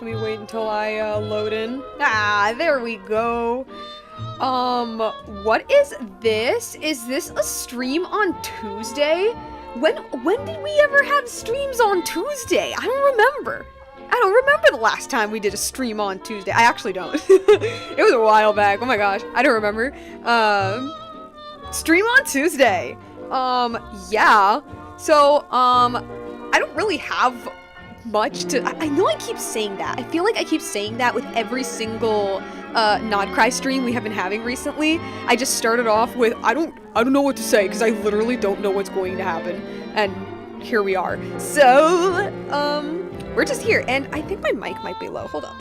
Let me wait until I load in. Ah, there we go. What is this? Is this a stream on Tuesday? When did we ever have streams on Tuesday? I don't remember. I don't remember the last time we did a stream on Tuesday. I actually don't. It was a while back. Oh my gosh. I don't remember. Stream on Tuesday. Yeah. So, I don't really have much to- I know I keep saying that. I feel like I keep saying that with every single, Nod Krai stream we have been having recently. I just started off with, I don't know what to say, because I literally don't know what's going to happen. And here we are. So, we're just here, and I think my mic might be low. Hold up.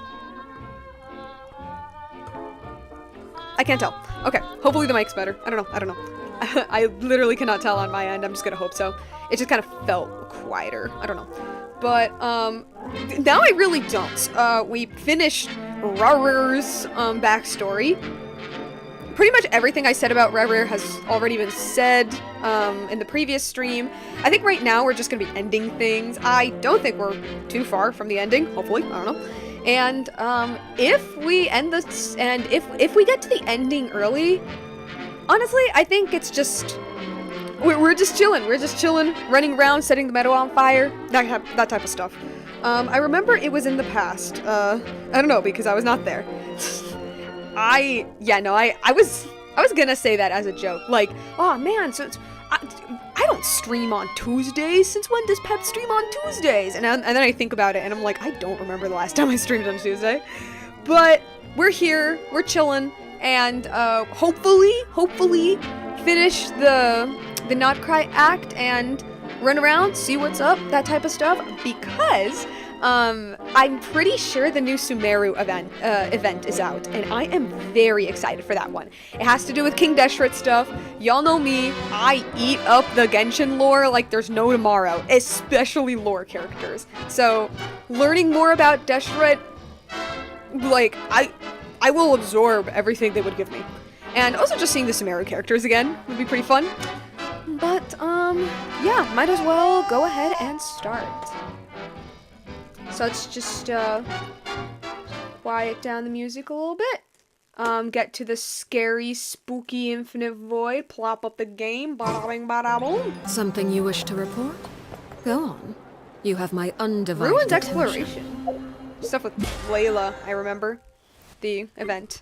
I can't tell. Okay, hopefully the mic's better. I don't know. I literally cannot tell on my end. I'm just gonna hope so. It just kind of felt quieter. I don't know. But, now I really don't. We finished Rarer's, backstory. Pretty much everything I said about Rarer has already been said, in the previous stream. I think right now we're just gonna be ending things. I don't think we're too far from the ending, hopefully, I don't know. And, if we end this, and if we get to the ending early, honestly, I think it's just, we're just chilling. We're just chilling, running around, setting the meadow on fire, that type of stuff. I remember it was in the past. I don't know, because I was not there. I was gonna say that as a joke. Like, oh man, so I don't stream on Tuesdays. Since when does Pep stream on Tuesdays? And then I think about it, and I'm like, I don't remember the last time I streamed on Tuesday. But we're here, we're chilling. and hopefully finish the Nod Krai act and run around, see what's up, that type of stuff, because I'm pretty sure the new Sumeru event is out, and I am very excited for that one. It has to do with King Deshret stuff. Y'all know me, I eat up the Genshin lore like there's no tomorrow, especially lore characters. So, learning more about Deshret, like, I will absorb everything they would give me. And also just seeing the Sumeru characters again would be pretty fun. But, yeah, might as well go ahead and start. So let's just, quiet down the music a little bit. Get to the scary, spooky, infinite void, plop up the game, bada bing, bada boom. Something you wish to report? Go on. You have my undivided Ruins attention. exploration. Stuff with Layla, I remember. The event.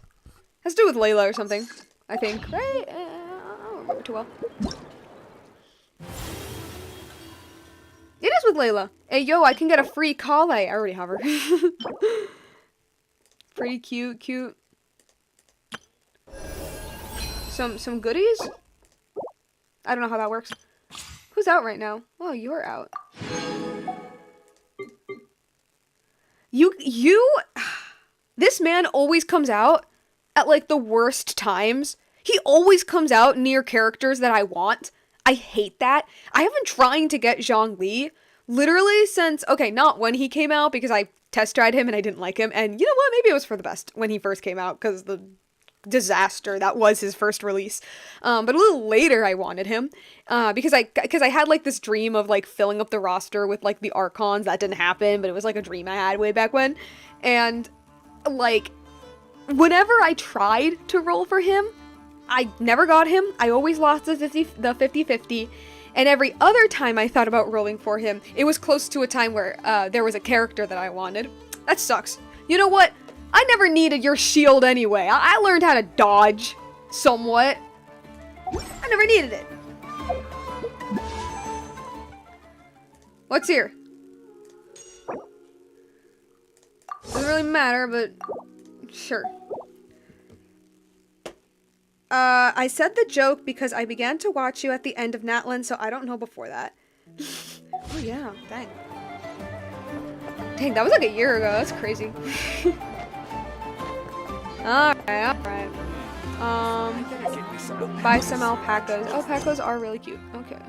Has to do with Layla or something, I think. Right? I don't remember too well. It is with Layla. Hey, yo, I can get a free Kale. I already have her. Pretty cute. Some goodies? I don't know how that works. Who's out right now? Oh, you're out. This man always comes out at, like, the worst times. He always comes out near characters that I want. I hate that. I have been trying to get Zhongli literally since, okay, not when he came out, because I test tried him and I didn't like him, and you know what, maybe it was for the best when he first came out, because the disaster that was his first release. But a little later I wanted him, because I had, like, this dream of, like, filling up the roster with, like, the Archons. That didn't happen, but it was, like, a dream I had way back when, and, like, whenever I tried to roll for him, I never got him. I always lost the 50-50. And every other time I thought about rolling for him, it was close to a time where there was a character that I wanted. That sucks. You know what? I never needed your shield anyway. I learned how to dodge somewhat. I never needed it. What's here? Doesn't really matter, but sure. I said the joke because I began to watch you at the end of Natlan, so I don't know before that. Oh yeah, dang. Dang, that was like a year ago, that's crazy. Alright. Buy some alpacas. Alpacas are really cute, okay.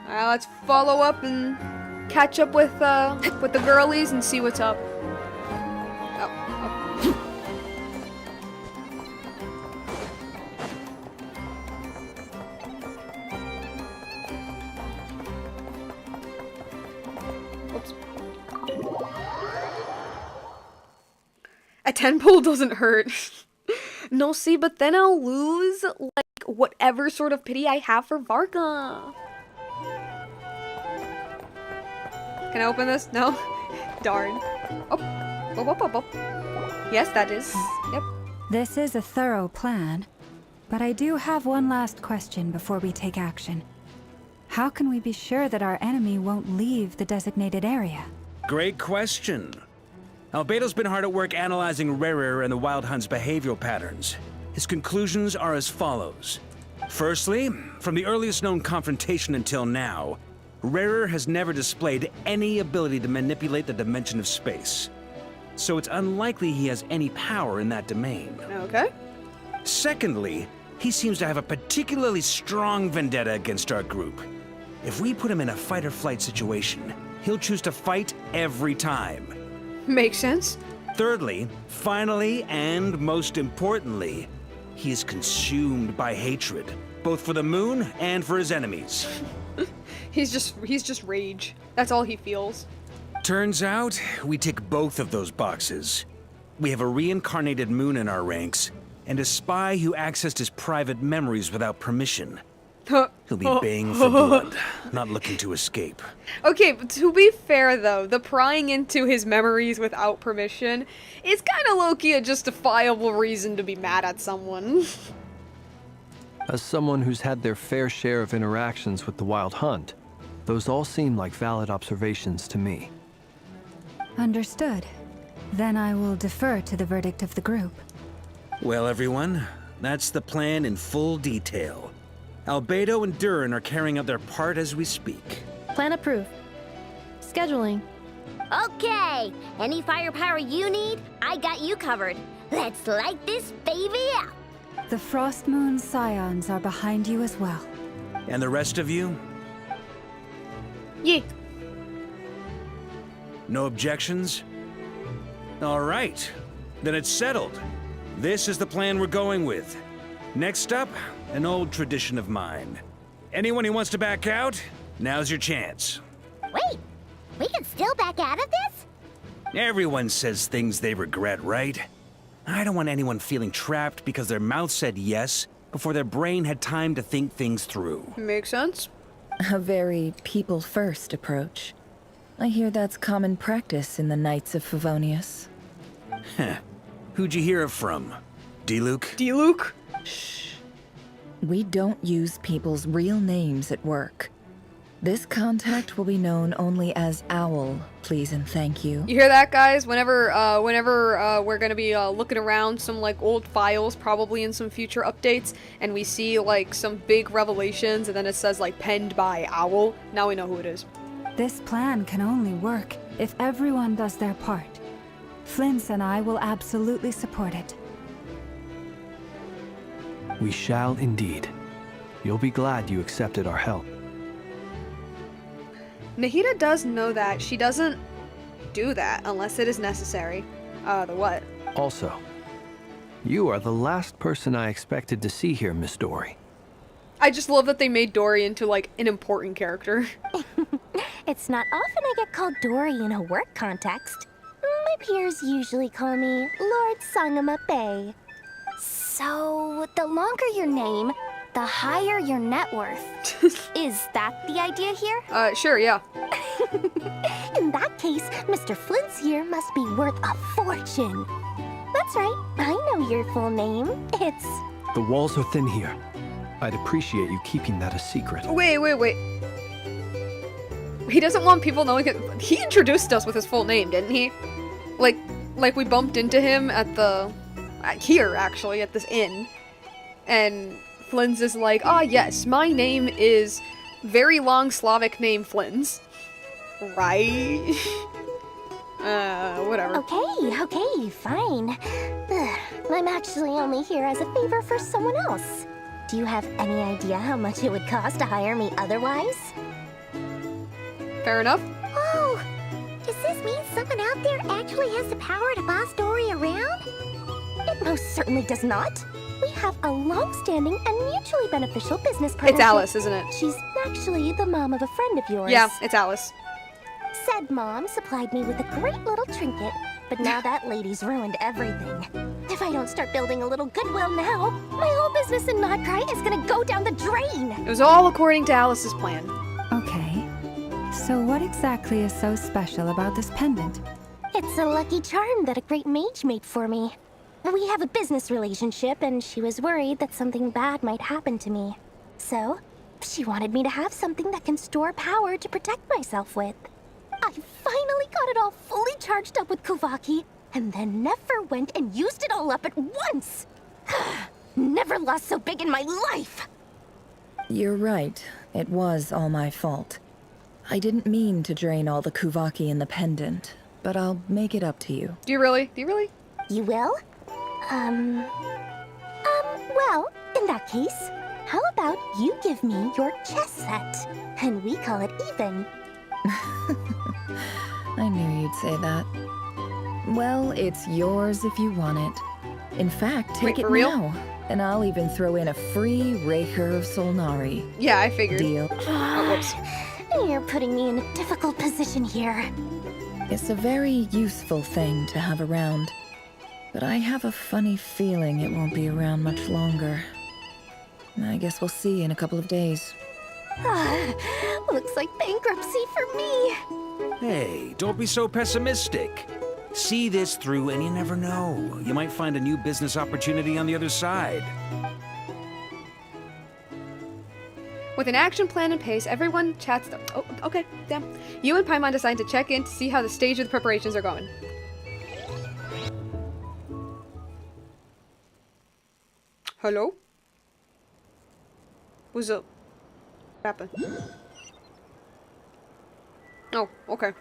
Alright, let's follow up and catch up with the girlies and see what's up. A 10 pull doesn't hurt. No, see, but then I'll lose, like, whatever sort of pity I have for Varka. Can I open this? No? Darn. Oh. Yes, that is. Yep. This is a thorough plan, but I do have one last question before we take action. How can we be sure that our enemy won't leave the designated area? Great question. Albedo's been hard at work analyzing Rarer and the Wild Hunt's behavioral patterns. His conclusions are as follows. Firstly, from the earliest known confrontation until now, Rarer has never displayed any ability to manipulate the dimension of space. So it's unlikely he has any power in that domain. Okay. Secondly, he seems to have a particularly strong vendetta against our group. If we put him in a fight-or-flight situation, he'll choose to fight every time. Makes sense. Thirdly, finally, and most importantly, he is consumed by hatred, both for the moon and for his enemies. He's just rage. That's all he feels. Turns out, we tick both of those boxes. We have a reincarnated moon in our ranks, and a spy who accessed his private memories without permission. He'll be baying for blood, not looking to escape. Okay, but to be fair though, the prying into his memories without permission is kind of low-key a justifiable reason to be mad at someone. As someone who's had their fair share of interactions with the Wild Hunt, those all seem like valid observations to me. Understood. Then I will defer to the verdict of the group. Well, everyone, that's the plan in full detail. Albedo and Durin are carrying out their part as we speak. Plan approved. Scheduling. Okay, any firepower you need, I got you covered. Let's light this baby up. The Frost Moon Scions are behind you as well. And the rest of you? Yeah. No objections? All right, then it's settled. This is the plan we're going with. Next up, an old tradition of mine. Anyone who wants to back out, now's your chance. Wait, we can still back out of this? Everyone says things they regret, right? I don't want anyone feeling trapped because their mouth said yes before their brain had time to think things through. Makes sense. A very people-first approach. I hear that's common practice in the Knights of Favonius. Heh. Who'd you hear it from? D-Luke? D-Luke? We don't use people's real names at work. This contact will be known only as Owl, please and thank you. You hear that, guys? Whenever we're gonna be looking around some like old files, probably in some future updates, and we see like some big revelations, and then it says like penned by Owl. Now we know who it is. This plan can only work if everyone does their part. Flint's and I will absolutely support it. We shall indeed. You'll be glad you accepted our help. Nahida does know that. She doesn't do that unless it is necessary. The what? Also, you are the last person I expected to see here, Miss Dory. I just love that they made Dory into like an important character. It's not often I get called Dory in a work context. My peers usually call me Lord Sangamabe. So, the longer your name, the higher your net worth. Is that the idea here? Sure, yeah. In that case, Mr. Flint's here must be worth a fortune. That's right, I know your full name. It's... The walls are thin here. I'd appreciate you keeping that a secret. Wait. He doesn't want people knowing it. He introduced us with his full name, didn't he? Like we bumped into him at the... here, actually, at this inn. And Flynn's is like, ah, yes, my name is very long Slavic name Flynn's. Right? Whatever. Okay, fine. I'm actually only here as a favor for someone else. Do you have any idea how much it would cost to hire me otherwise? Fair enough. Oh, does this mean someone out there actually has the power to boss Dory around? It most certainly does not. We have a long-standing and mutually beneficial business partnership. It's Alice, isn't it? She's actually the mom of a friend of yours. Yeah, it's Alice. Said mom supplied me with a great little trinket, but now that lady's ruined everything. If I don't start building a little goodwill now, my whole business in Nod Krai is gonna go down the drain. It was all according to Alice's plan. Okay. So what exactly is so special about this pendant? It's a lucky charm that a great mage made for me. We have a business relationship, and she was worried that something bad might happen to me. So, she wanted me to have something that can store power to protect myself with. I finally got it all fully charged up with Kuvaki, and then never went and used it all up at once! Never lost so big in my life! You're right. It was all my fault. I didn't mean to drain all the Kuvaki in the pendant, but I'll make it up to you. Do you really? You will? Well, in that case, how about you give me your chess set, and we call it even? I knew you'd say that. Well, it's yours if you want it. In fact, take Wait, it for real? now, and I'll even throw in a free Raker of Solnari. Yeah, I figured. Deal. Oh, whoops. You're putting me in a difficult position here. It's a very useful thing to have around, but I have a funny feeling it won't be around much longer. I guess we'll see in a couple of days. Looks like bankruptcy for me. Hey, don't be so pessimistic. See this through and you never know. You might find a new business opportunity on the other side. With an action plan in place, everyone chats the— oh, okay, damn. You and Paimon decide to check in to see how the stage of the preparations are going. Hello? What's up? What happened? Oh, okay.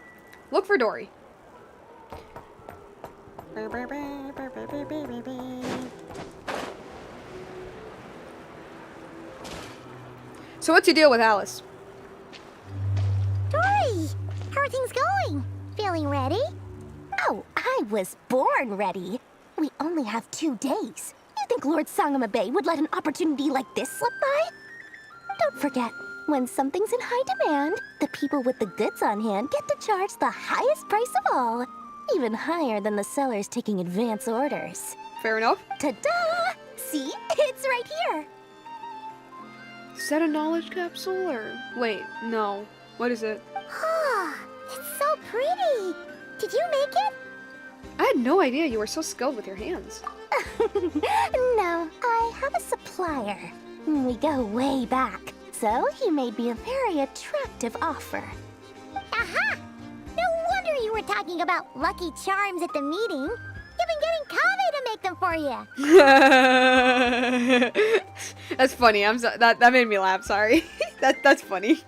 Look for Dory. So what's your deal with Alice? Dory, how are things going? Feeling ready? Oh, I was born ready. We only have 2 days. You think Lord Sangamabe would let an opportunity like this slip by? Don't forget, when something's in high demand, the people with the goods on hand get to charge the highest price of all. Even higher than the sellers taking advance orders. Fair enough. Ta-da! See? It's right here. Is that a knowledge capsule or— wait, no. What is it? Ah, it's so pretty. Did you make it? I had no idea you were so skilled with your hands. No, I have a supplier. We go way back, so he made me a very attractive offer. Aha! No wonder you were talking about Lucky Charms at the meeting. You've been getting Kave to make them for you. That's funny. That made me laugh. Sorry. That's funny.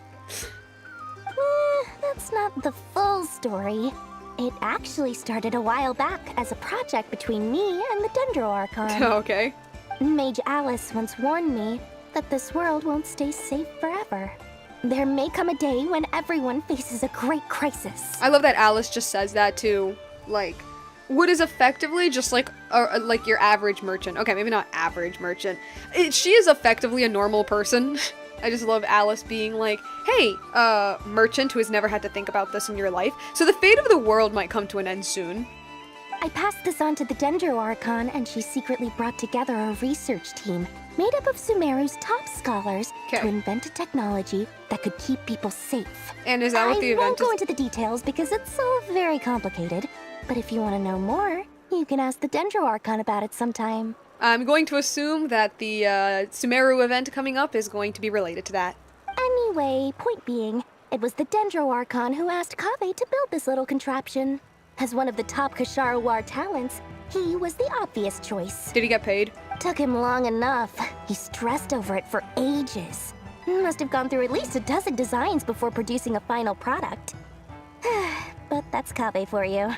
That's not the full story. It actually started a while back as a project between me and the Dendro Archon. Okay. Mage Alice once warned me that this world won't stay safe forever. There may come a day when everyone faces a great crisis. I love that Alice just says that to, like, what is effectively just like your average merchant. Okay, maybe not average merchant. She is effectively a normal person. I just love Alice being like, hey, merchant who has never had to think about this in your life. So the fate of the world might come to an end soon. I passed this on to the Dendro Archon, and she secretly brought together a research team made up of Sumeru's top scholars to invent a technology that could keep people safe. And is that what the event is? I won't go into the details because it's all very complicated. But if you want to know more, you can ask the Dendro Archon about it sometime. I'm going to assume that the Sumeru event coming up is going to be related to that. Anyway, point being, it was the Dendro Archon who asked Kave to build this little contraption. As one of the top Kashara War talents, he was the obvious choice. Did he get paid? Took him long enough. He stressed over it for ages. Must have gone through at least a dozen designs before producing a final product. But that's Kave for you.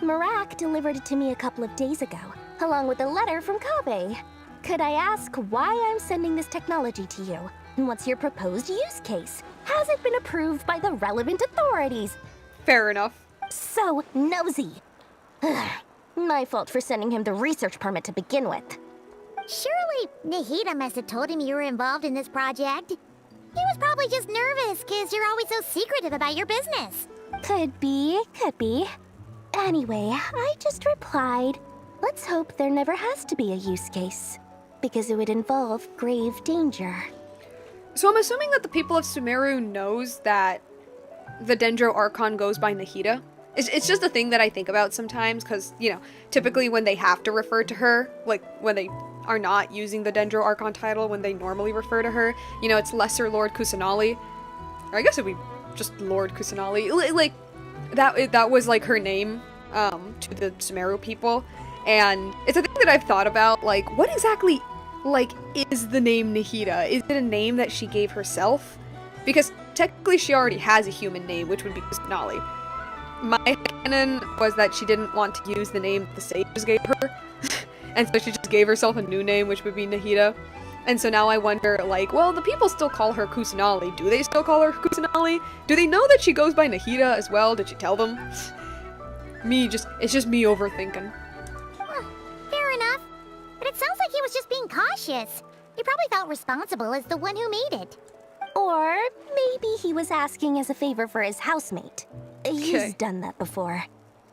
Marak delivered it to me a couple of days ago, along with a letter from Kave. Could I ask why I'm sending this technology to you? And what's your proposed use case? Has it been approved by the relevant authorities? Fair enough. So nosy. My fault for sending him the research permit to begin with. Surely Nahida must have told him you were involved in this project. He was probably just nervous because you're always so secretive about your business. Could be, could be. Anyway, I just replied, let's hope there never has to be a use case, because it would involve grave danger. So I'm assuming that the people of Sumeru knows that the Dendro Archon goes by Nahida. It's just a thing that I think about sometimes, because, you know, typically when they have to refer to her, like when they are not using the Dendro Archon title, when they normally refer to her, you know, it's Lesser Lord Kusanali. Or I guess it'd be just Lord Kusanali. Like, that was like her name to the Sumeru people, and it's a thing that I've thought about, like, what exactly, like, is the name Nahida? Is it a name that she gave herself? Because technically she already has a human name, which would be Kusanali. My canon was that she didn't want to use the name the sages gave her, and so she just gave herself a new name, which would be Nahida. And so now I wonder, like, well, the people still call her Kusanali. Do they still call her Kusanali? Do they know that she goes by Nahida as well? Did she tell them? It's just me overthinking. Fair enough. But it sounds like he was just being cautious. He probably felt responsible as the one who made it. Or maybe he was asking as a favor for his housemate. He's done that before.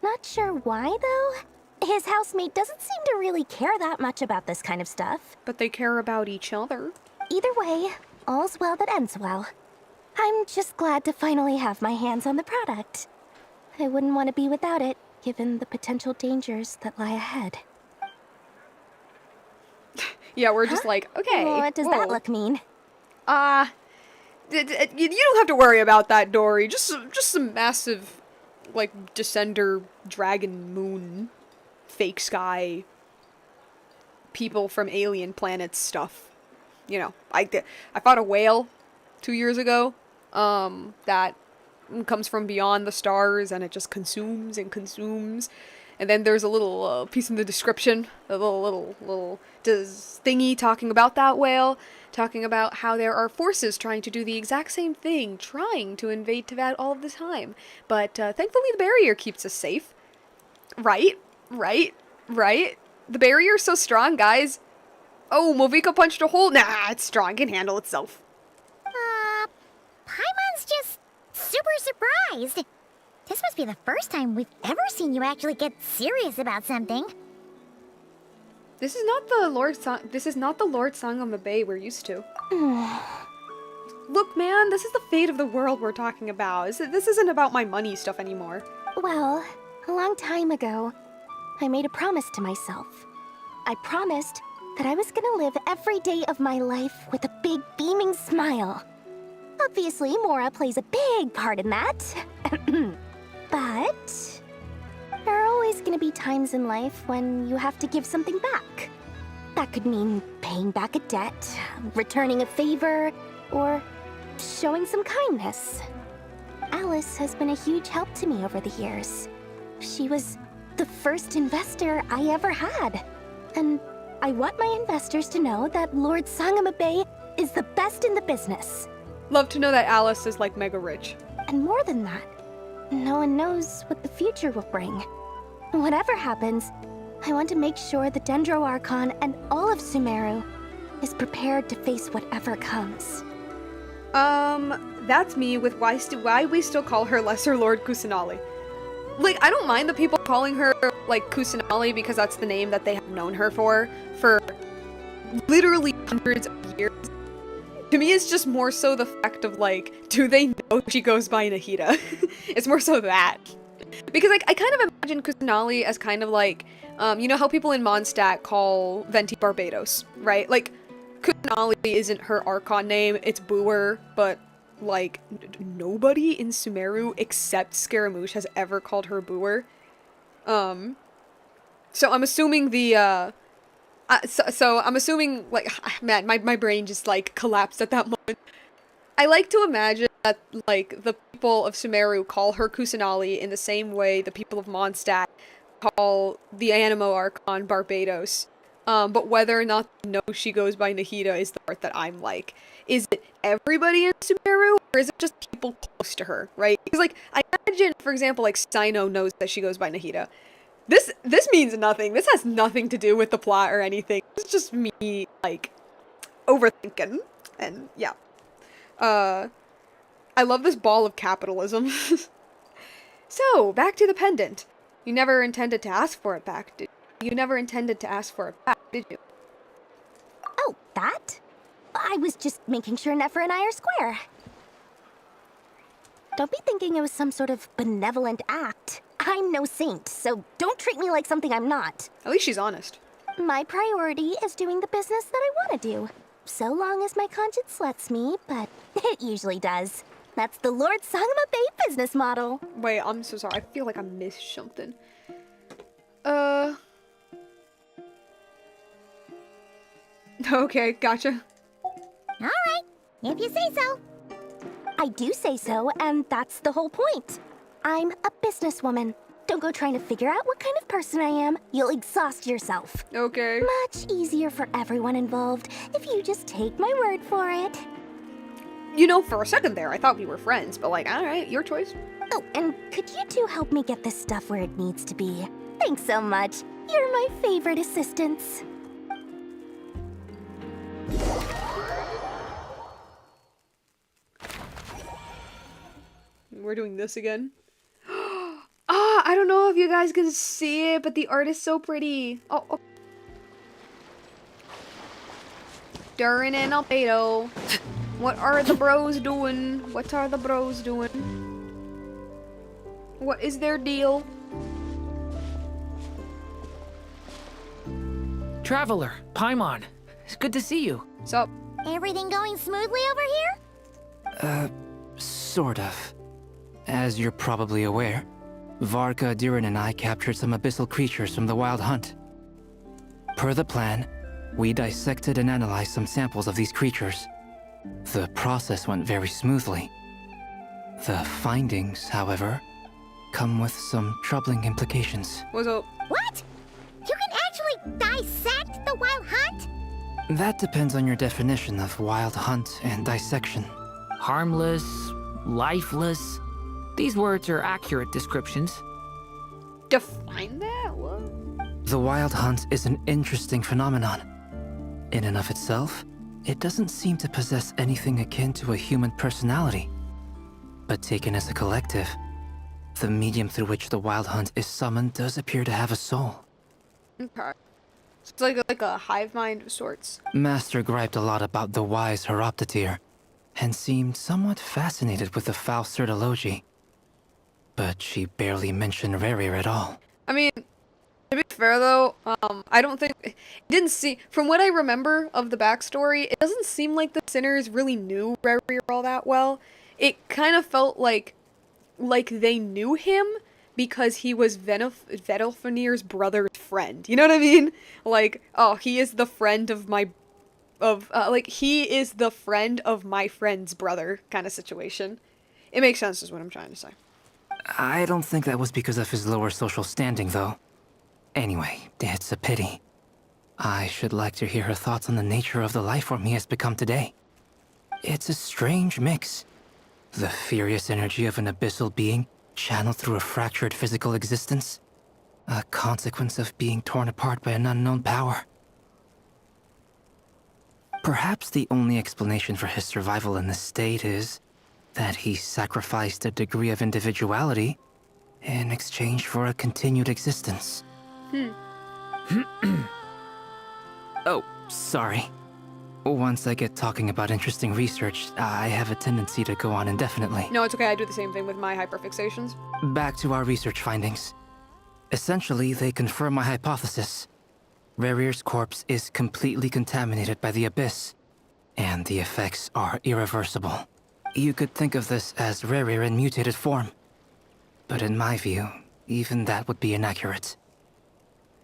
Not sure why, though. His housemate doesn't seem to really care that much about this kind of stuff. But they care about each other. Either way, all's well that ends well. I'm just glad to finally have my hands on the product. I wouldn't want to be without it, given the potential dangers that lie ahead. Yeah, we're just like, okay. What does that look mean? You don't have to worry about that, Dory. Just some massive, like, descender, dragon, moon, fake sky, people from alien planets stuff. You know, I fought a whale 2 years ago, that comes from beyond the stars, and it just consumes and consumes. And then there's a little piece in the description, a little thingy talking about that whale, talking about how there are forces trying to do the exact same thing, trying to invade Teyvat all of the time. But thankfully the barrier keeps us safe. Right? The barrier's so strong, guys. Oh, Movika punched a hole. Nah, it's strong, can handle itself. Paimon's just super surprised. This must be the first time we've ever seen you actually get serious about something. This is not the Lord Song on the Bay we're used to. Look, man, this is the fate of the world we're talking about. This isn't about my money stuff anymore. Well, a long time ago, I made a promise to myself. I promised that I was gonna live every day of my life with a big beaming smile. Obviously, Mora plays a big part in that. But there are always gonna be times in life when you have to give something back. That could mean paying back a debt, returning a favor, or showing some kindness. Alice has been a huge help to me over the years. She was the first investor I ever had. And I want my investors to know that Lord Sangama Bay is the best in the business. Love to know that Alice is like mega rich. And more than that, no one knows what the future will bring. Whatever happens, I want to make sure the Dendro Archon and all of Sumeru is prepared to face whatever comes. That's me with why we still call her Lesser Lord Kusanali. Like, I don't mind the people calling her, like, Kusanali because that's the name that they have known her for literally hundreds of years. To me, it's just more so the fact of, like, do they know she goes by Nahida? It's more so that. Because, like, I kind of imagine Kusanali as kind of like, you know how people in Mondstadt call Venti Barbados, right? Like, Kusanali isn't her Archon name, it's Booer, but, like, nobody in Sumeru except Scaramouche has ever called her Booer. So I'm assuming so I'm assuming, like, man, my brain just, like, collapsed at that moment. I like to imagine that, like, the people of Sumeru call her Kusanali in the same way the people of Mondstadt call the Animo Archon Barbados. But whether or not they know she goes by Nahida is the part that I'm like, is it everybody in Sumeru, or is it just people close to her, right? Because, like, I imagine, for example, like, Sino knows that she goes by Nahida. This means nothing. This has nothing to do with the plot or anything. It's just me, like, overthinking. And, yeah. I love this ball of capitalism. So, back to the pendant. You never intended to ask for it back, did you? You never intended to ask for it back, did you? Oh, that? I was just making sure Nefer and I are square. Don't be thinking it was some sort of benevolent act. I'm no saint, so don't treat me like something I'm not. At least she's honest. My priority is doing the business that I want to do. So long as my conscience lets me, but it usually does. That's the Lord Sangama Bay business model. Wait, I'm so sorry. I feel like I missed something. Okay, gotcha. Alright, if you say so. I do say so, and that's the whole point. I'm a businesswoman. Don't go trying to figure out what kind of person I am. You'll exhaust yourself. Okay. Much easier for everyone involved if you just take my word for it. You know, for a second there, I thought we were friends, but, like, alright, your choice. Oh, and could you two help me get this stuff where it needs to be? Thanks so much. You're my favorite assistants. We're doing this again. Ah, I don't know if you guys can see it, but the art is so pretty. Oh. Durin and Albedo. What are the bros doing? What are the bros doing? What is their deal? Traveler, Paimon, it's good to see you. Sup? Everything going smoothly over here? Sort of. As you're probably aware, Varka, Durin, and I captured some abyssal creatures from the Wild Hunt. Per the plan, we dissected and analyzed some samples of these creatures. The process went very smoothly. The findings, however, come with some troubling implications. What's up? What? You can actually dissect the Wild Hunt? That depends on your definition of Wild Hunt and dissection. Harmless, lifeless. These words are accurate descriptions. Define that? What? The Wild Hunt is an interesting phenomenon. In and of itself, it doesn't seem to possess anything akin to a human personality. But taken as a collective, the medium through which the Wild Hunt is summoned does appear to have a soul. Okay. So it's like a hive mind of sorts. Master griped a lot about the wise Horoptetyr, and seemed somewhat fascinated with the foul Certology. But she barely mentioned Rerir at all. I mean, to be fair though, I don't think it didn't see from what I remember of the backstory. It doesn't seem like the sinners really knew Rerir all that well. It kind of felt like they knew him because he was Vedalfanir's brother's friend. You know what I mean? Like, oh, he is the friend of my he is the friend of my friend's brother kind of situation. It makes sense, is what I'm trying to say. I don't think that was because of his lower social standing, though. Anyway, it's a pity. I should like to hear her thoughts on the nature of the life form he has become today. It's a strange mix. The furious energy of an abyssal being channeled through a fractured physical existence. A consequence of being torn apart by an unknown power. Perhaps the only explanation for his survival in this state is that he sacrificed a degree of individuality in exchange for a continued existence. Oh, sorry. Once I get talking about interesting research, I have a tendency to go on indefinitely. No, it's okay. I do the same thing with my hyperfixations. Back to our research findings. Essentially, they confirm my hypothesis. Rerir's corpse is completely contaminated by the Abyss, and the effects are irreversible. You could think of this as Rerir in mutated form. But in my view, even that would be inaccurate.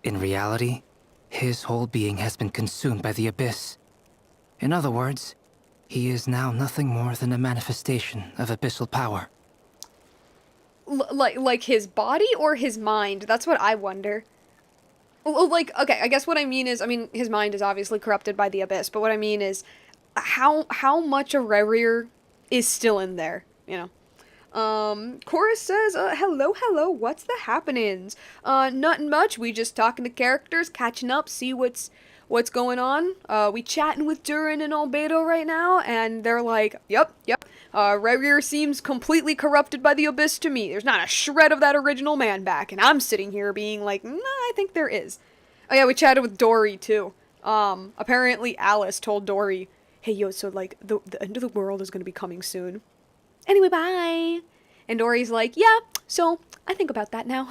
In reality, his whole being has been consumed by the Abyss. In other words, he is now nothing more than a manifestation of abyssal power. Like his body or his mind? That's what I wonder. Like, okay, I guess what I mean is, his mind is obviously corrupted by the Abyss, but what I mean is, how much of Rerir is still in there, you know? Chorus says, hello, what's the happenings? Nothing much, we just talking to characters, catching up, see what's going on. We chatting with Durin and Albedo right now, and they're like, yep, Rerir seems completely corrupted by the Abyss to me. There's not a shred of that original man back, and I'm sitting here being like, nah, I think there is. Oh yeah, we chatted with Dory, too. Apparently Alice told Dory, hey, yo, so, like, the end of the world is gonna be coming soon. Anyway, bye! And Dory's like, yeah, so, I think about that now.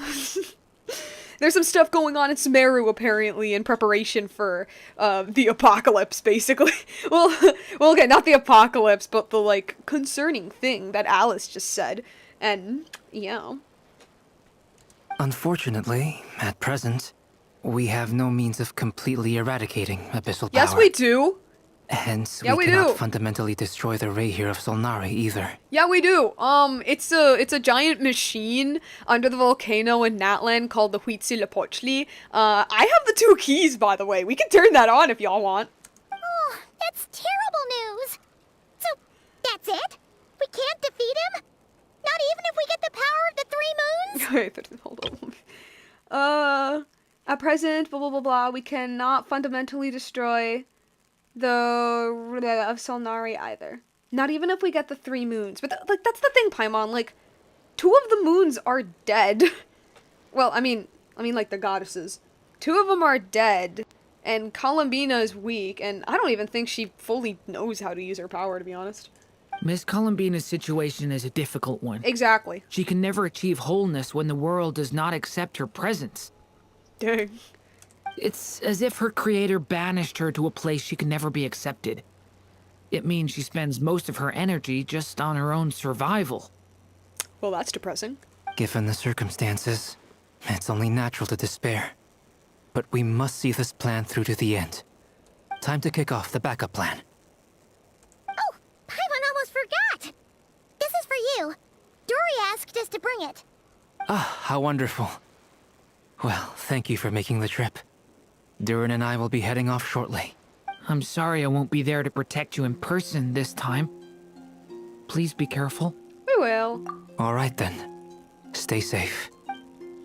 There's some stuff going on in Sumeru, apparently, in preparation for, the apocalypse, basically. well, okay, not the apocalypse, but the, like, concerning thing that Alice just said. And, yeah. Unfortunately, at present, we have no means of completely eradicating abyssal power. Yes, we do! Hence, yeah, we cannot fundamentally destroy the ray here of Solnari either. Yeah, we do. It's a giant machine under the volcano in Natlan called the Huitzilopochtli. I have the 2 keys, by the way. We can turn that on if y'all want. Oh, that's terrible news. So, that's it? We can't defeat him? Not even if we get the power of the 3 moons? Wait, hold on. At present, blah, blah, blah, blah, we cannot fundamentally destroy the of Solnari either. Not even if we get the 3 moons. But that's the thing, Paimon. Like, 2 of the moons are dead. Well, I mean like the goddesses. 2 of them are dead, and Columbina is weak, and I don't even think she fully knows how to use her power, to be honest. Miss Columbina's situation is a difficult one. Exactly. She can never achieve wholeness when the world does not accept her presence. Dang. It's as if her creator banished her to a place she can never be accepted. it means she spends most of her energy just on her own survival. Well, that's depressing. Given the circumstances, it's only natural to despair. But we must see this plan through to the end. Time to kick off the backup plan. Oh, Paimon almost forgot! This is for you. Dory asked us to bring it. Ah, how wonderful. Well, thank you for making the trip. Durin and I will be heading off shortly. I'm sorry I won't be there to protect you in person this time. Please be careful. We will. All right then. Stay safe.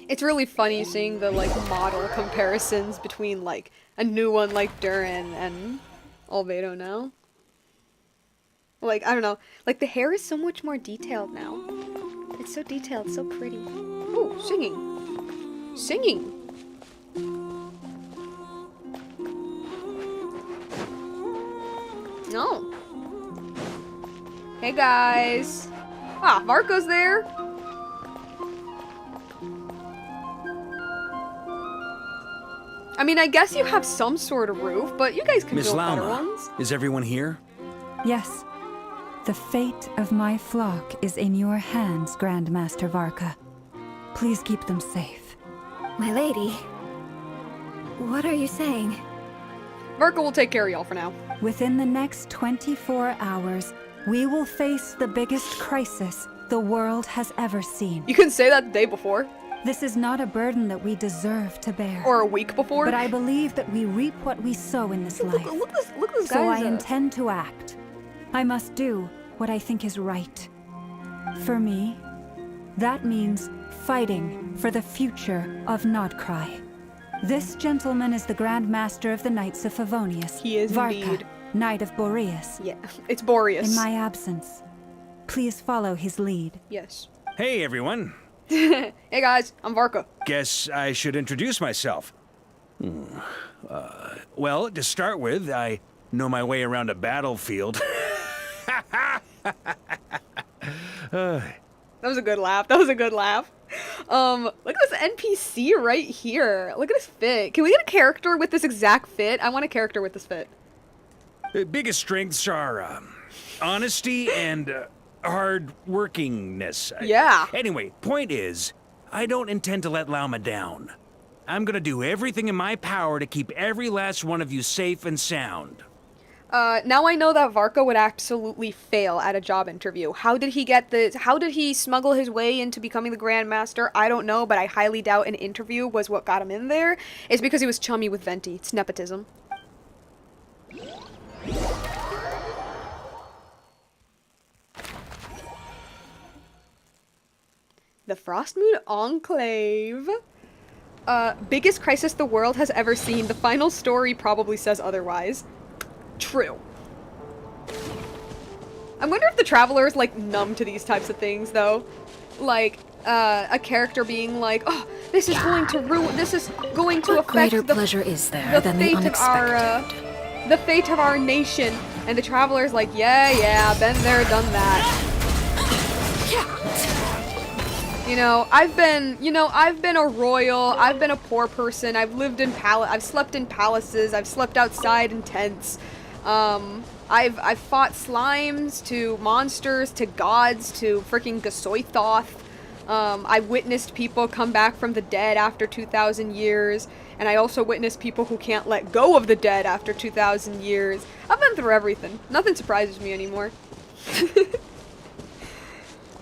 It's really funny seeing the, like, model comparisons between, like, a new one like Durin and Albedo now. Like, I don't know. Like, the hair is so much more detailed now. It's so detailed, so pretty. Ooh, singing. Singing. No. Hey, guys. Ah, Marco's there. I mean, I guess you have some sort of roof, but you guys can Miss build better Lauma, ones. is everyone here? Yes. The fate of my flock is in your hands, Grandmaster Varka. Please keep them safe. My lady, what are you saying? Varka will take care of y'all for now. Within the next 24 hours, we will face the biggest crisis the world has ever seen. You couldn't say that the day before. This is not a burden that we deserve to bear. Or a week before. But I believe that we reap what we sow in this life. Look at this So I guy's, intend to act. I must do what I think is right. For me, that means fighting for the future of Nod Krai. This gentleman is the Grand Master of the Knights of Favonius. He is Varka, indeed. Knight of Boreas. Yeah, it's Boreas. In my absence, please follow his lead. Yes. Hey, everyone. Hey, guys, I'm Varka. Guess I should introduce myself. Well, to start with, I know my way around a battlefield. That was a good laugh. That was a good laugh. Look at this NPC right here. Look at his fit. Can we get a character with this exact fit? I want a character with this fit. The biggest strengths are honesty and hard workingness. Yeah. Anyway, point is, I don't intend to let Lauma down. I'm gonna do everything in my power to keep every last one of you safe and sound. Now I know that Varka would absolutely fail at a job interview. How did he smuggle his way into becoming the Grand Master? I don't know, but I highly doubt an interview was what got him in there. It's because he was chummy with Venti. It's nepotism. The Frostmoon Enclave. Biggest crisis the world has ever seen. The final story probably says otherwise. True. I wonder if the Traveler is, like, numb to these types of things, though. Like, a character being like, oh, this is going to What affect greater the pleasure is there than the fate of unexpected? the fate of our nation. And the Traveler's like, yeah, been there, done that. You know, I've been a royal, I've been a poor person, I've slept in palaces, I've slept outside in tents. I've fought slimes to monsters to gods to freaking Gasoithoth. I witnessed people come back from the dead after 2,000 years, and I also witnessed people who can't let go of the dead after 2,000 years. I've been through everything. Nothing surprises me anymore.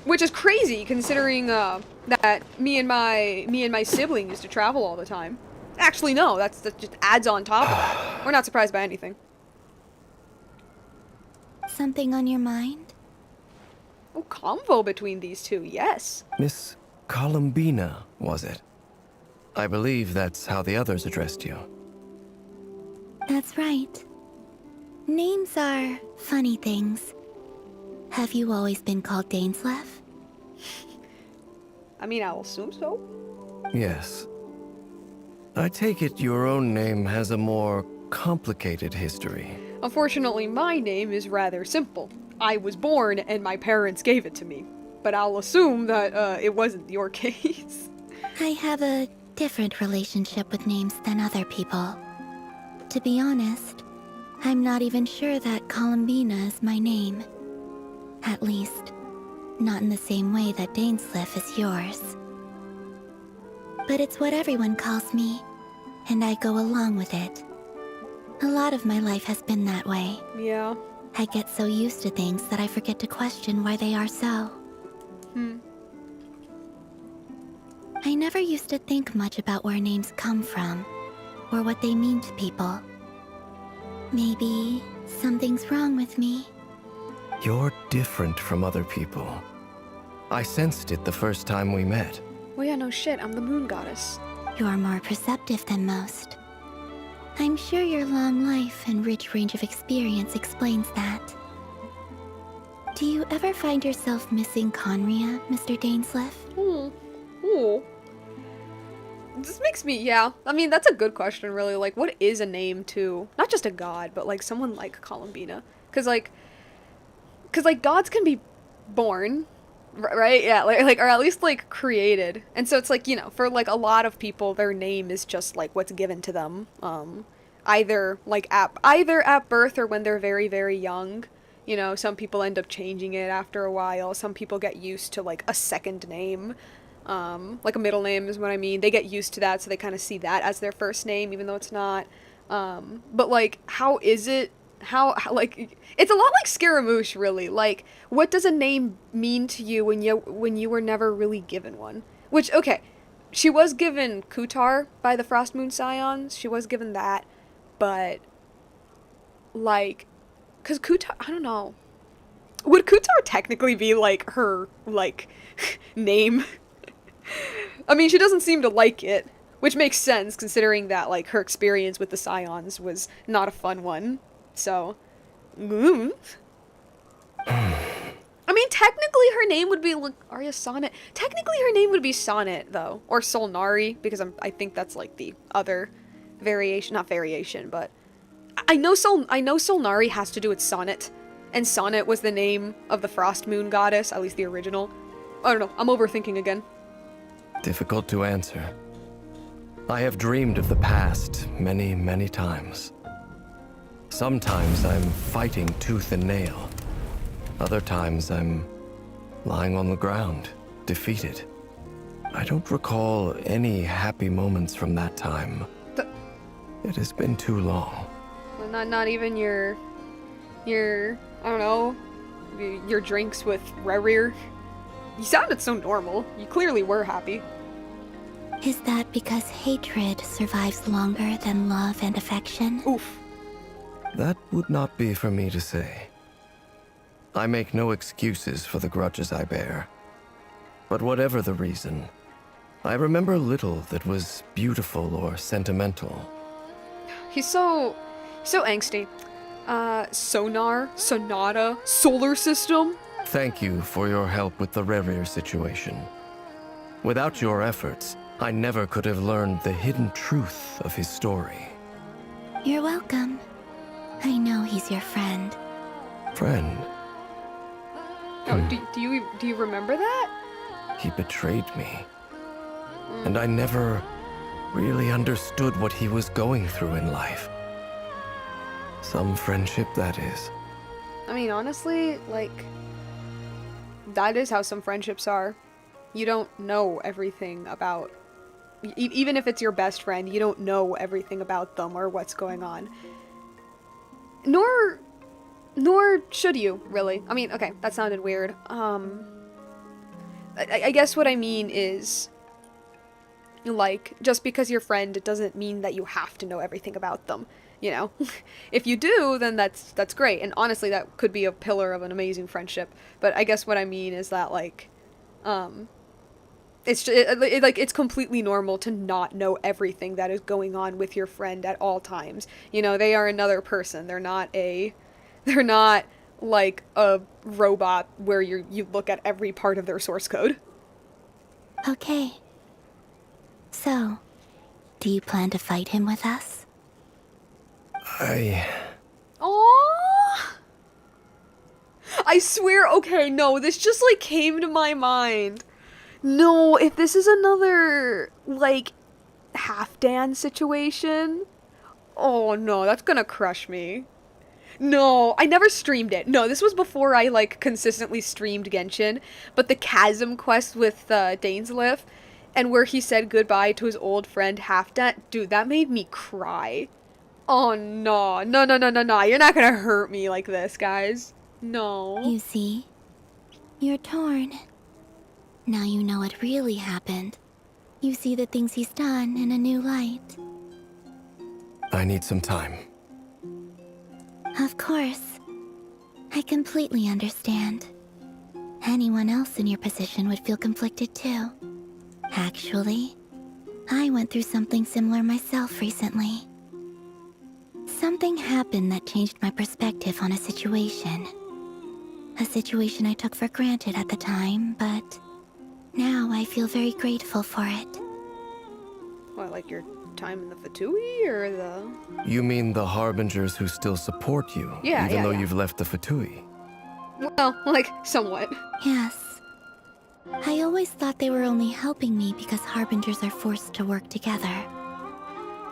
Which is crazy, considering that me and my sibling used to travel all the time. Actually, no, that just adds on top of that. We're not surprised by anything. Something on your mind? Oh, convo between these two, yes. Miss Columbina, was it? I believe that's how the others addressed you. That's right. Names are funny things. Have you always been called Dainslev? I mean, I'll assume so. Yes. I take it your own name has a more complicated history. Unfortunately, my name is rather simple. I was born and my parents gave it to me. But I'll assume that it wasn't your case. I have a different relationship with names than other people. To be honest, I'm not even sure that Columbina is my name. At least, not in the same way that Dainsleif is yours. But it's what everyone calls me, and I go along with it. A lot of my life has been that way. Yeah. I get so used to things that I forget to question why they are so. I never used to think much about where names come from, or what they mean to people. Maybe something's wrong with me. You're different from other people. I sensed it the first time we met. Well, yeah, no shit. I'm the moon goddess. You're more perceptive than most. I'm sure your long life and rich range of experience explains that. Do you ever find yourself missing Conria, Mr. Dainsleif? Ooh. This makes me, yeah. I mean, that's a good question, really. Like, what is a name to, not just a god, but, like, someone like Columbina? Because, like, gods can be born, right? Yeah, like, or at least, like, created. And so it's, like, you know, for, like, a lot of people, their name is just, like, what's given to them. Either at birth or when they're very, very young. You know, some people end up changing it after a while. Some people get used to, like, a second name. Like a middle name is what I mean. They get used to that, so they kind of see that as their first name, even though it's not. But, like, how is it? How, like, it's a lot like Scaramouche, really. Like, what does a name mean to you when you were never really given one? Which, okay, she was given Kutar by the Frost Moon Scions. She was given that, but, like, because Kutar, I don't know. Would Kutar technically be, like, her, like, name? I mean, she doesn't seem to like it, which makes sense considering that, like, her experience with the Scions was not a fun one. So, I mean, technically her name would be Arya Sonnet. Technically her name would be Sonnet, though, or Solnari, because I think that's, like, the other variation, not variation, but I know Solnari has to do with Sonnet, and Sonnet was the name of the Frost Moon goddess, at least the original. I don't know, I'm overthinking again. Difficult to answer. I have dreamed of the past many, many times. Sometimes I'm fighting tooth and nail. Other times I'm lying on the ground, defeated. I don't recall any happy moments from that time. It has been too long. Well, not even your I don't know, your drinks with Rerir. You sounded so normal. You clearly were happy. Is that because hatred survives longer than love and affection? Oof. That would not be for me to say. I make no excuses for the grudges I bear. But whatever the reason, I remember little that was beautiful or sentimental. He's so angsty. Sonar, Sonata, Solar System. Thank you for your help with the Rerir situation. Without your efforts, I never could have learned the hidden truth of his story. You're welcome. I know he's your friend. Friend? Oh, do you remember that? He betrayed me. And I never really understood what he was going through in life. Some friendship, that is. I mean, honestly, like, that is how some friendships are. You don't know everything about... even if it's your best friend, you don't know everything about them or what's going on. Nor should you, really. I mean, okay, that sounded weird. I guess what I mean is, like, just because you're friend, it doesn't mean that you have to know everything about them, you know? If you do, then that's great, and honestly, that could be a pillar of an amazing friendship, but I guess what I mean is that, like, it's completely normal to not know everything that is going on with your friend at all times. You know, they are another person. They're not like a robot where you look at every part of their source code. Okay. So, do you plan to fight him with us? Aww. I swear, okay, no, this just, like, came to my mind. No, if this is another, like, half-dance situation, oh no, that's gonna crush me. No, I never streamed it. No, this was before I, like, consistently streamed Genshin. But the Chasm quest with Dainsleif, and where he said goodbye to his old friend Halfdan, dude, that made me cry. Oh, no. No, no, no, no, no. You're not gonna hurt me like this, guys. No. You see? You're torn. Now you know what really happened. You see the things he's done in a new light. I need some time. Of course. I completely understand. Anyone else in your position would feel conflicted too. Actually, I went through something similar myself recently. Something happened that changed my perspective on a situation. A situation I took for granted at the time, but now I feel very grateful for it. What, like your time in the Fatui, or the... You mean the Harbingers who still support you, Yeah, even yeah, though yeah. you've left the Fatui? Well, like, somewhat. Yes. I always thought they were only helping me because Harbingers are forced to work together.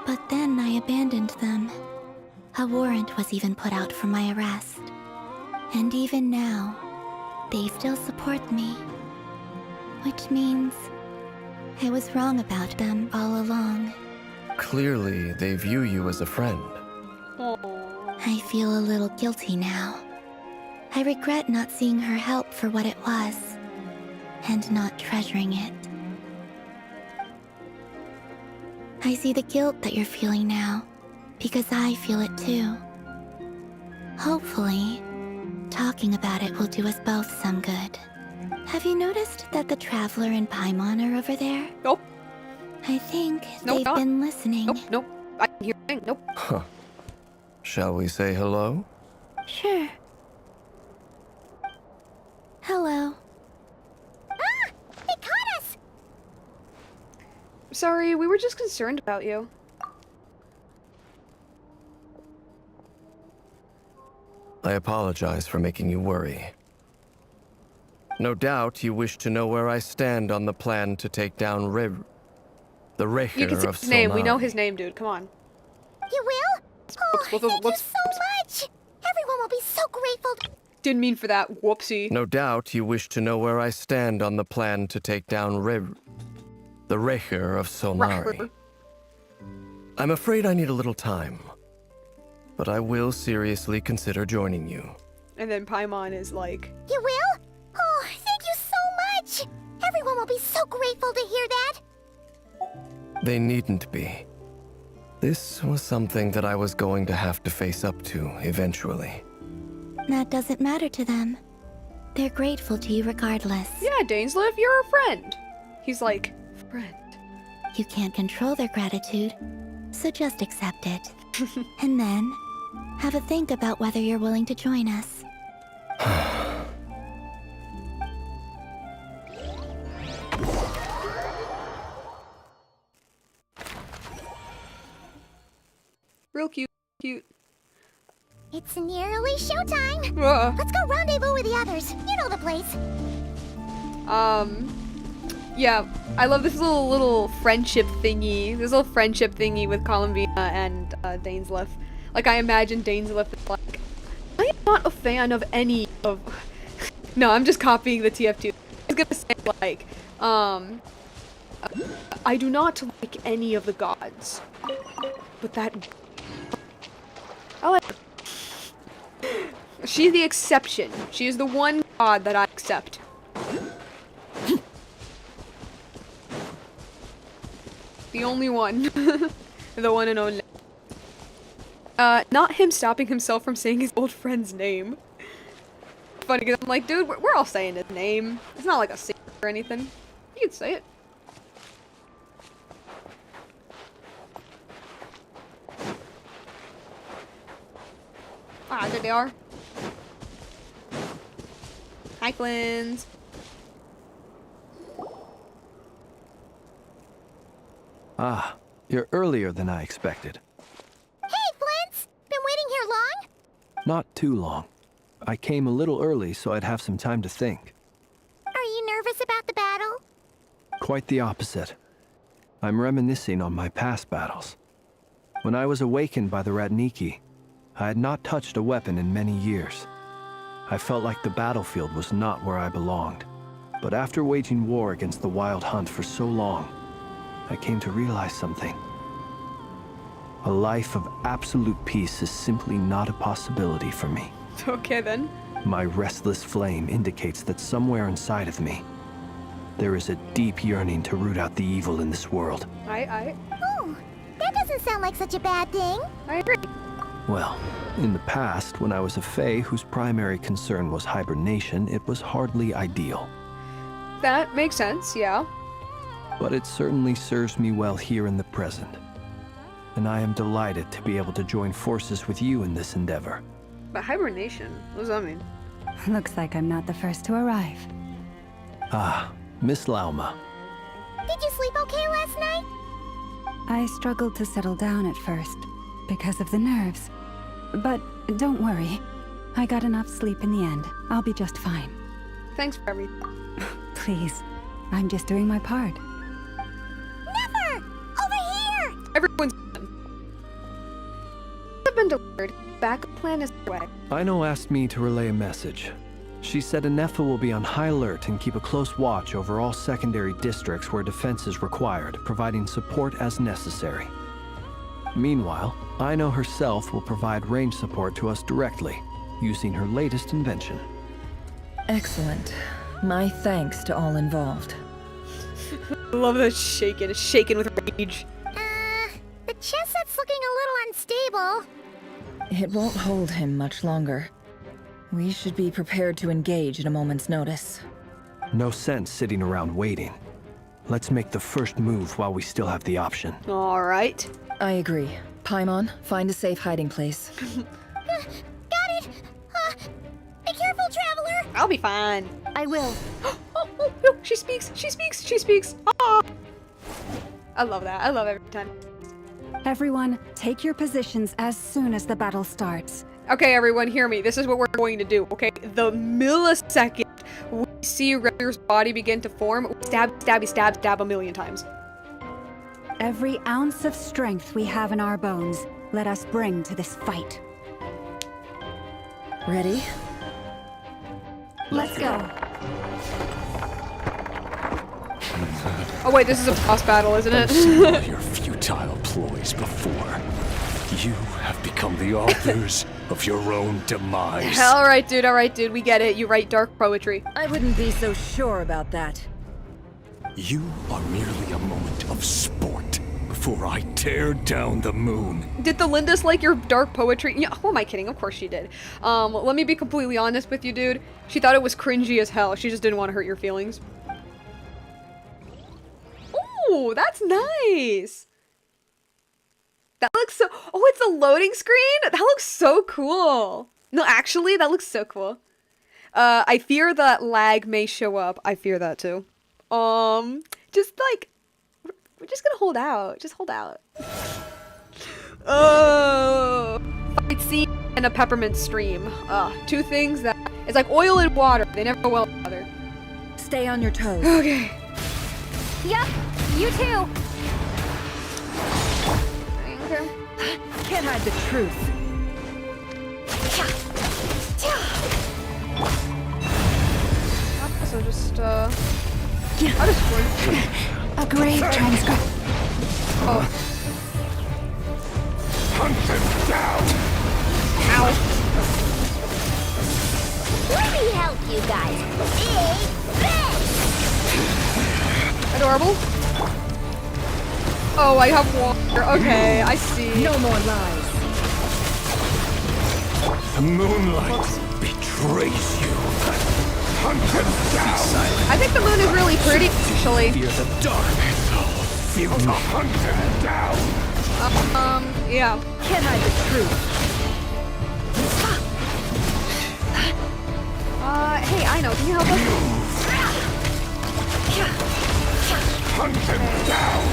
But then I abandoned them. A warrant was even put out for my arrest. And even now, they still support me. Which means I was wrong about them all along. Clearly, they view you as a friend. I feel a little guilty now. I regret not seeing her help for what it was, and not treasuring it. I see the guilt that you're feeling now, because I feel it too. Hopefully, talking about it will do us both some good. Have you noticed that the Traveler and Paimon are over there? Nope. I think Nope, they've not. been listening. Nope, nope. I can hear anything. Nope. Huh. Shall we say hello? Sure. Hello. Ah! They caught us! Sorry, we were just concerned about you. I apologize for making you worry. No doubt you wish to know where I stand on the plan to take down the You Recher can say of his name. We know Solnari. his name, dude. Come on. You will? Oh, Whoops, thank whoops, you whoops, so much! Everyone will be so grateful. Didn't mean for that. Whoopsie. No doubt you wish to know where I stand on the plan to take down the Recher of Solnari. Recher. I'm afraid I need a little time, but I will seriously consider joining you. And then Paimon is like, You will? Oh, thank you so much! Everyone will be so grateful to hear that. They needn't be. This was something that I was going to have to face up to eventually. That doesn't matter to them. They're grateful to you regardless. yeah, Dainsleif, you're a friend. He's like, friend. You can't control their gratitude, so just accept it. And then, have a think about whether you're willing to join us. Real cute. Cute. It's nearly showtime. Ugh. Let's go rendezvous with the others. You know the place. Yeah, I love this little friendship thingy. This little friendship thingy with Columbina and Dainsleif. Like, I imagine Dainsleif is like, I am not a fan of any of... No, I'm just copying the TF2. I was gonna say, like, I do not like any of the gods. But that... I like her. She's the exception. She is the one god that I accept. The only one. The one and only. Not him stopping himself from saying his old friend's name. Funny, because I'm like, dude, we're all saying his name. It's not like a secret or anything. You can say it. Ah, there they are. Hi, Flins. Ah, you're earlier than I expected. Hey, Flint's! Been waiting here long? Not too long. I came a little early so I'd have some time to think. Are you nervous about the battle? Quite the opposite. I'm reminiscing on my past battles. When I was awakened by the Ratniki, I had not touched a weapon in many years. I felt like the battlefield was not where I belonged. But after waging war against the Wild Hunt for so long, I came to realize something. A life of absolute peace is simply not a possibility for me. Okay then. My restless flame indicates that somewhere inside of me, there is a deep yearning to root out the evil in this world. Oh, that doesn't sound like such a bad thing. I agree. Well, in the past, when I was a fae whose primary concern was hibernation, it was hardly ideal. That makes sense, yeah. But it certainly serves me well here in the present. And I am delighted to be able to join forces with you in this endeavor. But hibernation, what does that mean? Looks like I'm not the first to arrive. Ah, Miss Lauma. Did you sleep okay last night? I struggled to settle down at first because of the nerves. But don't worry. I got enough sleep in the end. I'll be just fine. Thanks for everything. Please, I'm just doing my part. Never! Over here! Everyone's I've been delivered. Backup plan is away. Aino asked me to relay a message. She said Anefa will be on high alert and keep a close watch over all secondary districts where defense is required, providing support as necessary. Meanwhile, Aino herself will provide range support to us directly, using her latest invention. Excellent. My thanks to all involved. I love that shaken. It's shaken with rage. The chest set's looking a little unstable. It won't hold him much longer. We should be prepared to engage at a moment's notice. No sense sitting around waiting. Let's make the first move while we still have the option. Alright. I agree. Paimon, find a safe hiding place. Got it! Be careful, traveler! I'll be fine. I will. Oh, no, she speaks. She speaks. She speaks. Ah! I love that. I love every time. Everyone, take your positions as soon as the battle starts. Okay, everyone, hear me. This is what we're going to do, okay? The millisecond we see Renner's body begin to form, stab, stabby, stab, stab a million times. Every ounce of strength we have in our bones, let us bring to this fight. Ready? Let's go. Oh wait, this is a boss battle, isn't I've seen all it? your futile ploys before. You have become the authors of your own demise. Alright, dude, we get it. You write dark poetry. I wouldn't be so sure about that. You are merely a moment of sport before I tear down the moon. Did the Lindis like your dark poetry? Yeah, who am I kidding? Of course she did. Let me be completely honest with you, dude. She thought it was cringy as hell. She just didn't want to hurt your feelings. Ooh, that's nice. That looks so... Oh, it's a loading screen? That looks so cool. No, actually, that looks so cool. I fear that lag may show up. I fear that too. Just like... We're just gonna hold out. Just hold out. Oh, fight scene and a peppermint stream. Two things that... It's like oil and water. They never go well together. Stay on your toes. Okay. Yup, you too. Okay. Can't hide the truth. So just, I'll just work. A grave transcript. Oh. Hunt them down! Ow. Let me help you guys. Big Adorable. Oh, I have water. Okay, I see. No more lies. The moonlight betrays you. Hunt them down! I think the moon is really pretty, actually. Fear the dark. Futile. Hunt them down! Yeah. Can't hide the truth. Hey, I know. Can you help us? Hunt them down!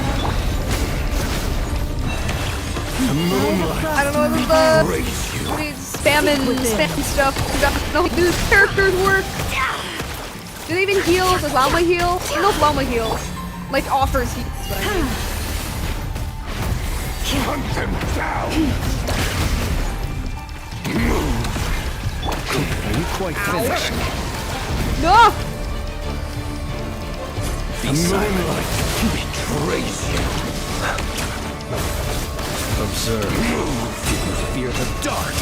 The moonlight I don't know what the betrays you. spam stuff. I don't know how these characters work. Do they even heal? Does Lauma heal? I don't know if Lauma heals. Like, offers heals, but I mean. Hunt them down! Are you quite finished? No! The moonlight betrays you. Observe. Fear the dark.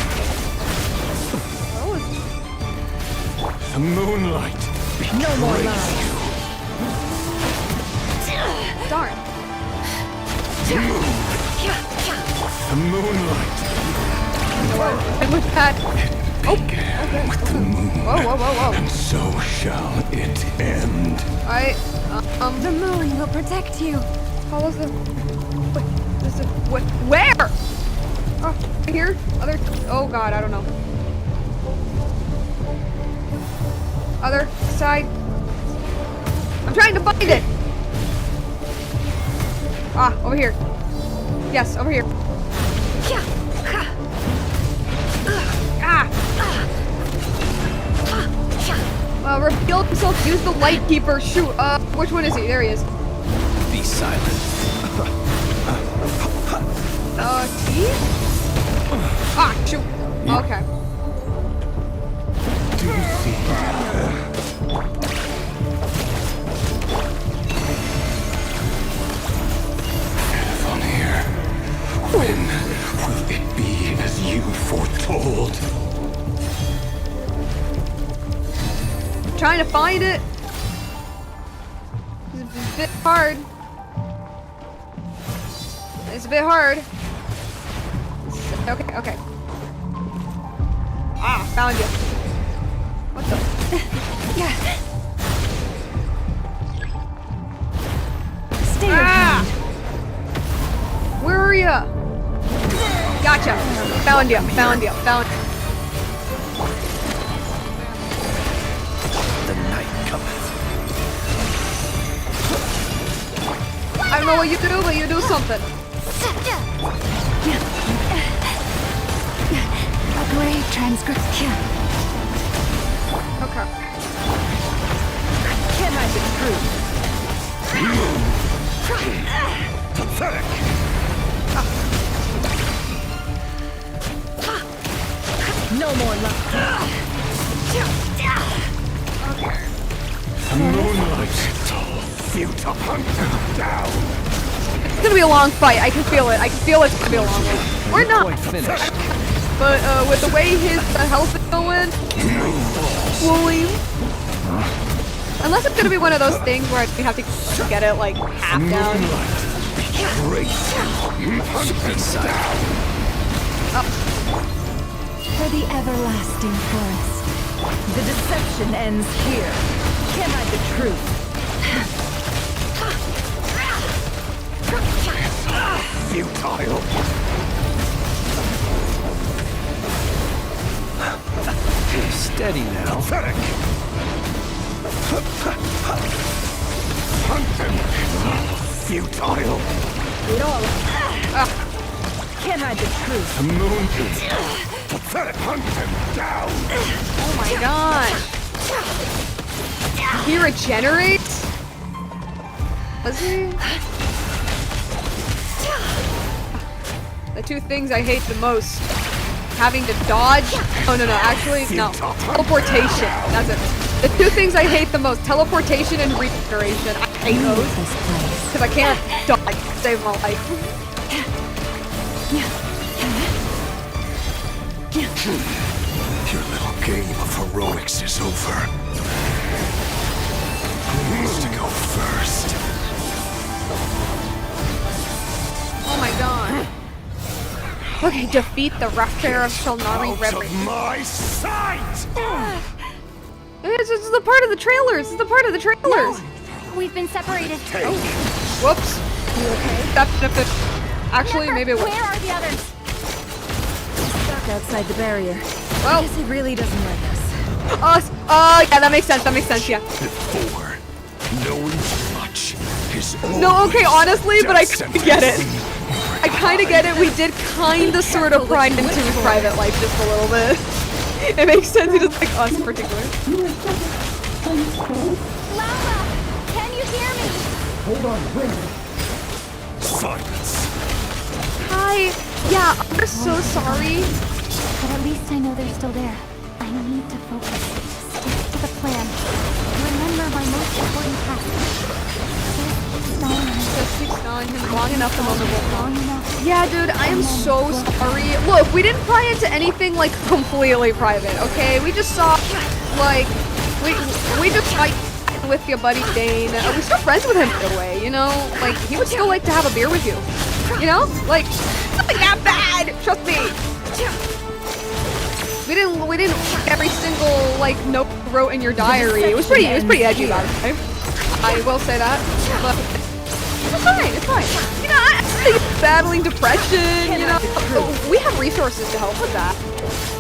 Oh, The moonlight betrays No more lies. darn. The moonlight And with that... Oh! began with the moon. Whoa, whoa, whoa, whoa. And so shall it end. The moon will protect you. How was the... Wait, this is... What? Where? Oh, right here? Other... Oh god, I don't know. Other side. I'm trying to find it! Ah, over here. Yes, over here. Ah! Revealed himself, use the light keeper, shoot, which one is he? There he is. Be silent. T? Ah, shoot. Okay. Do you see? From here, when will it be as you foretold? Trying to find it. It's a bit hard. It's a bit hard. Okay, okay. Ah, found you. What the? Yeah. Stay your Ah! hand. Where are ya? Gotcha. Found you. Found you. Found. The night cometh. I don't know what you do, but you do something. A grave transcription. Okay. Can I be true? Pathetic. No more love. The moonlight. Futile. Hunt them down. It's gonna be a long fight. I can feel it. I can feel it's gonna be a long one. Or not. Quite finished. But with the way his health is going, slowly. Unless it's gonna be one of those things where you have to get it like half down. For the everlasting forest. The deception ends here. Can I the truth? Futile. Steady now. Pathetic. Hunt them. Futile. It all. Can I the truth? The moon. Pathetic. Hunt them down. Oh my gosh. He regenerates? Does he? The two things I hate the most. Having to dodge. Oh no, actually, no. Teleportation. That's it. The two things I hate the most. Teleportation and regeneration. I hate those. Because I can't dodge to save my life. Your little game of heroics is over. Who needs to go first? Oh my god. Okay, defeat the Raptor of Shalnari Out Reverie. of my sight! This is the part of the trailers. This is the part of the trailers. We've been separated. Whoops. You okay? That benefit. Actually, maybe it was. Where are the others? Stuck outside the barrier. Well, I guess it really doesn't like us. yeah, that makes sense. That makes sense. Yeah. Before, knowing too much is No, okay, honestly, but I death kind of get it. sentence. I kind of get it. We did kind of sort of pry into his private life just a little bit. It makes sense. He doesn't like us in particular. Lava! Can you hear me? Silence. Hi. Yeah, we're so sorry. But at least I know they're still there. I need to focus. Stick to the plan. Remember my most important task. Just keep stalling him long enough, the moment will come. Yeah, dude, I am so sorry. Look, we didn't pry into anything, like, completely private, okay? We just saw, like, we just fight with your buddy Dane. We're still friends with him in a way, you know? Like, he would still like to have a beer with you. You know? Like, nothing that bad! Trust me! We didn't every single, like, note you wrote in your diary. It was pretty edgy about it, right? I will say that, but it's fine, it's fine. You know, I think battling depression, you know, we have resources to help with that,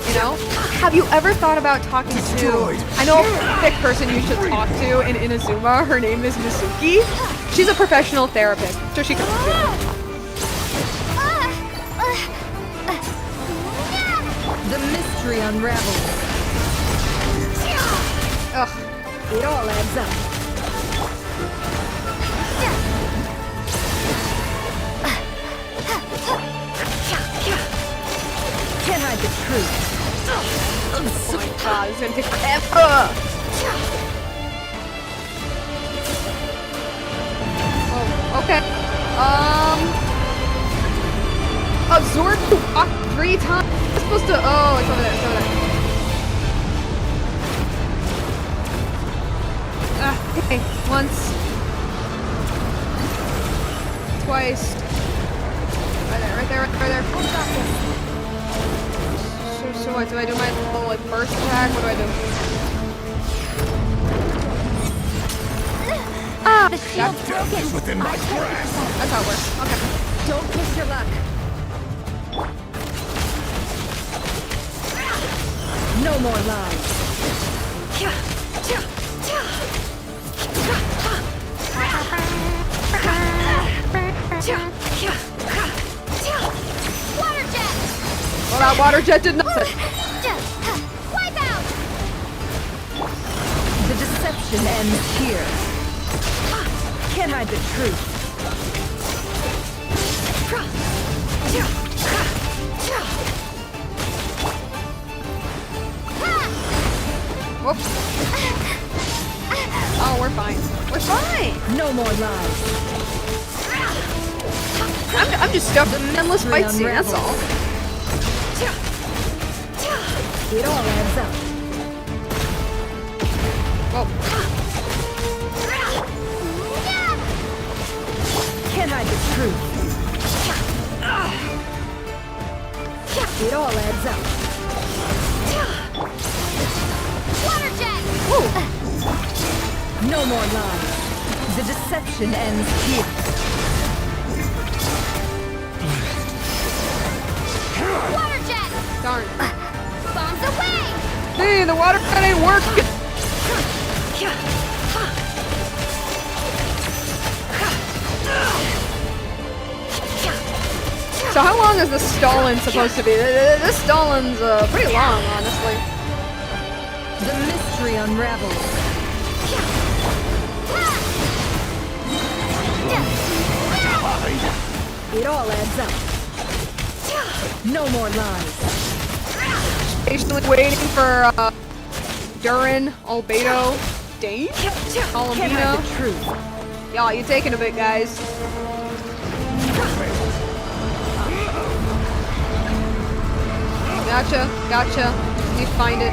you know? Have you ever thought about talking to, I know a thick person you should talk to in Inazuma, her name is Misuki. She's a professional therapist, so she can help you. The mystery unravels. Ugh. It all adds up. Can't hide the truth. Oh my god, it's gonna take forever! Oh, okay. Absorb the walk 3 times. It's supposed to. Oh, it's over there. It's over there. Okay. Once. Twice. Right there. So what? Do I do my little, like, burst attack? What do I do? Ah! The shield's broken. Within my grasp. That's how it works. Okay. Don't push your luck. No more lies. Water jet! Well, that water jet did nothing. Wipe out! The deception ends here. Can't hide the truth. Whoop. Oh, we're fine. We're fine. No more lies. I'm just stuck in an endless fight scene, that's all. It all adds up. Whoa. Can't hide the truth. It all adds up. Water jet! No more lies. The deception ends here. Water jet! Darn. Bombs away! Hey, the water jet ain't working. So how long is this Stalin supposed to be? This Stalin's pretty long, honestly. The mystery unravels. It all adds up. No more lies. Patiently waiting for Durin, Albedo, Dane, Columbina. The truth. Y'all, you taking a bit, guys. Gotcha. Just need to find it.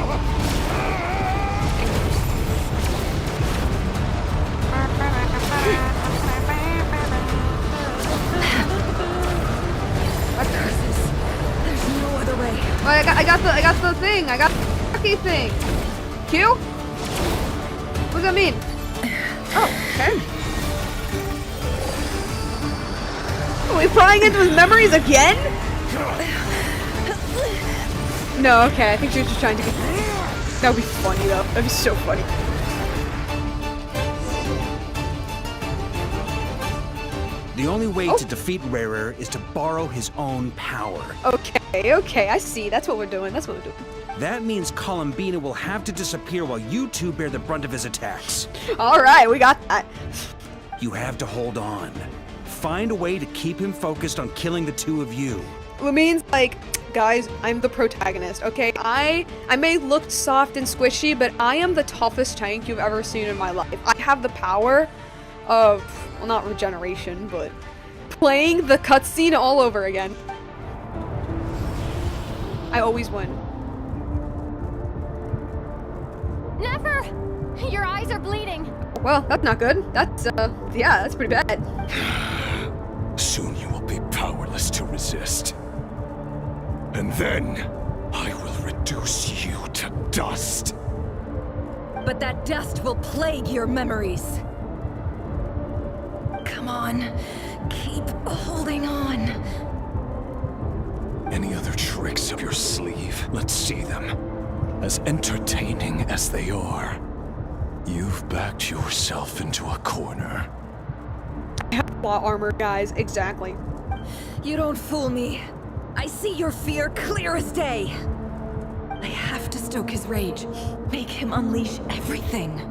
There's no other way. Oh, I got the thing. I got the lucky thing. Q? What does that mean? Oh, okay. Are we prying into his memories again? No, okay. I think she was just trying to get. That would be funny though. That'd be so funny. The only way to defeat Rarer is to borrow his own power. Okay, I see. That's what we're doing. That means Columbina will have to disappear while you two bear the brunt of his attacks. Alright, we got that. You have to hold on. Find a way to keep him focused on killing the two of you. It means, like, guys, I'm the protagonist, okay? I may look soft and squishy, but I am the toughest tank you've ever seen in my life. I have the power of, well, not regeneration, but playing the cutscene all over again. I always win. Never! Your eyes are bleeding. Well, that's not good. That's, yeah, that's pretty bad. Soon you will be powerless to resist. And then, I will reduce you to dust. But that dust will plague your memories. Come on, keep holding on. Any other tricks up your sleeve? Let's see them. As entertaining as they are, you've backed yourself into a corner. I have plot armor, guys. Exactly. You don't fool me. I see your fear clear as day. I have to stoke his rage. Make him unleash everything.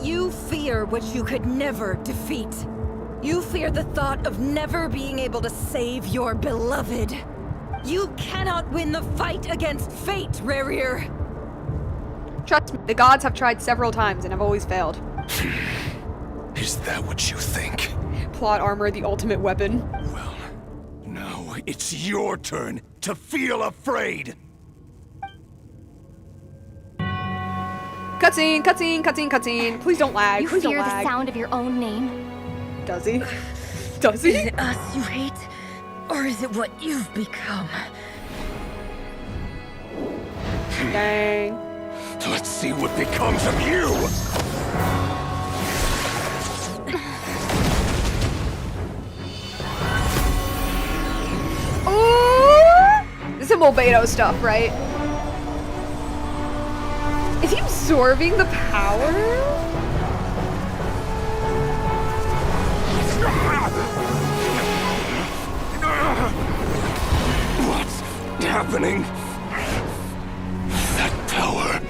You fear what you could never defeat. You fear the thought of never being able to save your beloved. You cannot win the fight against fate, Rerir. Trust me, the gods have tried several times and have always failed. Is that what you think? Plot armor, the ultimate weapon. Well, now it's your turn to feel afraid. Cutscene, cutscene, cutscene, cutscene. Please don't lag. You Please don't fear the lag. sound of your own name. Does he? Does he? Is it us you hate? Or is it what you've become? Dang. Let's see what becomes of you! Oh! This is some Molbedo stuff, right? Is he absorbing the power? What's happening? That power.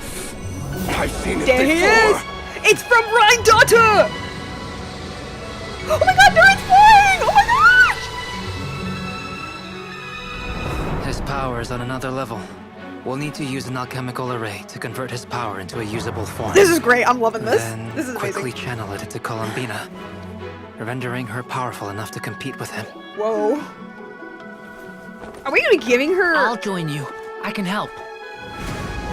I've seen it There he before. is! It's from Rhine Daughter! Oh my god, Durin's flying! Oh my gosh! His power is on another level. We'll need to use an alchemical array to convert his power into a usable form. This is great, I'm loving this. Then This is quickly amazing. channel it into Columbina, rendering her powerful enough to compete with him. Whoa. Are we gonna be giving her... I'll join you. I can help.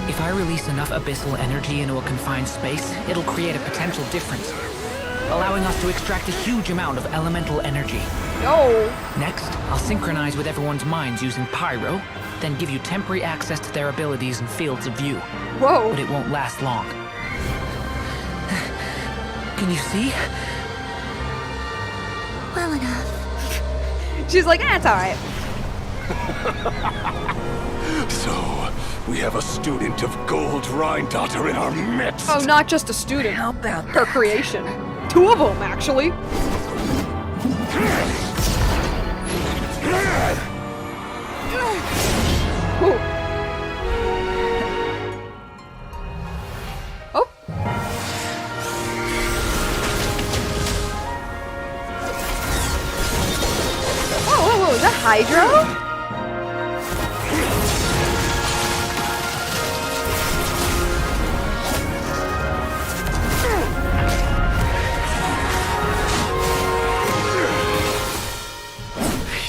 If I release enough abyssal energy into a confined space, it'll create a potential difference, allowing us to extract a huge amount of elemental energy. No. Next, I'll synchronize with everyone's minds using pyro, then give you temporary access to their abilities and fields of view. Whoa. But it won't last long. Can you see? Well enough. She's like, it's alright. So, we have a student of Gold Rhine-Daughter in our midst. Oh, not just a student. How about Her creation. Two of them, actually. Ooh. Oh. Whoa, is that Hydro?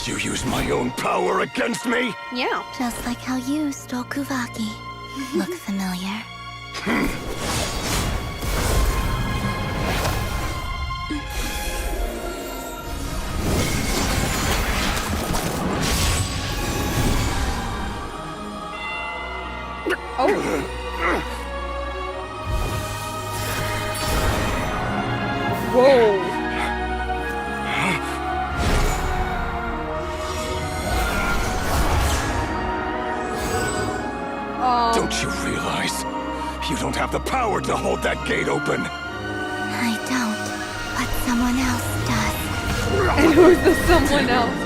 You use my own power against me? Yeah. Just like how you stole Kuvaki. Look familiar. Whoa. Don't you realize? You don't have the power to hold that gate open. I don't, but someone else does. And who's the someone else?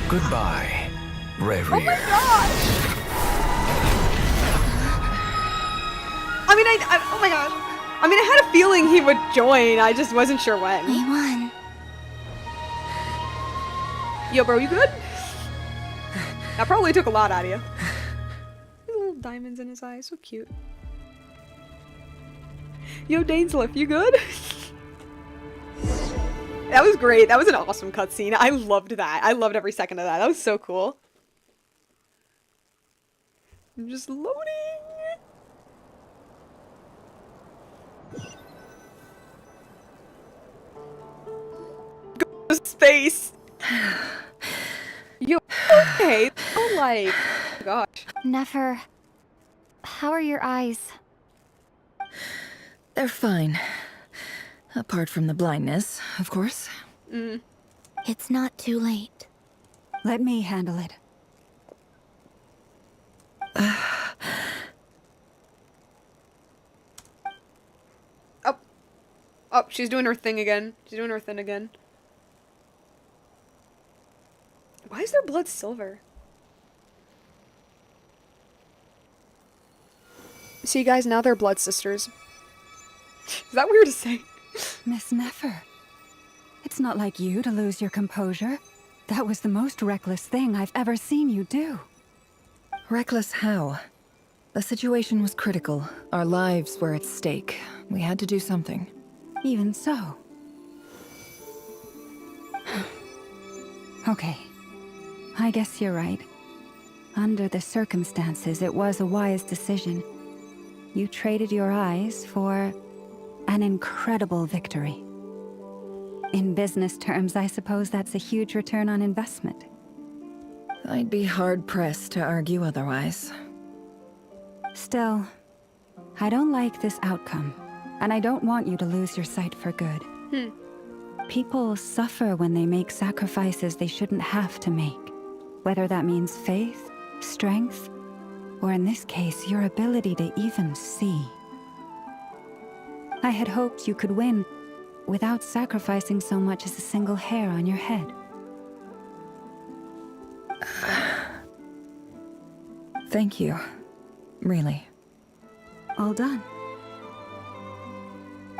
Goodbye, Rerir. Oh my gosh! I mean, oh my gosh. I mean, I had a feeling he would join. I just wasn't sure when. We won. Yo, bro, you good? That probably took a lot out of you. Little diamonds in his eyes, so cute. Yo, Dainsliff, you good? That was great. That was an awesome cutscene. I loved that. I loved every second of that. That was so cool. I'm just loading. Go to space. You okay? Oh, like, oh gosh. Nefer, how are your eyes? They're fine. Apart from the blindness, of course. It's not too late. Let me handle it. Oh, she's doing her thing again. She's doing her thing again. Why is their blood silver? See, guys, now they're blood sisters. Is that weird to say? Miss Nefer, it's not like you to lose your composure. That was the most reckless thing I've ever seen you do. Reckless how? The situation was critical. Our lives were at stake. We had to do something. Even so. Okay. I guess you're right. Under the circumstances, it was a wise decision. You traded your eyes for an incredible victory. In business terms, I suppose that's a huge return on investment. I'd be hard-pressed to argue otherwise. Still, I don't like this outcome, and I don't want you to lose your sight for good. People suffer when they make sacrifices they shouldn't have to make, whether that means faith, strength, or in this case, your ability to even see. I had hoped you could win without sacrificing so much as a single hair on your head. Thank you. Really. All done.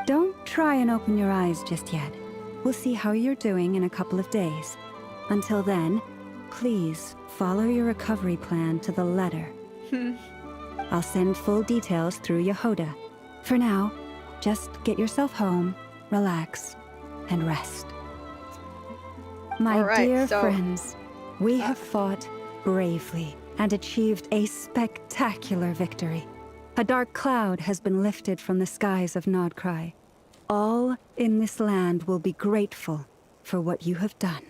Don't try and open your eyes just yet. We'll see how you're doing in a couple of days. Until then, please follow your recovery plan to the letter. I'll send full details through Yehoda. For now, just get yourself home, relax, and rest. My dear friends, we have fought bravely and achieved a spectacular victory. A dark cloud has been lifted from the skies of Nod Krai. All in this land will be grateful for what you have done.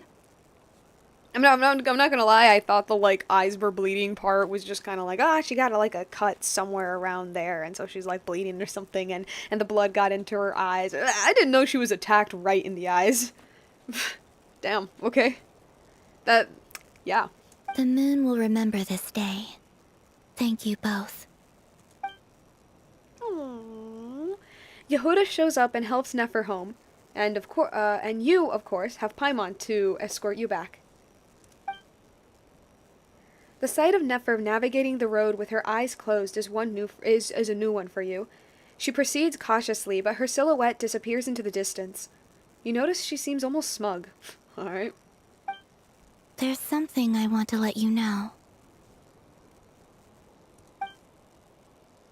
I'm not gonna lie, I thought the, like, eyes were bleeding part was just kind of like, she got, like, a cut somewhere around there, and so she's, like, bleeding or something, and the blood got into her eyes. I didn't know she was attacked right in the eyes. Damn, okay. Yeah. The moon will remember this day. Thank you both. Aww. Yehuda shows up and helps Nefer home, and you, of course, have Paimon to escort you back. The sight of Nefer navigating the road with her eyes closed is a new one for you. She proceeds cautiously, but her silhouette disappears into the distance. You notice she seems almost smug. Alright. There's something I want to let you know.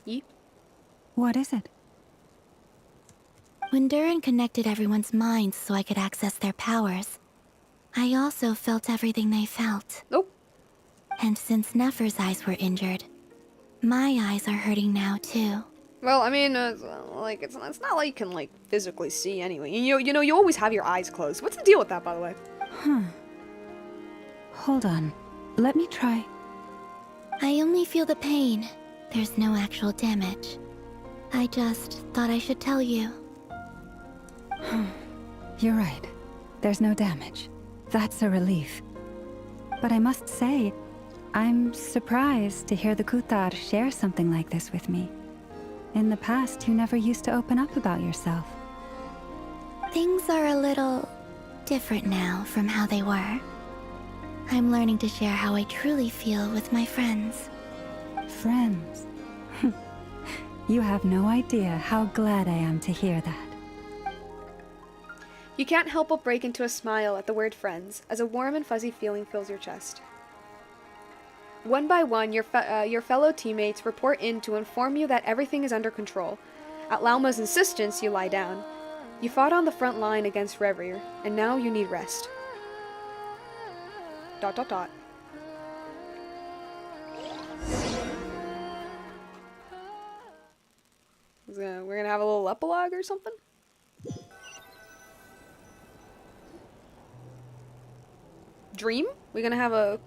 Yeep. What is it? When Durin connected everyone's minds so I could access their powers, I also felt everything they felt. Nope. And since Nefer's eyes were injured, my eyes are hurting now too. Well, I mean, like, it's not like you can, like, physically see anyway. You know, you always have your eyes closed. What's the deal with that, by the way? Hold on. Let me try. I only feel the pain. There's no actual damage. I just thought I should tell you. You're right. There's no damage. That's a relief. But I must say, I'm surprised to hear the Kuthar share something like this with me. In the past, you never used to open up about yourself. Things are a little different now from how they were. I'm learning to share how I truly feel with my friends. Friends? You have no idea how glad I am to hear that. You can't help but break into a smile at the word friends, as a warm and fuzzy feeling fills your chest. One by one, your fellow teammates report in to inform you that everything is under control. At Lauma's insistence, you lie down. You fought on the front line against Reverie, and now you need rest. ... We're gonna have a little epilogue or something? Dream? We're gonna have a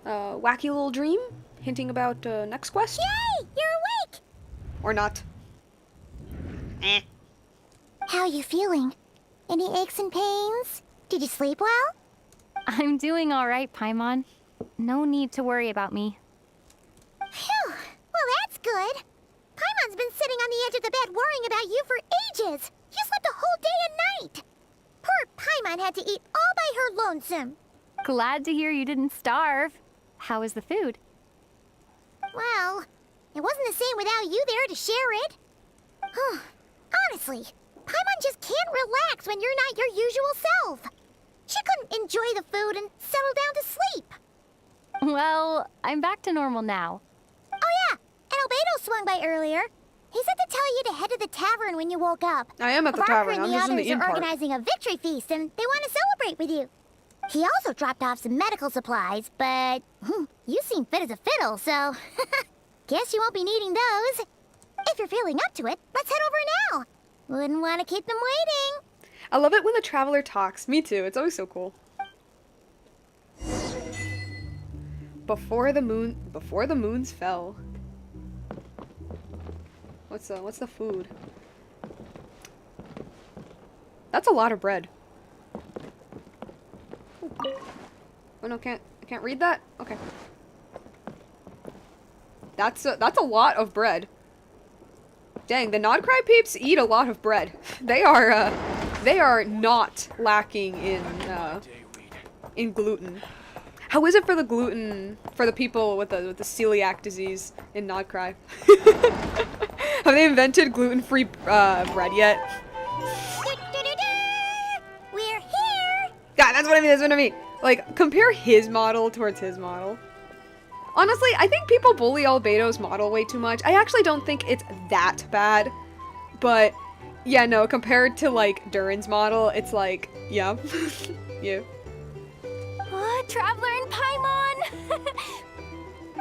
wacky little dream hinting about next quest? Yay! You're awake! Or not? Eh. How are you feeling? Any aches and pains? Did you sleep well? I'm doing all right, Paimon. No need to worry about me. Phew! Well, that's good. Paimon's been sitting on the edge of the bed worrying about you for ages. You slept a whole day and night. Poor Paimon had to eat all by her lonesome. Glad to hear you didn't starve. How was the food? Well, it wasn't the same without you there to share it. Honestly, Paimon just can't relax when you're not your usual self. She couldn't enjoy the food and settle down to sleep. Well, I'm back to normal now. Oh yeah, and Albedo swung by earlier. He said to tell you to head to the tavern when you woke up. I am at the Barker tavern, and I'm the just in others the inn are part. organizing a victory feast and they want to celebrate with you. He also dropped off some medical supplies, but you seem fit as a fiddle, so guess you won't be needing those. If you're feeling up to it, let's head over now. Wouldn't want to keep them waiting. I love it when the traveler talks. Me too. It's always so cool. Before the moons fell. What's the food? That's a lot of bread. Oh no, I can't read that? Okay. That's a lot of bread. Dang, the Nod Krai peeps eat a lot of bread. They are not lacking in gluten. How is it for the people with the celiac disease in Nod Krai? Have they invented gluten-free bread yet? We're here. Yeah, that's what I mean. Like, compare his model towards his model. Honestly, I think people bully Albedo's model way too much. I actually don't think it's that bad. But, yeah, no, compared to, like, Durin's model, it's like, yeah. Yeah. What, Traveler and Paimon?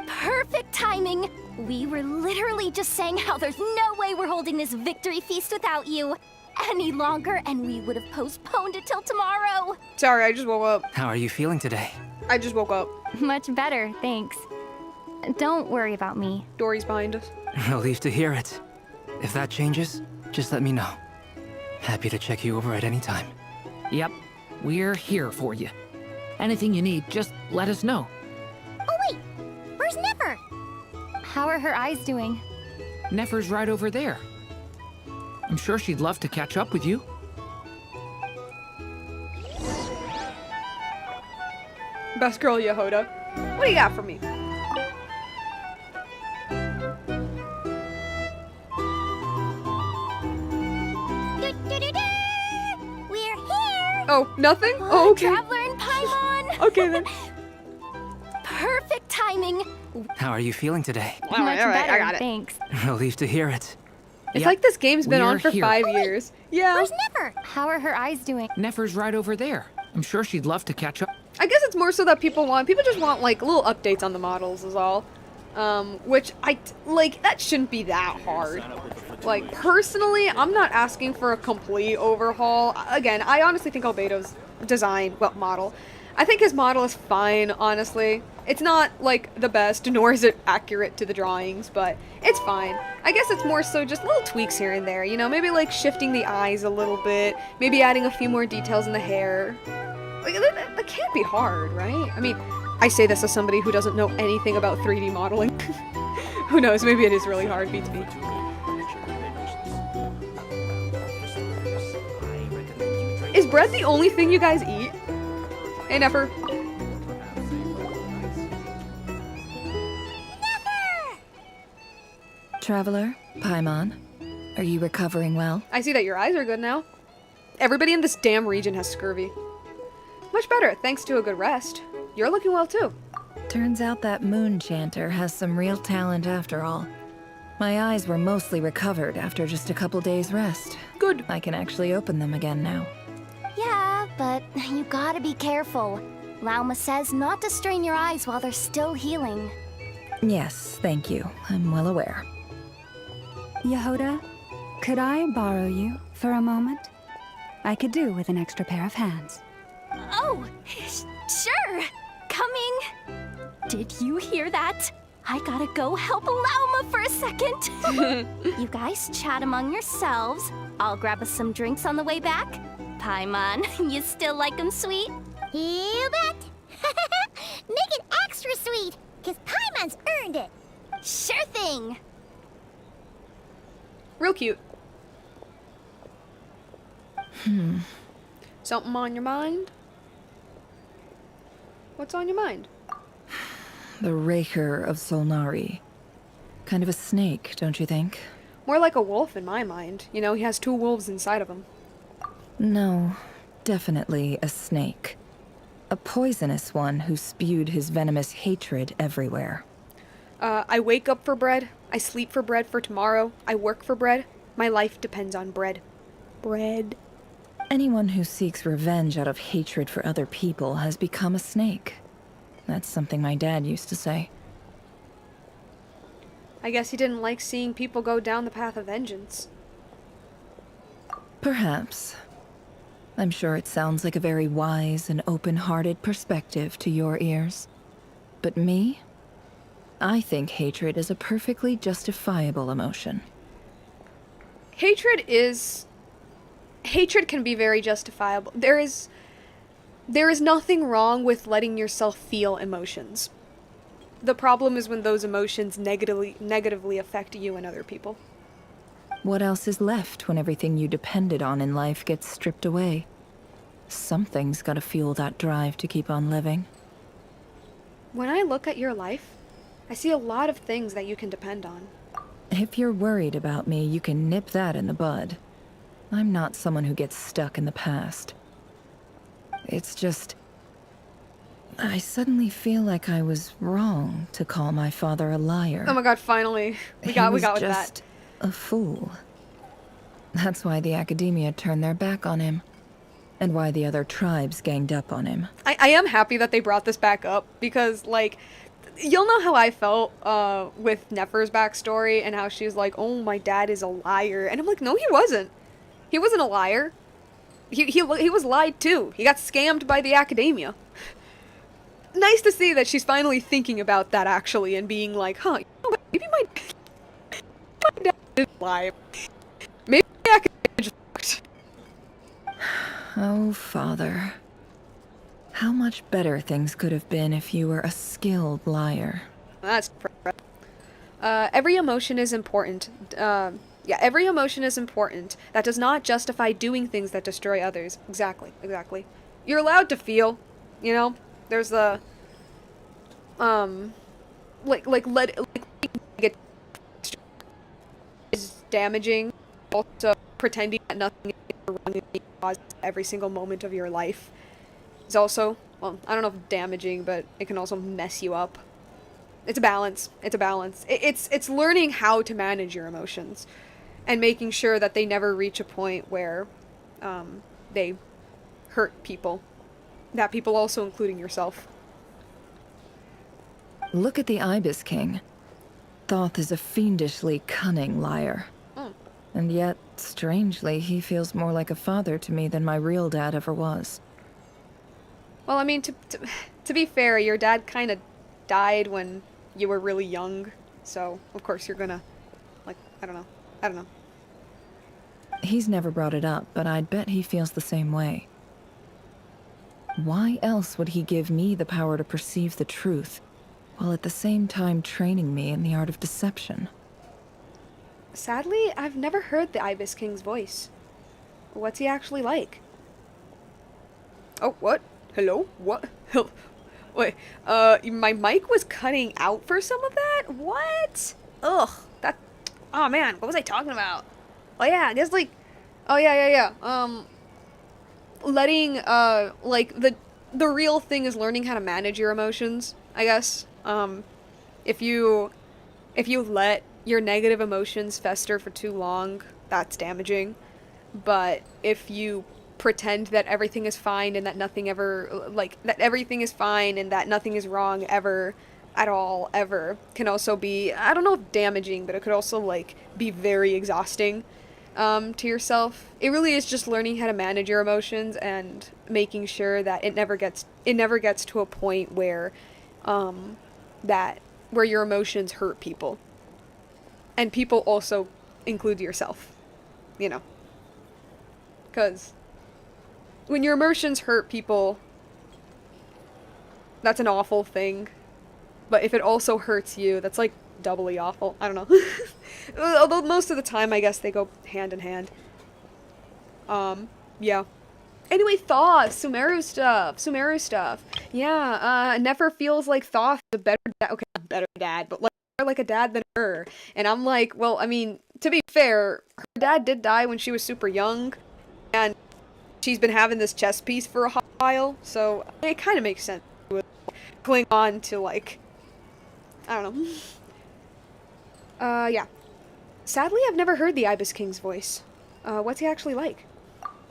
Perfect timing. We were literally just saying how there's no way we're holding this victory feast without you any longer, and we would have postponed it till tomorrow. Sorry, I just woke up. How are you feeling today? I just woke up. Much better, thanks. Don't worry about me. Dory's behind us. Relieved to hear it. If that changes, just let me know. Happy to check you over at any time. Yep, we're here for you. Anything you need, just let us know. Oh wait, where's Nefer? How are her eyes doing? Nefer's right over there. I'm sure she'd love to catch up with you. Best girl, Yehoda. What do you got for me? We're here. Oh, nothing? Oh, okay. Traveler and Paimon. Okay then. Perfect timing. How are you feeling today? Much Alright, better, I got it. thanks. Relieved to hear it. It's Yep, like this game's been we're on for here. 5 years. Yeah. Where's Nefer? How are her eyes doing? Nefer's right over there. I'm sure she'd love to catch up. I guess it's more so that people just want like little updates on the models is all. Which that shouldn't be that hard. Like, personally, I'm not asking for a complete overhaul. Again, I honestly think Albedo's model. I think his model is fine, honestly. It's not, like, the best, nor is it accurate to the drawings, but it's fine. I guess it's more so just little tweaks here and there, you know? Maybe, like, shifting the eyes a little bit, maybe adding a few more details in the hair. Like, that can't be hard, right? I mean, I say this as somebody who doesn't know anything about 3D modeling. Who knows, maybe it is really hard, beats me. Is bread the only thing you guys eat? Hey, Nefer. Traveler, Paimon, are you recovering well? I see that your eyes are good now. Everybody in this damn region has scurvy. Much better, thanks to a good rest. You're looking well too. Turns out that moon chanter has some real talent after all. My eyes were mostly recovered after just a couple days rest. Good. I can actually open them again now. Yeah, but you gotta be careful. Lauma says not to strain your eyes while they're still healing. Yes, thank you. I'm well aware. Yehoda, could I borrow you for a moment? I could do with an extra pair of hands. Oh, sure. Coming. Did you hear that? I gotta go help Lauma for a second. You guys chat among yourselves. I'll grab us some drinks on the way back. Paimon, you still like 'em sweet? You bet! Make it extra sweet, because Paimon's earned it. Sure thing. Real cute. Something on your mind? What's on your mind? The Raker of Solnari. Kind of a snake, don't you think? More like a wolf in my mind. You know, he has 2 wolves inside of him. No, definitely a snake. A poisonous one who spewed his venomous hatred everywhere. I wake up for bread. I sleep for bread for tomorrow. I work for bread. My life depends on bread. Bread. Anyone who seeks revenge out of hatred for other people has become a snake. That's something my dad used to say. I guess he didn't like seeing people go down the path of vengeance. Perhaps. I'm sure it sounds like a very wise and open-hearted perspective to your ears. But me? I think hatred is a perfectly justifiable emotion. Hatred can be very justifiable. There is nothing wrong with letting yourself feel emotions. The problem is when those emotions negatively affect you and other people. What else is left when everything you depended on in life gets stripped away? Something's gotta fuel that drive to keep on living. When I look at your life, I see a lot of things that you can depend on. If you're worried about me, you can nip that in the bud. I'm not someone who gets stuck in the past. It's just... I suddenly feel like I was wrong to call my father a liar. Oh my god, finally. We got with that. Just a fool. That's why the academia turned their back on him. And why the other tribes ganged up on him. I am happy that they brought this back up, because, like, you'll know how I felt with Nefer's backstory, and how she's like, oh, my dad is a liar. And I'm like, no, he wasn't. He wasn't a liar. He was lied to. He got scammed by the academia. Nice to see that she's finally thinking about that, actually, and being like, huh, you know what, maybe my dad didn't lie. Maybe the academia just fucked. Oh, Father. How much better things could have been if you were a skilled liar. That's every emotion is important. Yeah, every emotion is important. That does not justify doing things that destroy others. Exactly. You're allowed to feel, you know? There's the get is damaging. Also, pretending that nothing is wrong and being caused every single moment of your life is also, well, I don't know if damaging, but it can also mess you up. It's a balance. It's learning how to manage your emotions and making sure that they never reach a point where they hurt people. That people also including yourself. Look at the Ibis King. Thoth is a fiendishly cunning liar. And yet, strangely, he feels more like a father to me than my real dad ever was. Well, I mean, to be fair, your dad kind of died when you were really young, so of course you're gonna, like, I don't know. He's never brought it up, but I'd bet he feels the same way. Why else would he give me the power to perceive the truth, while at the same time training me in the art of deception? Sadly, I've never heard the Ibis King's voice. What's he actually like? Oh, what? Hello? What? Wait, my mic was cutting out for some of that? What? Ugh, oh man, what was I talking about? Oh yeah, I guess like, oh yeah. letting, like, the real thing is learning how to manage your emotions, I guess. If you let your negative emotions fester for too long, that's damaging. But if you pretend that everything is fine and that nothing ever, like, that everything is fine and that nothing is wrong ever, at all, ever, can also be, I don't know if damaging, but it could also, like, be very exhausting, to yourself. It really is just learning how to manage your emotions and making sure that it never gets to a point where, where your emotions hurt people. And people also include yourself, you know. Because when your emotions hurt people, that's an awful thing. But if it also hurts you, that's like doubly awful. I don't know. Although most of the time, I guess they go hand in hand. Yeah. Anyway, Thoth, Sumeru stuff. Yeah, Nefer feels like Thoth is a better dad. Okay, not better dad, but like a dad than her. And I'm like, well, I mean, to be fair, her dad did die when she was super young, and she's been having this chess piece for a while, so it kind of makes sense to cling on to, like, I don't know. Yeah. Sadly, I've never heard the Ibis King's voice. What's he actually like?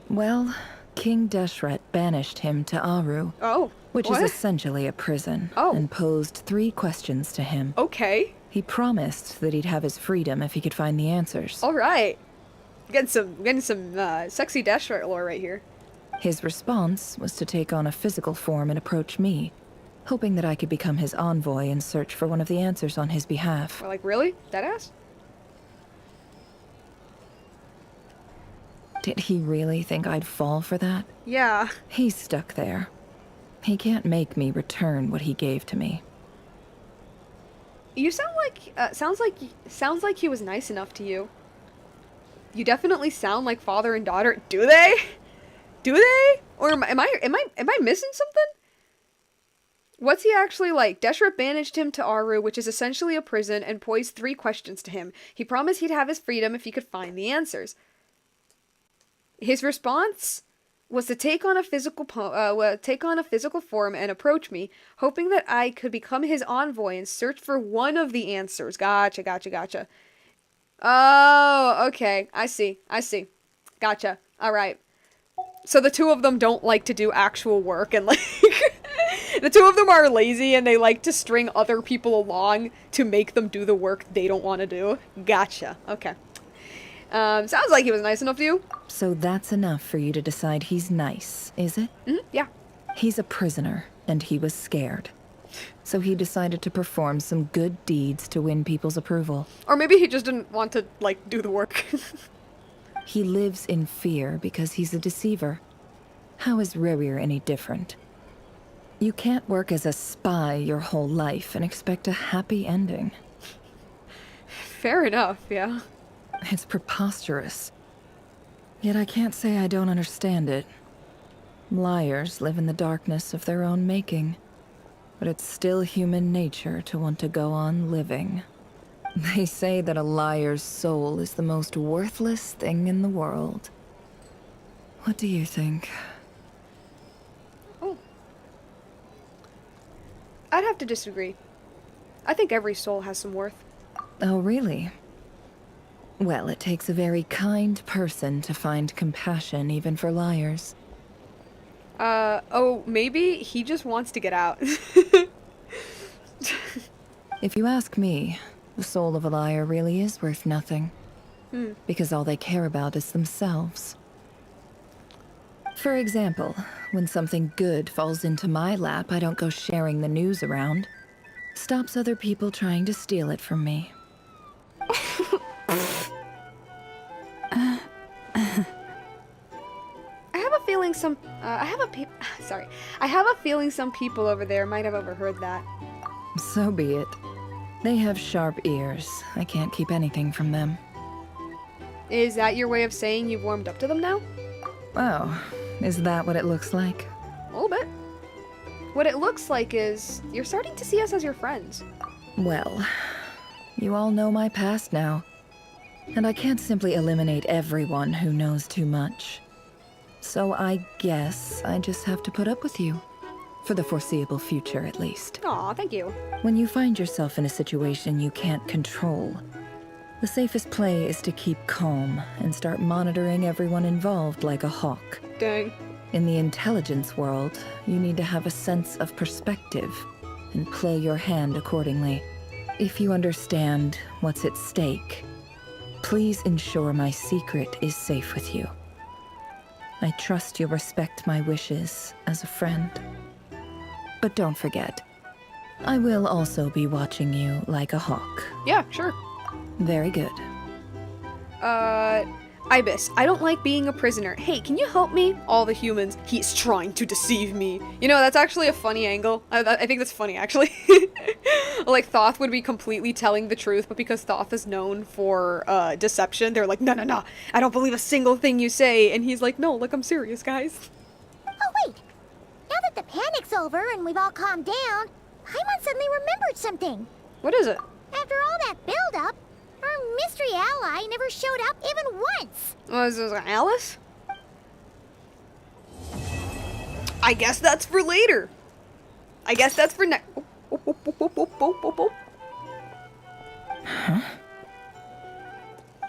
Well, King Deshret banished him to Aru. Oh, which what? is essentially a prison. Oh. And posed 3 questions to him. Okay. He promised that he'd have his freedom if he could find the answers. Alright. Getting some sexy Deshret lore right here. His response was to take on a physical form and approach me, hoping that I could become his envoy and search for one of the answers on his behalf. We're like, really? Deadass? Did he really think I'd fall for that? Yeah. He's stuck there. He can't make me return what he gave to me. You sound like, sounds like he was nice enough to you. You definitely sound like father and daughter. Do they? Do they? Or am I missing something? What's he actually like? Deshret banished him to Aru, which is essentially a prison, and posed 3 questions to him. He promised he'd have his freedom if he could find the answers. His response was to take on a physical form and approach me, hoping that I could become his envoy and search for one of the answers. Gotcha. Oh, okay. I see. Gotcha. Alright. So the 2 of them don't like to do actual work, and, like, the 2 of them are lazy, and they like to string other people along to make them do the work they don't want to do. Gotcha. Okay. Sounds like he was nice enough to you. So that's enough for you to decide he's nice, is it? Yeah. He's a prisoner, and he was scared. So he decided to perform some good deeds to win people's approval. Or maybe he just didn't want to, like, do the work. He lives in fear because he's a deceiver. How is Rerir any different? You can't work as a spy your whole life and expect a happy ending. Fair enough, yeah. It's preposterous. Yet I can't say I don't understand it. Liars live in the darkness of their own making. But it's still human nature to want to go on living. They say that a liar's soul is the most worthless thing in the world. What do you think? Oh. I'd have to disagree. I think every soul has some worth. Oh, really? Well, it takes a very kind person to find compassion even for liars. Oh, maybe he just wants to get out. If you ask me, the soul of a liar really is worth nothing. Because all they care about is themselves. For example, when something good falls into my lap, I don't go sharing the news around. Stops other people trying to steal it from me. I have a feeling some people over there might have overheard that. So be it. They have sharp ears. I can't keep anything from them. Is that your way of saying you've warmed up to them now? Oh, is that what it looks like? A little bit. What it looks like is you're starting to see us as your friends. Well, you all know my past now. And I can't simply eliminate everyone who knows too much. So I guess I just have to put up with you. For the foreseeable future, at least. Aw, thank you. When you find yourself in a situation you can't control, the safest play is to keep calm and start monitoring everyone involved like a hawk. Dang. In the intelligence world, you need to have a sense of perspective and play your hand accordingly. If you understand what's at stake, please ensure my secret is safe with you. I trust you'll respect my wishes as a friend. But don't forget, I will also be watching you like a hawk. Yeah, sure. Very good. Ibis, I don't like being a prisoner. Hey, can you help me? All the humans, he's trying to deceive me. You know, that's actually a funny angle. I think that's funny, actually. Like, Thoth would be completely telling the truth, but because Thoth is known for, deception, they're like, no, no, no, I don't believe a single thing you say. And he's like, no, like, I'm serious, guys. Oh, wait. Now that the panic's over and we've all calmed down, Paimon suddenly remembered something. What is it? After all that build-up, our mystery ally never showed up even once. Was this Alice? I guess that's for later. I guess that's for next. Huh?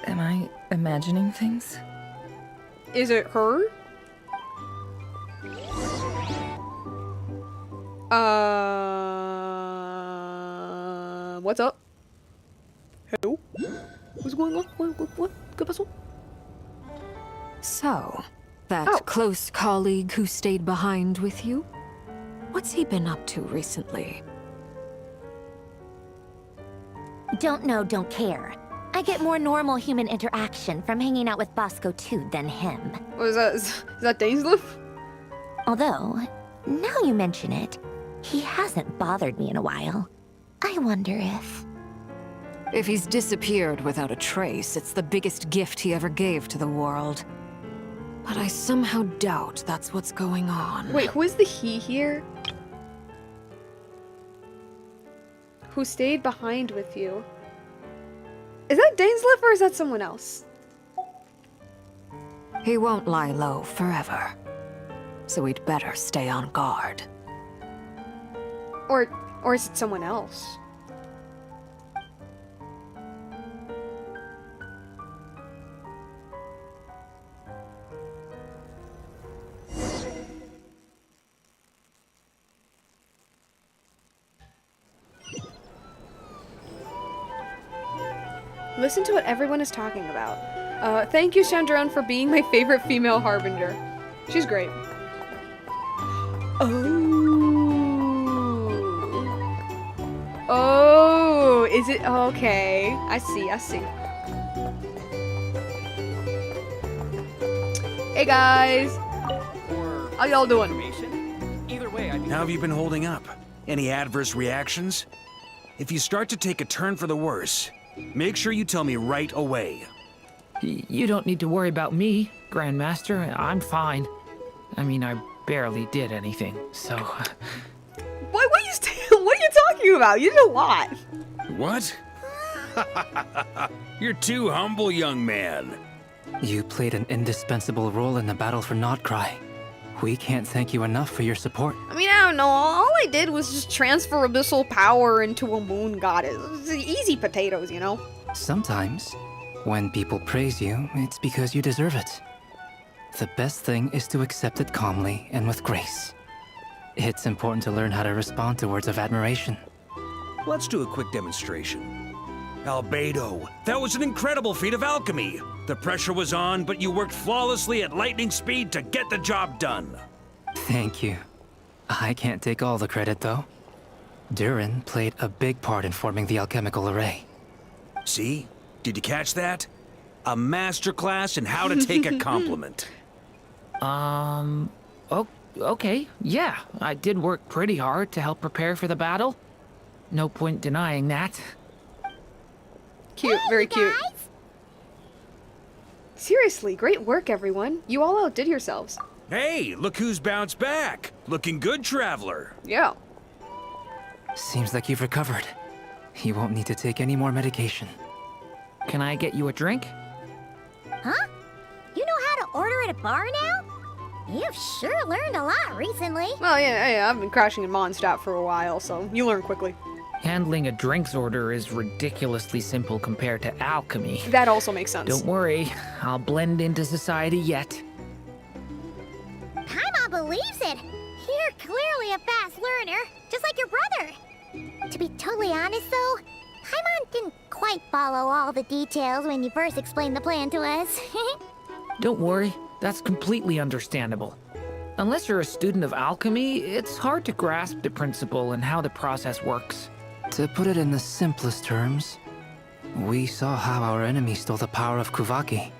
Am I imagining things? Is it her? What's up? Hello? What's going on? What? ¿Qué pasó? So, that close colleague who stayed behind with you? What's he been up to recently? Don't know, don't care. I get more normal human interaction from hanging out with Bosco 2 than him. What is that? Is that Dainsleif? Although, now you mention it, he hasn't bothered me in a while. I wonder if... If he's disappeared without a trace, it's the biggest gift he ever gave to the world. But I somehow doubt that's what's going on. Wait, who is the he here? Who stayed behind with you? Is that Dainsleif or is that someone else? He won't lie low forever. So we'd better stay on guard. Or is it someone else? Listen to what everyone is talking about. Thank you, Chandron, for being my favorite female harbinger. She's great. Oh, is it? Okay, I see. Hey guys, how y'all doing? How have you been holding up? Any adverse reactions? If you start to take a turn for the worse, make sure you tell me right away. You don't need to worry about me, Grandmaster. I'm fine. I mean, I barely did anything, so... What are you talking about? You did a lot. What? You're too humble, young man. You played an indispensable role in the battle for Nod Krai. We can't thank you enough for your support. I mean, I don't know. All I did was just transfer abyssal power into a moon goddess. It's easy potatoes, you know? Sometimes, when people praise you, it's because you deserve it. The best thing is to accept it calmly and with grace. It's important to learn how to respond to words of admiration. Let's do a quick demonstration. Albedo, that was an incredible feat of alchemy. The pressure was on, but you worked flawlessly at lightning speed to get the job done. Thank you. I can't take all the credit, though. Durin played a big part in forming the alchemical array. See? Did you catch that? A masterclass in how to take a compliment. Okay, yeah. I did work pretty hard to help prepare for the battle. No point denying that. Cute, very cute. Seriously, great work, everyone. You all outdid yourselves. Hey, look who's bounced back. Looking good, Traveler. Yeah. Seems like you've recovered. You won't need to take any more medication. Can I get you a drink? Huh? You know how to order at a bar now? You've sure learned a lot recently. Well, yeah, I've been crashing in Mondstadt for a while, so you learn quickly. Handling a drinks order is ridiculously simple compared to alchemy. That also makes sense. Don't worry, I'll blend into society yet. Paimon believes it. You're clearly a fast learner, just like your brother. To be totally honest, though, Paimon didn't quite follow all the details when you first explained the plan to us. Don't worry, that's completely understandable. Unless you're a student of alchemy, it's hard to grasp the principle and how the process works. To put it in the simplest terms, we saw how our enemy stole the power of Kuvaki.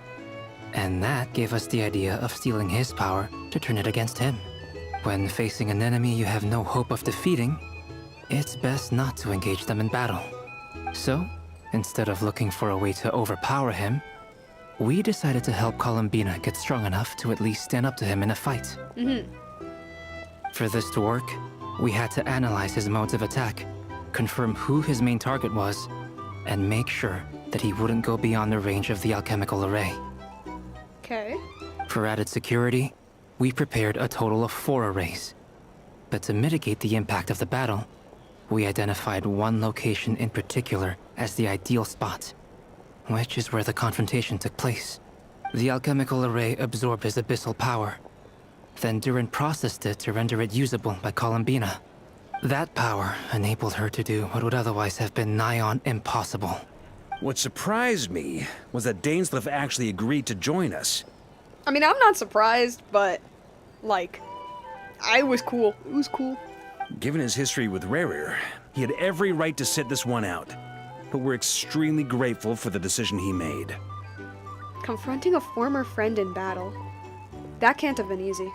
And that gave us the idea of stealing his power to turn it against him. When facing an enemy you have no hope of defeating, it's best not to engage them in battle. So, instead of looking for a way to overpower him, we decided to help Columbina get strong enough to at least stand up to him in a fight. For this to work, we had to analyze his modes of attack, confirm who his main target was, and make sure that he wouldn't go beyond the range of the alchemical array. Okay. For added security, we prepared a total of 4 arrays. But to mitigate the impact of the battle, we identified one location in particular as the ideal spot, which is where the confrontation took place. The alchemical array absorbed his abyssal power. Then Durin processed it to render it usable by Columbina. That power enabled her to do what would otherwise have been nigh on impossible. What surprised me was that Dainsleif actually agreed to join us. I mean, I'm not surprised, but, like, I was cool. It was cool. Given his history with Rerir, he had every right to sit this one out. But we're extremely grateful for the decision he made. Confronting a former friend in battle. That can't have been easy.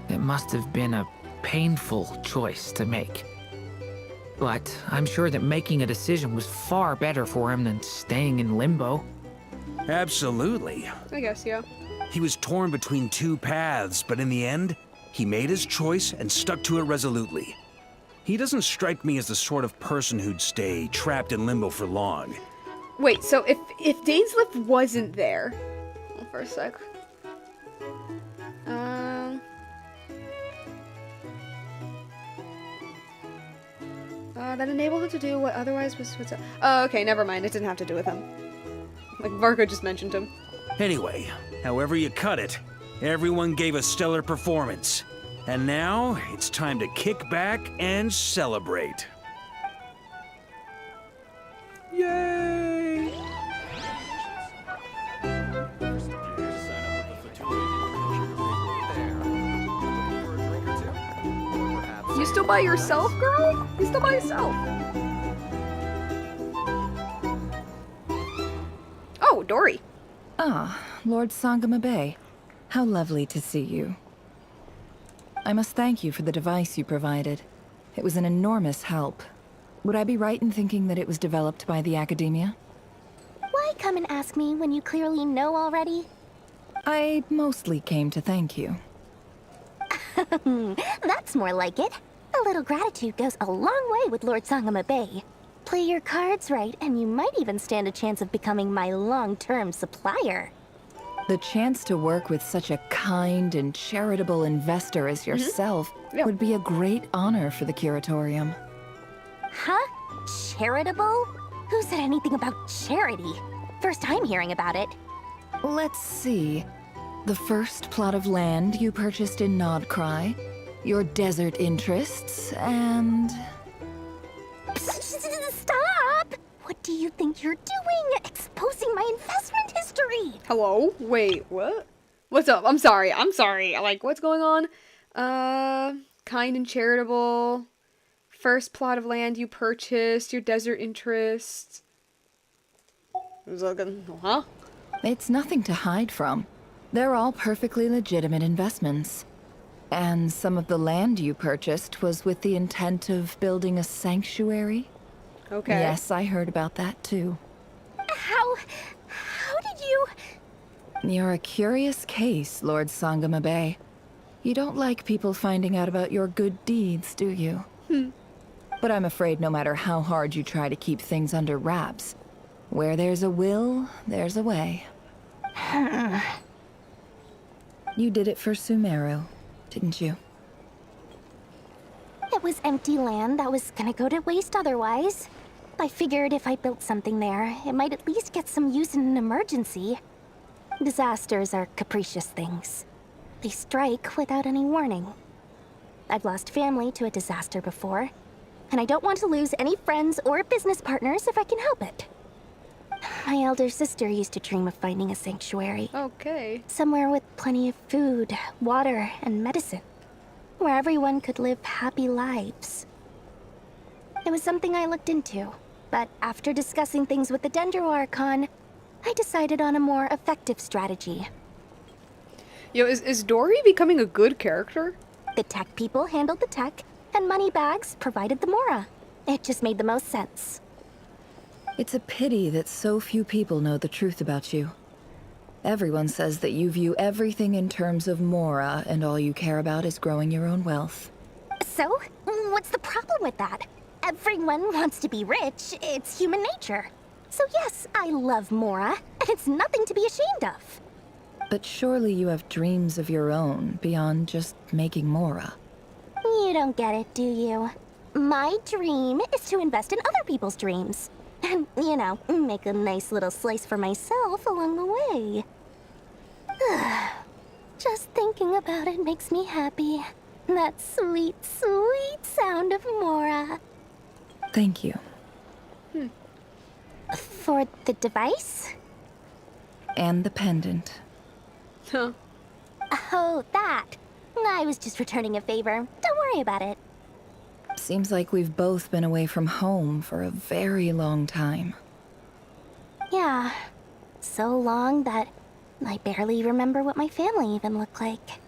It must have been a painful choice to make. But I'm sure that making a decision was far better for him than staying in limbo. Absolutely. I guess, yeah. He was torn between 2 paths, but in the end, he made his choice and stuck to it resolutely. He doesn't strike me as the sort of person who'd stay trapped in limbo for long. Wait, so if Dainsleif wasn't there... Hold for a sec. That enabled him to do what otherwise was... Oh, okay, never mind. It didn't have to do with him. Like, Varka just mentioned him. Anyway, however you cut it, everyone gave a stellar performance. And now, it's time to kick back and celebrate. Yay! You still by yourself, girl? You still by yourself? Oh, Dory. Ah, Lord Sangama Bay. How lovely to see you. I must thank you for the device you provided. It was an enormous help. Would I be right in thinking that it was developed by the Academia? Why come and ask me when you clearly know already? I mostly came to thank you. That's more like it. A little gratitude goes a long way with Lord Sangama Bay. Play your cards right, and you might even stand a chance of becoming my long-term supplier. The chance to work with such a kind and charitable investor as yourself would be a great honor for the Curatorium. Huh? Charitable? Who said anything about charity? First time hearing about it. Let's see. The first plot of land you purchased in Nod Krai, your desert interests, and... Stop! What do you think you're doing? Exposing my investment history! Hello? Wait, what? What's up? I'm sorry. Like, what's going on? Kind and charitable. First plot of land you purchased, your desert interests. Huh? It's nothing to hide from. They're all perfectly legitimate investments. And some of the land you purchased was with the intent of building a sanctuary? Okay. Yes, I heard about that too. How did you... You're a curious case, Lord Sangama Bay. You don't like people finding out about your good deeds, do you? But I'm afraid no matter how hard you try to keep things under wraps, where there's a will, there's a way. You did it for Sumeru, didn't you? It was empty land that was gonna go to waste otherwise. I figured if I built something there, it might at least get some use in an emergency. Disasters are capricious things. They strike without any warning. I've lost family to a disaster before, and I don't want to lose any friends or business partners if I can help it. My elder sister used to dream of finding a sanctuary. Okay. Somewhere with plenty of food, water, and medicine. Where everyone could live happy lives. It was something I looked into, but after discussing things with the Dendro Archon, I decided on a more effective strategy. Yo, is Dory becoming a good character? The tech people handled the tech, and Moneybags provided the Mora. It just made the most sense. It's a pity that so few people know the truth about you. Everyone says that you view everything in terms of Mora, and all you care about is growing your own wealth. So, what's the problem with that? Everyone wants to be rich. It's human nature. So yes, I love Mora, and it's nothing to be ashamed of. But surely you have dreams of your own, beyond just making Mora. You don't get it, do you? My dream is to invest in other people's dreams. And, you know, make a nice little slice for myself along the way. Just thinking about it makes me happy. That sweet, sweet sound of Mora. Thank you. For the device? And the pendant. Huh. Oh, that. I was just returning a favor. Don't worry about it. Seems like we've both been away from home for a very long time. Yeah. So long that I barely remember what my family even looked like.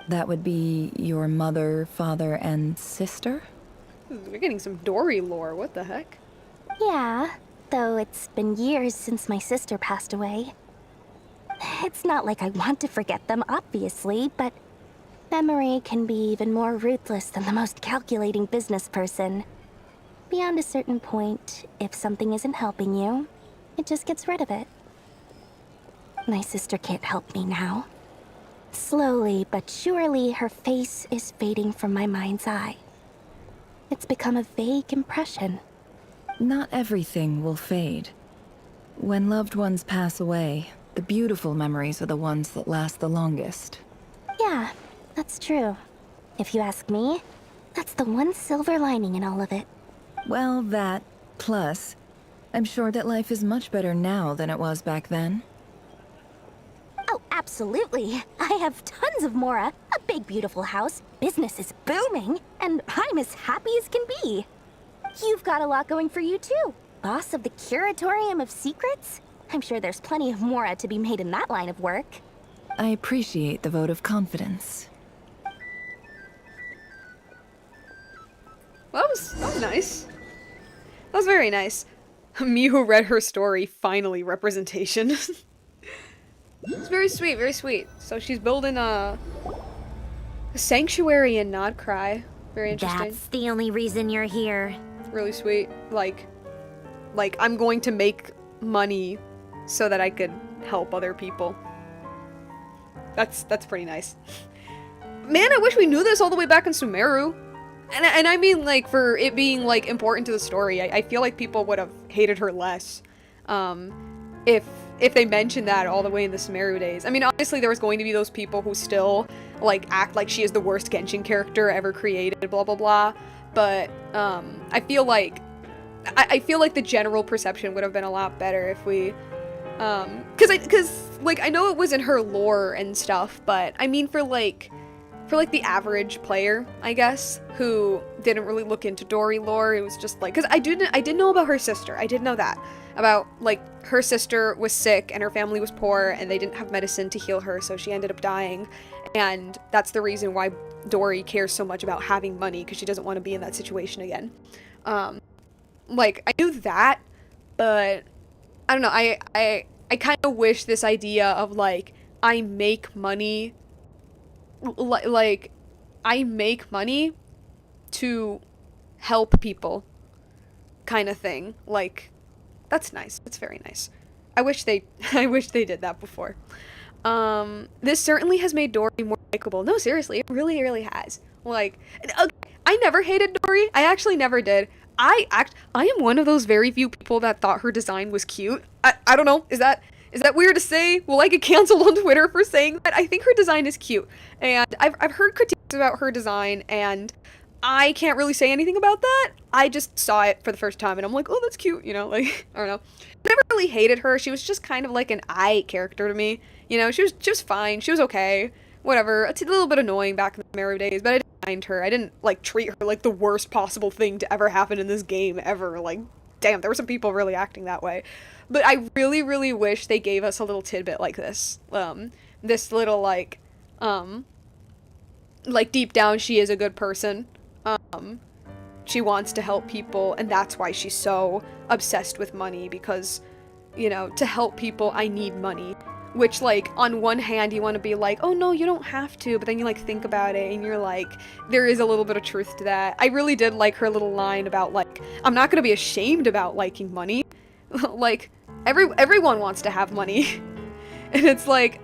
That would be your mother, father, and sister? We're getting some Dory lore, what the heck? Yeah, though it's been years since my sister passed away. It's not like I want to forget them, obviously, but memory can be even more ruthless than the most calculating business person. Beyond a certain point, if something isn't helping you, it just gets rid of it. My sister can't help me now. Slowly but surely, her face is fading from my mind's eye. It's become a vague impression. Not everything will fade. When loved ones pass away, the beautiful memories are the ones that last the longest. Yeah, that's true. If you ask me, that's the one silver lining in all of it. Well, that, plus, I'm sure that life is much better now than it was back then. Oh, absolutely. I have tons of Mora, a big beautiful house, business is booming, and I'm as happy as can be. You've got a lot going for you too. Boss of the Curatorium of Secrets? I'm sure there's plenty of Mora to be made in that line of work. I appreciate the vote of confidence. Well, that was nice. That was very nice. Me who read her story, finally representation. It's very sweet, very sweet. So she's building a sanctuary in Nod Krai. Very interesting. That's the only reason you're here. Really sweet. Like I'm going to make money so that I could help other people. That's pretty nice. Man, I wish we knew this all the way back in Sumeru. And I mean, like, for it being, like, important to the story, I feel like people would have hated her less, if they mentioned that all the way in the Sumeru days. I mean, obviously there was going to be those people who still, like, act like she is the worst Genshin character ever created, blah, blah, blah, but, I feel like the general perception would have been a lot better if we, cause, like, I know it was in her lore and stuff, but, I mean, for the average player, I guess, who didn't really look into Dory lore, it was just like, because I did know about her sister. I did know that. About, like, her sister was sick and her family was poor and they didn't have medicine to heal her, so she ended up dying. And that's the reason why Dory cares so much about having money, because she doesn't want to be in that situation again. Like, I knew that, but I don't know, I kind of wish this idea of, like, I make money to help people kind of thing. Like, that's nice. That's very nice. I wish they did that before. This certainly has made Dory more likable. No, seriously, it really, really has. Like, okay, I never hated Dory. I actually never did. I am one of those very few people that thought her design was cute. I don't know. Is that weird to say? Will I get canceled on Twitter for saying that? I think her design is cute. And I've heard critiques about her design, and I can't really say anything about that. I just saw it for the first time and I'm like, oh, that's cute, you know, like, I don't know. I never really hated her. She was just kind of like an I character to me. You know, she was fine. She was okay. Whatever. It's a little bit annoying back in the Marrow days, but I didn't mind her. I didn't, like, treat her like the worst possible thing to ever happen in this game ever. Like, damn, there were some people really acting that way. But I really, really wish they gave us a little tidbit like this. This little, like, deep down she is a good person. She wants to help people, and that's why she's so obsessed with money, because, you know, to help people, I need money. Which, like, on one hand, you want to be like, oh no, you don't have to, but then you, like, think about it, and you're like, there is a little bit of truth to that. I really did like her little line about, like, I'm not gonna be ashamed about liking money. Like, everyone wants to have money. And it's like,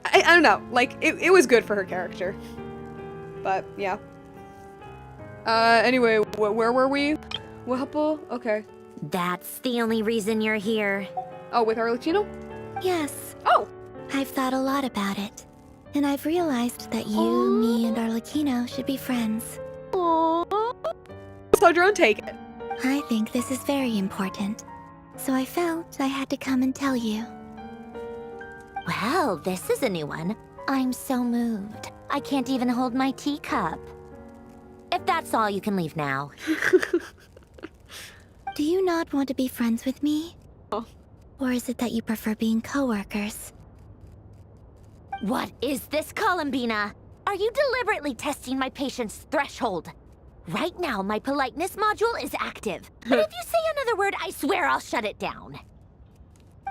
I don't know, like, it was good for her character. But, yeah. Anyway, where were we? Wapple? Okay. That's the only reason you're here. Oh, with Arlecchino? Yes. Oh! I've thought a lot about it. And I've realized that you, me, and Arlecchino should be friends. Aww. So, Drone, take it. I think this is very important. So I felt I had to come and tell you. Well, this is a new one. I'm so moved. I can't even hold my teacup. If that's all, you can leave now. Do you not want to be friends with me? Oh. Or is it that you prefer being co-workers? What is this, Columbina? Are you deliberately testing my patience threshold? Right now, my politeness module is active. But if you say another word, I swear I'll shut it down.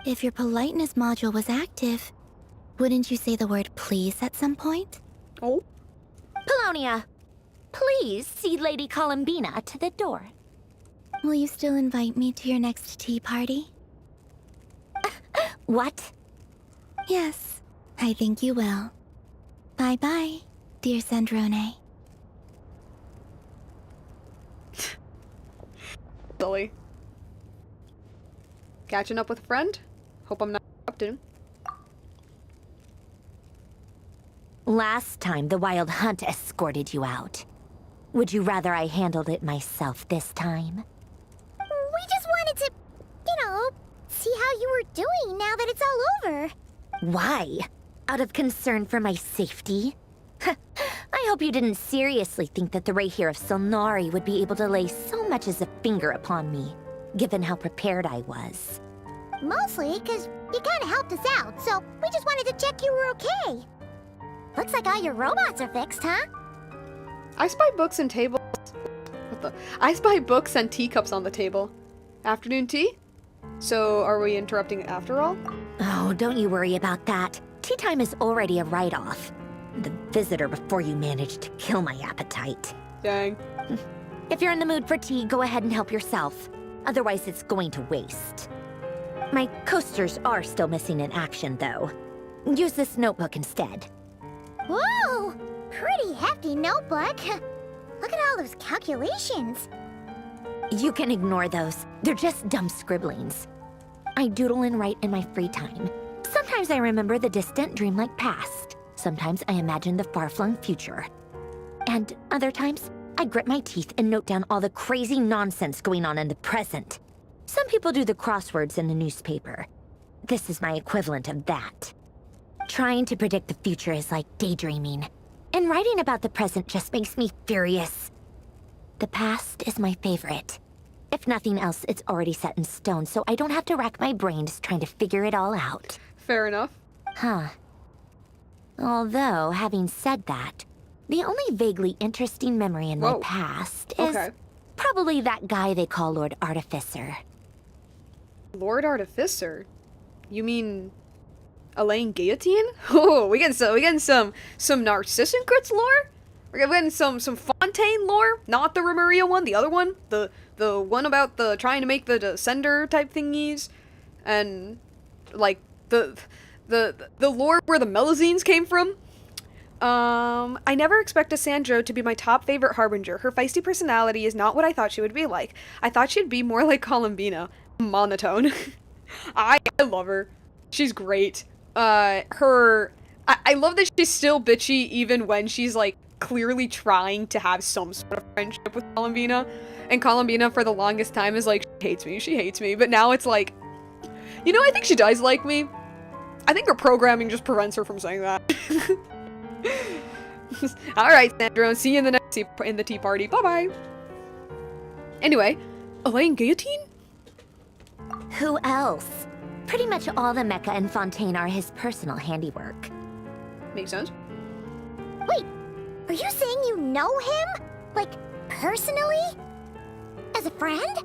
If your politeness module was active, wouldn't you say the word please at some point? Oh. Polonia, please see Lady Columbina to the door. Will you still invite me to your next tea party? What? Yes, I think you will. Bye-bye, dear Sandrone. Silly. Catching up with a friend? Hope I'm not interrupted. Last time, the Wild Hunt escorted you out. Would you rather I handled it myself this time? We just wanted to, you know, see how you were doing now that it's all over. Why? Out of concern for my safety? I hope you didn't seriously think that the Rayhir of Solnari would be able to lay so much as a finger upon me, given how prepared I was. Mostly because you kind of helped us out, so we just wanted to check you were okay. Looks like all your robots are fixed, huh? I spy books and tables. What the? I spy books and teacups on the table. Afternoon tea? So, are we interrupting after all? Oh, don't you worry about that. Tea time is already a write-off. The visitor before you managed to kill my appetite. Dang. If you're in the mood for tea, go ahead and help yourself. Otherwise, it's going to waste. My coasters are still missing in action, though. Use this notebook instead. Whoa! Pretty hefty notebook. Look at all those calculations. You can ignore those. They're just dumb scribblings. I doodle and write in my free time. Sometimes I remember the distant dreamlike past. Sometimes I imagine the far-flung future. And other times, I grit my teeth and note down all the crazy nonsense going on in the present. Some people do the crosswords in the newspaper. This is my equivalent of that. Trying to predict the future is like daydreaming. And writing about the present just makes me furious. The past is my favorite. If nothing else, it's already set in stone, so I don't have to rack my brains trying to figure it all out. Fair enough. Huh. Although, having said that, the only vaguely interesting memory in my past is probably that guy they call Lord Artificer. Lord Artificer? You mean Elaine Guillotine? Oh, we getting some Narcissus lore? We're getting some Fontaine lore? Not the Remuria one, the other one? The one about the trying to make the descender type thingies? And like the the lore where the Melazines came from. I never expected Sandro to be my top favorite harbinger. Her feisty personality is not what I thought she would be like. I thought she'd be more like Columbina. Monotone. I love her. She's great. I love that she's still bitchy even when she's like clearly trying to have some sort of friendship with Columbina. And Columbina for the longest time is like, she hates me. But now it's like, you know, I think she does like me. I think her programming just prevents her from saying that. Alright, Sandro, see you in the next tea party. Bye-bye. Anyway, Elaine Guillotine? Who else? Pretty much all the mecha in Fontaine are his personal handiwork. Makes sense. Wait, are you saying you know him? Like, personally? As a friend?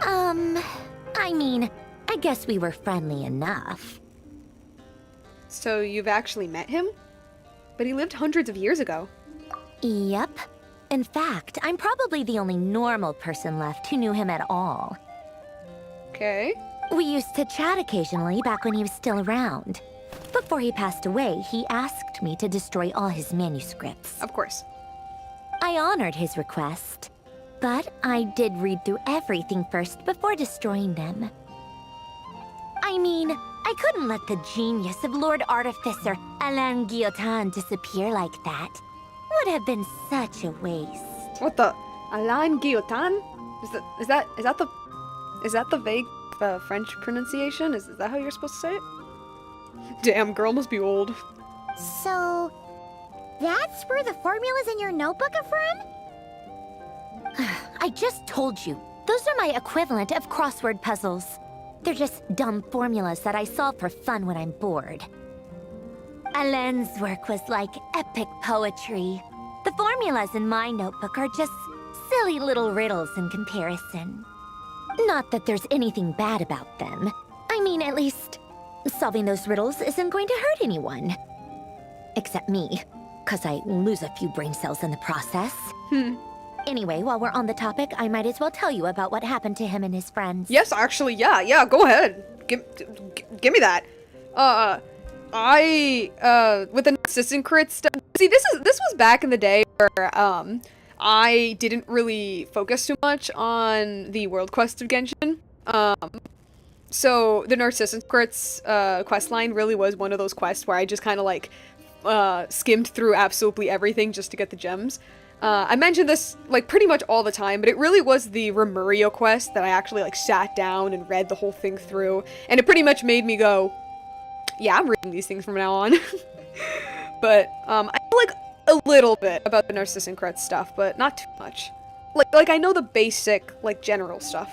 I mean, I guess we were friendly enough. So you've actually met him? But he lived hundreds of years ago. Yep. In fact, I'm probably the only normal person left who knew him at all. Okay. We used to chat occasionally back when he was still around. Before he passed away, he asked me to destroy all his manuscripts. Of course. I honored his request, but I did read through everything first before destroying them. I mean, I couldn't let the genius of Lord Artificer Alain Guillotin disappear like that. Would have been such a waste. What the? Alain Guillotin? Is that the vague French pronunciation? Is that how you're supposed to say it? Damn, girl must be old. So, that's where the formulas in your notebook are from? I just told you. Those are my equivalent of crossword puzzles. They're just dumb formulas that I solve for fun when I'm bored. Alain's work was like epic poetry. The formulas in my notebook are just silly little riddles in comparison. Not that there's anything bad about them. I mean, at least, solving those riddles isn't going to hurt anyone. Except me, 'cause I lose a few brain cells in the process. Anyway, while we're on the topic, I might as well tell you about what happened to him and his friends. Yes, actually, yeah, go ahead. Give me that. With the assistant crit stuff. See, this was back in the day where, I didn't really focus too much on the world quest of Genshin. So the Narcissus Crits quest line really was one of those quests where I just kind of like skimmed through absolutely everything just to get the gems. I mentioned this like pretty much all the time, but it really was the Remurio quest that I actually like sat down and read the whole thing through, and it pretty much made me go, yeah, I'm reading these things from now on. But I know like a little bit about the Narcissus Crits stuff, but not too much. Like I know the basic like general stuff.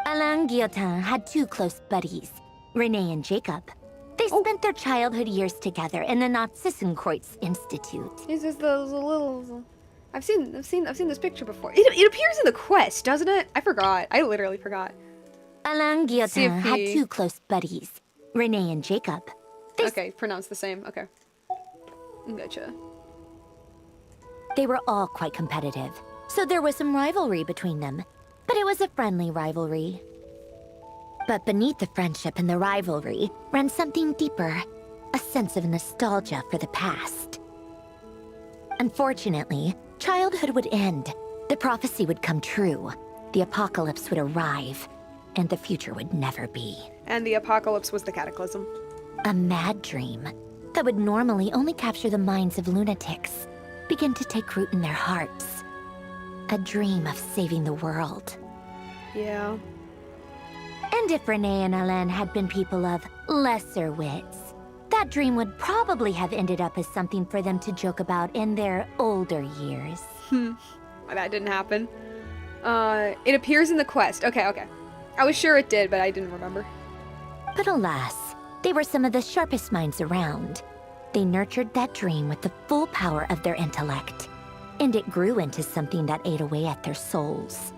Alain Guillotin had two close buddies, Renee and Jacob. They spent their childhood years together in the Narzissenkreuz Institute. Is this the little? I've seen this picture before. It appears in the quest, doesn't it? I forgot. I literally forgot. Alain Guillotin had two close buddies, Renee and Jacob. Okay, pronounced the same. Okay. Gotcha. They were all quite competitive, so there was some rivalry between them. But it was a friendly rivalry. But beneath the friendship and the rivalry ran something deeper, a sense of nostalgia for the past. Unfortunately, childhood would end, the prophecy would come true, the apocalypse would arrive, and the future would never be. And the apocalypse was the cataclysm. A mad dream that would normally only capture the minds of lunatics begin to take root in their hearts. A dream of saving the world. Yeah. And if Renee and Alain had been people of lesser wits, that dream would probably have ended up as something for them to joke about in their older years. That didn't happen. It appears in the quest. Okay. I was sure it did, but I didn't remember. But alas, they were some of the sharpest minds around. They nurtured that dream with the full power of their intellect, and it grew into something that ate away at their souls.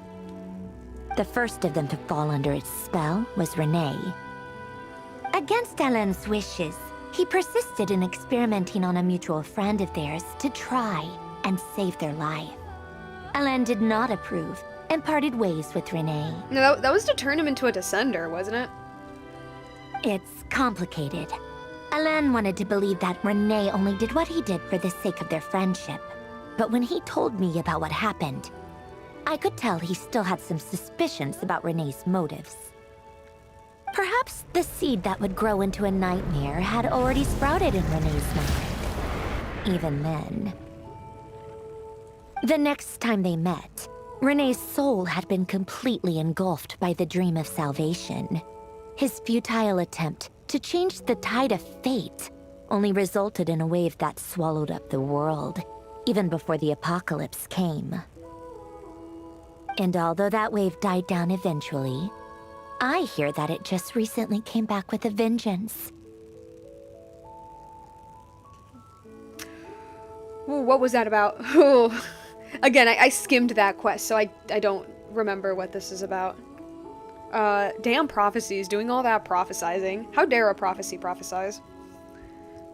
The first of them to fall under its spell was Renee. Against Alain's wishes, he persisted in experimenting on a mutual friend of theirs to try and save their life. Alain did not approve and parted ways with Renee. No, that was to turn him into a descender, wasn't it? It's complicated. Alain wanted to believe that Renee only did what he did for the sake of their friendship. But when he told me about what happened, I could tell he still had some suspicions about Renee's motives. Perhaps the seed that would grow into a nightmare had already sprouted in Renee's mind. Even then. The next time they met, Renee's soul had been completely engulfed by the dream of salvation. His futile attempt to change the tide of fate only resulted in a wave that swallowed up the world, even before the apocalypse came. And although that wave died down eventually, I hear that it just recently came back with a vengeance. Ooh, what was that about? Ooh. Again, I skimmed that quest, so I don't remember what this is about. Damn prophecies, doing all that prophesizing. How dare a prophecy prophesize?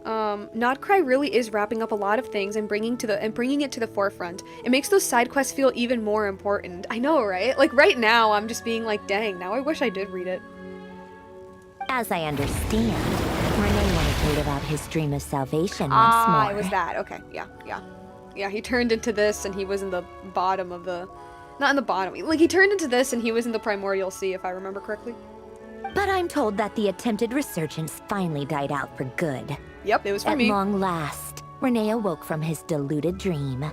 Nod Krai really is wrapping up a lot of things and bringing it to the forefront. It makes those side quests feel even more important. I know, right? Like right now, I'm just being like, dang, now I wish I did read it. As I understand, Renee wanted to live out his dream of salvation once more. Ah, it was that. Okay, yeah. Yeah, he turned into this and he was in the bottom of the... Not in the bottom. Like, he turned into this and he was in the Primordial Sea, if I remember correctly. But I'm told that the attempted resurgence finally died out for good. Yep, it was for me. At long last, Renee awoke from his deluded dream.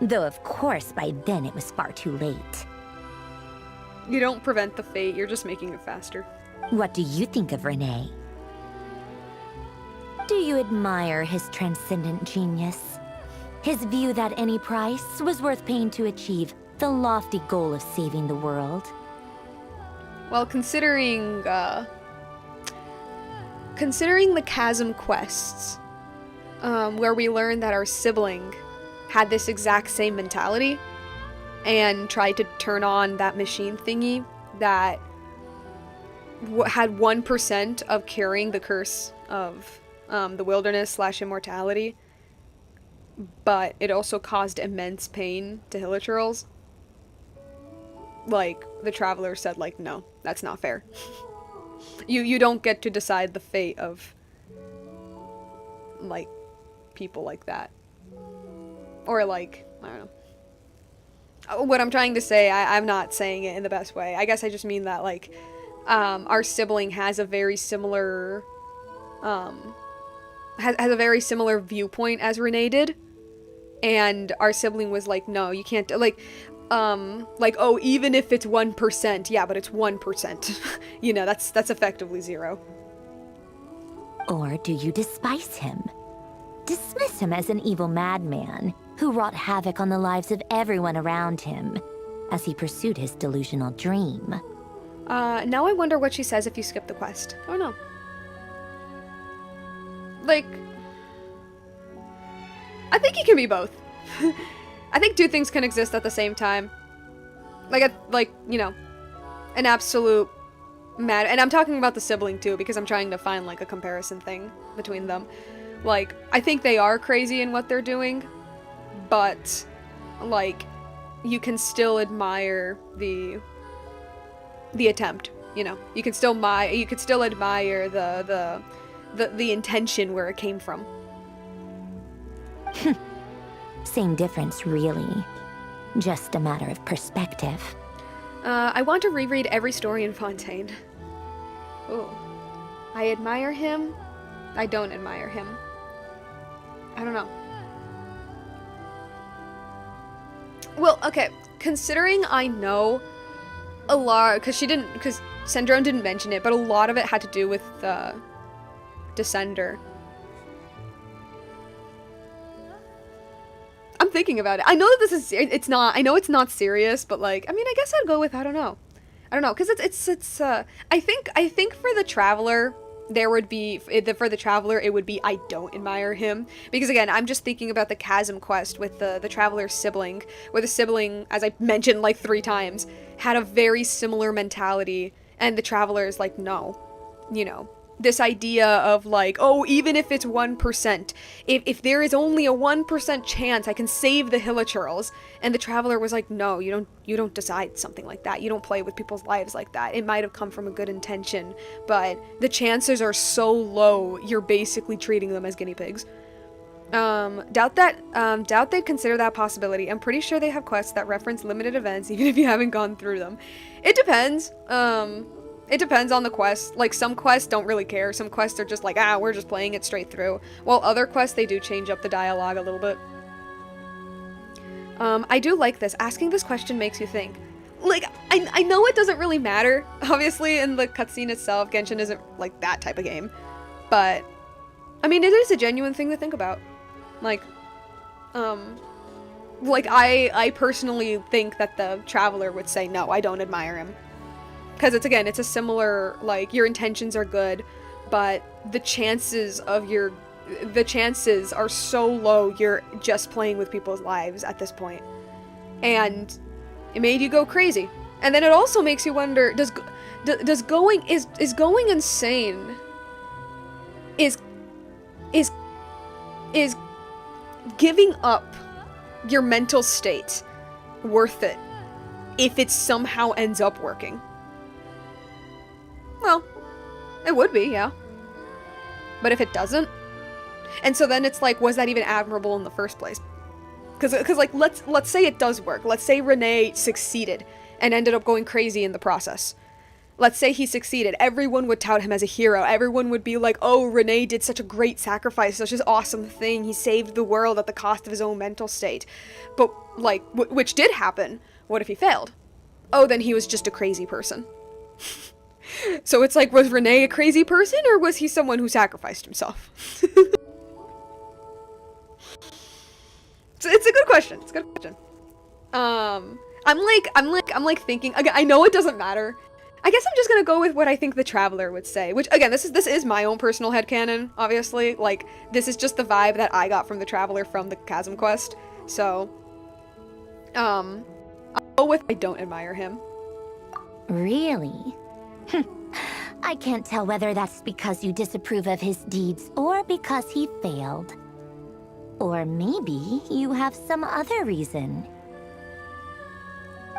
Though, of course, by then it was far too late. You don't prevent the fate, you're just making it faster. What do you think of Renee? Do you admire his transcendent genius? His view that any price was worth paying to achieve the lofty goal of saving the world? Well, considering the Chasm quests, where we learned that our sibling had this exact same mentality and tried to turn on that machine thingy that had 1% of curing the curse of the wilderness / immortality, but it also caused immense pain to Hilichurls. Like, the Traveler said, like, no, that's not fair. You don't get to decide the fate of, like, people like that. Or, like, I don't know. What I'm trying to say, I'm not saying it in the best way. I guess I just mean that, like, our sibling has a very similar, has a very similar viewpoint as Renee did. And our sibling was like, no, you can't, like, oh, even if it's 1%, yeah, but it's 1%. You know, that's effectively 0. Or do you despise him? Dismiss him as an evil madman who wrought havoc on the lives of everyone around him as he pursued his delusional dream. Now I wonder what she says if you skip the quest. I don't know. Like, I think he can be both. I think two things can exist at the same time. Like, you know, an absolute mad... And I'm talking about the sibling, too, because I'm trying to find, like, a comparison thing between them. Like, I think they are crazy in what they're doing, but, like, you can still admire the attempt, you know? You can still admire the intention where it came from. Same difference, really. Just a matter of perspective. I want to reread every story in Fontaine. Ooh. I admire him. I don't admire him. I don't know. Well, okay. Considering I know a lot, because Sendrone didn't mention it, but a lot of it had to do with Descender. I'm thinking about it. I know that this is, it's not, I know it's not serious, but like, I mean, I guess I'd go with, I don't know, because it's I think for the Traveler, there would be, for the Traveler, it would be, I don't admire him, because again, I'm just thinking about the Chasm quest with the Traveler's sibling, where the sibling, as I mentioned like 3 times, had a very similar mentality, and the Traveler is like, no, you know, this idea of like, oh, even if it's 1%, if there is only a 1% chance I can save the Hilichurls, and the Traveler was like, no, you don't decide something like that. You don't play with people's lives like that. It might have come from a good intention, but the chances are so low, you're basically treating them as guinea pigs. Doubt they'd consider that possibility. I'm pretty sure they have quests that reference limited events, even if you haven't gone through them. It depends. It depends on the quest. Like, some quests don't really care. Some quests are just like, we're just playing it straight through. While other quests, they do change up the dialogue a little bit. I do like this. Asking this question makes you think. Like, I know it doesn't really matter. Obviously, in the cutscene itself, Genshin isn't, like, that type of game. But, I mean, it is a genuine thing to think about. Like, I personally think that the Traveler would say, no, I don't admire him. Because it's a similar, like, your intentions are good, but the chances are so low you're just playing with people's lives at this point. And it made you go crazy. And then it also makes you wonder, is going insane, is giving up your mental state worth it if it somehow ends up working? Well, it would be, yeah. But if it doesn't? And so then it's like, was that even admirable in the first place? Because like, let's say it does work. Let's say Renee succeeded and ended up going crazy in the process. Let's say he succeeded. Everyone would tout him as a hero. Everyone would be like, oh, Renee did such a great sacrifice, such an awesome thing. He saved the world at the cost of his own mental state. But, like, which did happen. What if he failed? Oh, then he was just a crazy person. So it's like, was Renee a crazy person, or was he someone who sacrificed himself? It's a good question. It's a good question. I'm thinking, again, I know it doesn't matter. I guess I'm just gonna go with what I think the Traveler would say, which, again, this is my own personal headcanon, obviously. Like, this is just the vibe that I got from the Traveler from the Chasm quest. So, I'll go with I don't admire him. Really? I can't tell whether that's because you disapprove of his deeds or because he failed. Or maybe you have some other reason.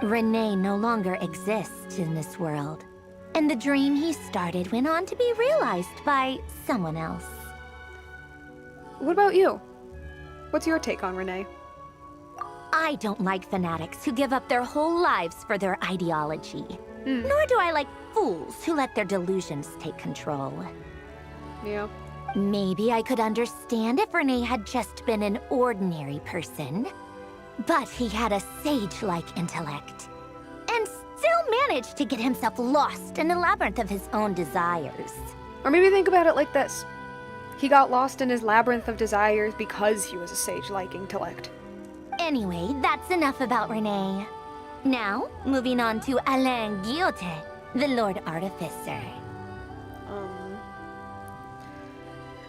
Renee no longer exists in this world, and the dream he started went on to be realized by someone else. What about you? What's your take on Renee? I don't like fanatics who give up their whole lives for their ideology. Nor do I like fools who let their delusions take control. Yeah. Maybe I could understand if Renee had just been an ordinary person. But he had a sage-like intellect, and still managed to get himself lost in the labyrinth of his own desires. Or maybe think about it like this. He got lost in his labyrinth of desires because he was a sage-like intellect. Anyway, that's enough about Renee. Now, moving on to Alain Guillotin, the Lord Artificer.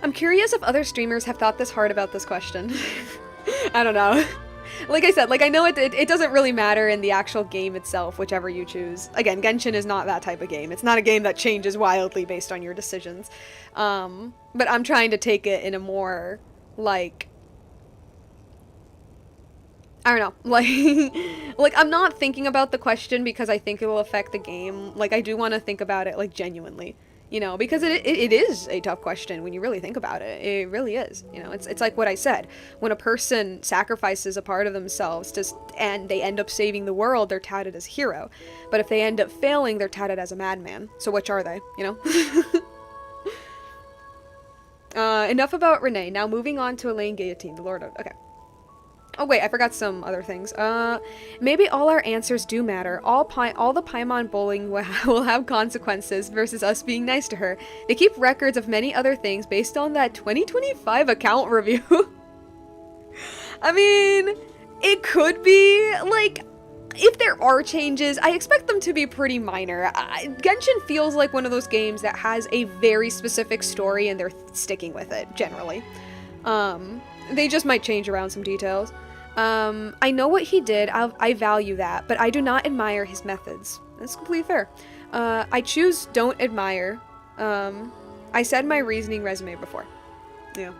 I'm curious if other streamers have thought this hard about this question. I don't know. Like I said, like, I know it doesn't really matter in the actual game itself, whichever you choose. Again, Genshin is not that type of game. It's not a game that changes wildly based on your decisions. But I'm trying to take it in a more, like, I don't know, like I'm not thinking about the question because I think it will affect the game. Like, I do want to think about it, like, genuinely. You know, because it is a tough question when you really think about it. It really is. You know, it's like what I said. When a person sacrifices a part of themselves and they end up saving the world, they're touted as a hero. But if they end up failing, they're touted as a madman. So which are they, you know? Enough about Renee. Now moving on to Elaine Guillotine, the Lord of... Okay. Oh wait, I forgot some other things. Maybe all our answers do matter. All the Paimon bullying will have consequences versus us being nice to her. They keep records of many other things based on that 2025 account review. I mean, it could be, like, if there are changes, I expect them to be pretty minor. Genshin feels like one of those games that has a very specific story and they're sticking with it, generally. They just might change around some details. I know what he did, I value that, but I do not admire his methods. That's completely fair. I choose don't admire. I said my reasoning resume before. Yeah.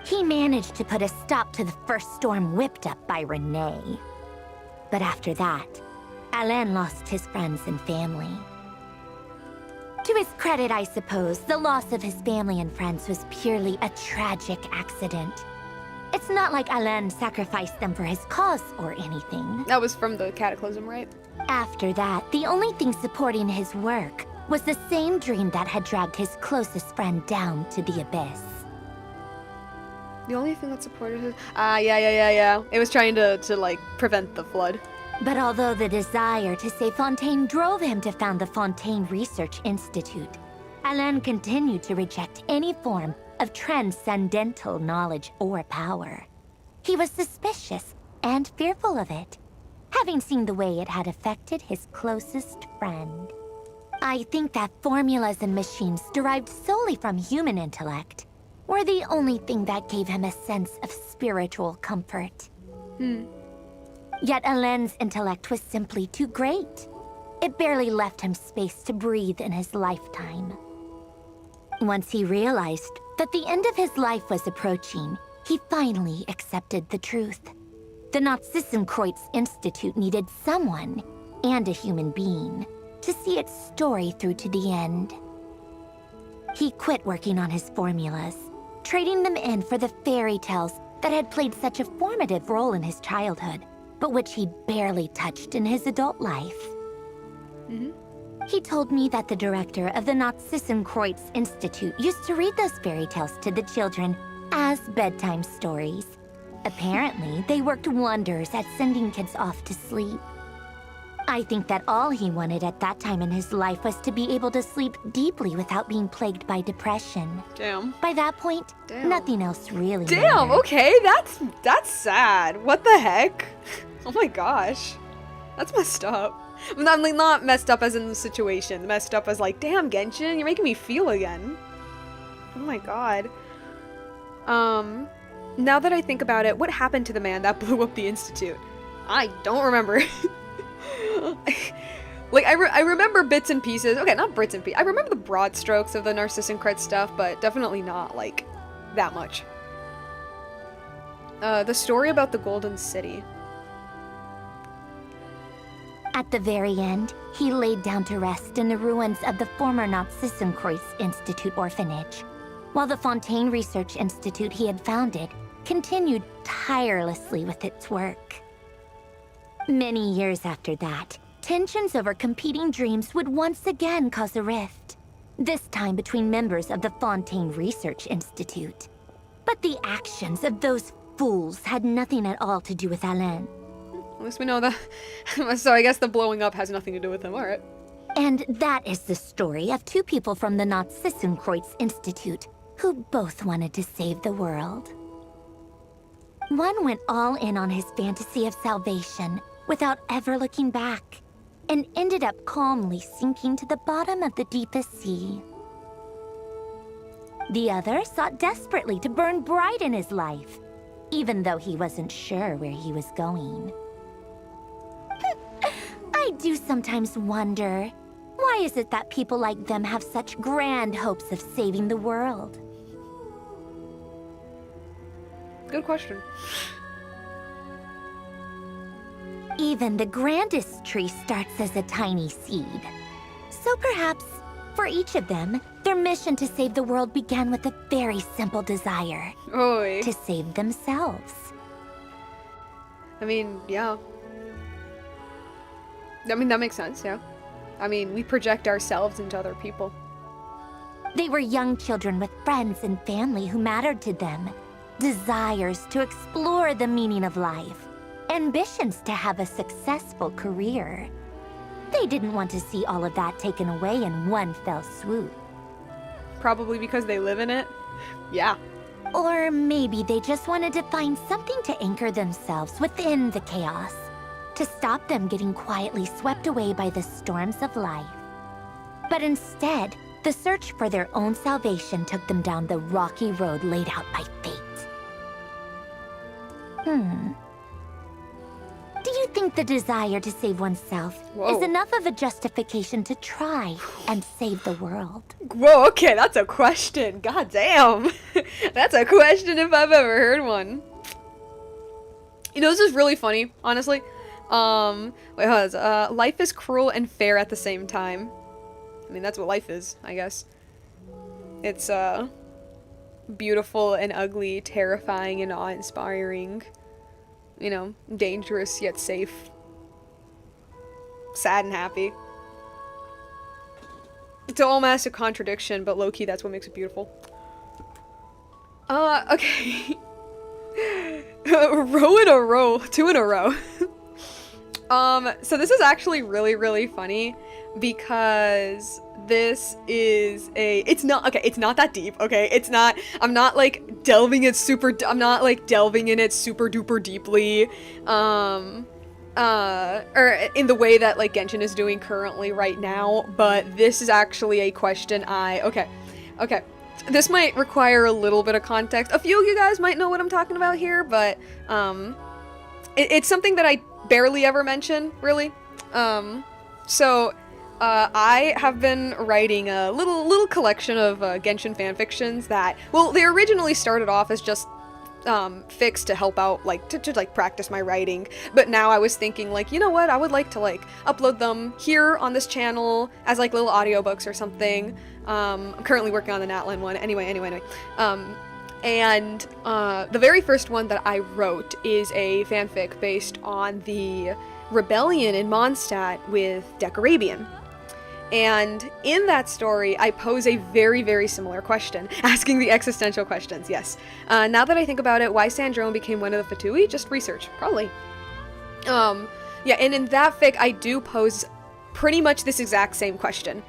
He managed to put a stop to the first storm whipped up by Renee. But after that, Alain lost his friends and family. To his credit, I suppose, the loss of his family and friends was purely a tragic accident. It's not like Alain sacrificed them for his cause or anything. That was from the Cataclysm, right? After that, the only thing supporting his work was the same dream that had dragged his closest friend down to the abyss. The only thing that supported his... yeah. It was trying to like, prevent the flood. But although the desire to save Fontaine drove him to found the Fontaine Research Institute, Alain continued to reject any form of transcendental knowledge or power. He was suspicious and fearful of it, having seen the way it had affected his closest friend. I think that formulas and machines derived solely from human intellect were the only thing that gave him a sense of spiritual comfort. Yet Alain's intellect was simply too great. It barely left him space to breathe in his lifetime. Once he realized that the end of his life was approaching, he finally accepted the truth. The Nazissenkreuz Institute needed someone, and a human being, to see its story through to the end. He quit working on his formulas, trading them in for the fairy tales that had played such a formative role in his childhood, but which he barely touched in his adult life. He told me that the director of the Nazissenkreuz Institute used to read those fairy tales to the children as bedtime stories. Apparently, they worked wonders at sending kids off to sleep. I think that all he wanted at that time in his life was to be able to sleep deeply without being plagued by depression. Damn. By that point, nothing else really Damn, mattered. okay, that's sad. What the heck? Oh my gosh. That's messed up. I'm not messed up as in the situation. Messed up as like, damn, Genshin, you're making me feel again. Oh my god. Now that I think about it, what happened to the man that blew up the Institute? I don't remember. Like, I remember bits and pieces. Okay, not bits and pieces. I remember the broad strokes of the Narcissenkreuz stuff, but definitely not, like, that much. The story about the Golden City. At the very end, he laid down to rest in the ruins of the former Nazissenkreuz Institute orphanage, while the Fontaine Research Institute he had founded continued tirelessly with its work. Many years after that, tensions over competing dreams would once again cause a rift, this time between members of the Fontaine Research Institute. But the actions of those fools had nothing at all to do with Alain. At least we know that. So I guess the blowing up has nothing to do with him, alright. And that is the story of two people from the Nazissenkreuz Institute who both wanted to save the world. One went all in on his fantasy of salvation without ever looking back, and ended up calmly sinking to the bottom of the deepest sea. The other sought desperately to burn bright in his life, even though he wasn't sure where he was going. I do sometimes wonder, why is it that people like them have such grand hopes of saving the world? Good question. Even the grandest tree starts as a tiny seed. So perhaps, for each of them, their mission to save the world began with a very simple desire. Oy. To save themselves. I mean, yeah. I mean, that makes sense, yeah. I mean, we project ourselves into other people. They were young children with friends and family who mattered to them. Desires to explore the meaning of life. Ambitions to have a successful career. They didn't want to see all of that taken away in one fell swoop. Probably because they live in it? Yeah. Or maybe they just wanted to find something to anchor themselves within the chaos, to stop them getting quietly swept away by the storms of life. But instead, the search for their own salvation took them down the rocky road laid out by fate. Do you think think the desire to save oneself is enough of a justification to try and save the world? Whoa, okay, that's a question. God damn. That's a question if I've ever heard one. You know, this is really funny, honestly. Wait, hold on. Life is cruel and fair at the same time. I mean, that's what life is, I guess. It's, beautiful and ugly, terrifying and awe-inspiring. You know, dangerous yet safe. Sad and happy. It's all massive contradiction, but low-key, that's what makes it beautiful. Okay. Row in a row. 2 in a row. So this is actually really, really funny because this is it's not that deep, okay? It's not, I'm not like delving in it super duper deeply, or in the way that like Genshin is doing currently right now, but this is actually a question okay. This might require a little bit of context. A few of you guys might know what I'm talking about here, but, it's something that I barely ever mention, really. I have been writing a little collection of Genshin fanfictions that, well, they originally started off as just fics to help out, like, to like practice my writing, but now I was thinking, like, you know what, I would like to like upload them here on this channel as like little audiobooks or something. I'm currently working on the Natlan one. Anyway. The very first one that I wrote is a fanfic based on the rebellion in Mondstadt with Decarabian. And in that story, I pose a very, very similar question, asking the existential questions, yes. Now that I think about it, why Sandrone became one of the Fatui? Just research, probably. Yeah, and in that fic, I do pose pretty much this exact same question.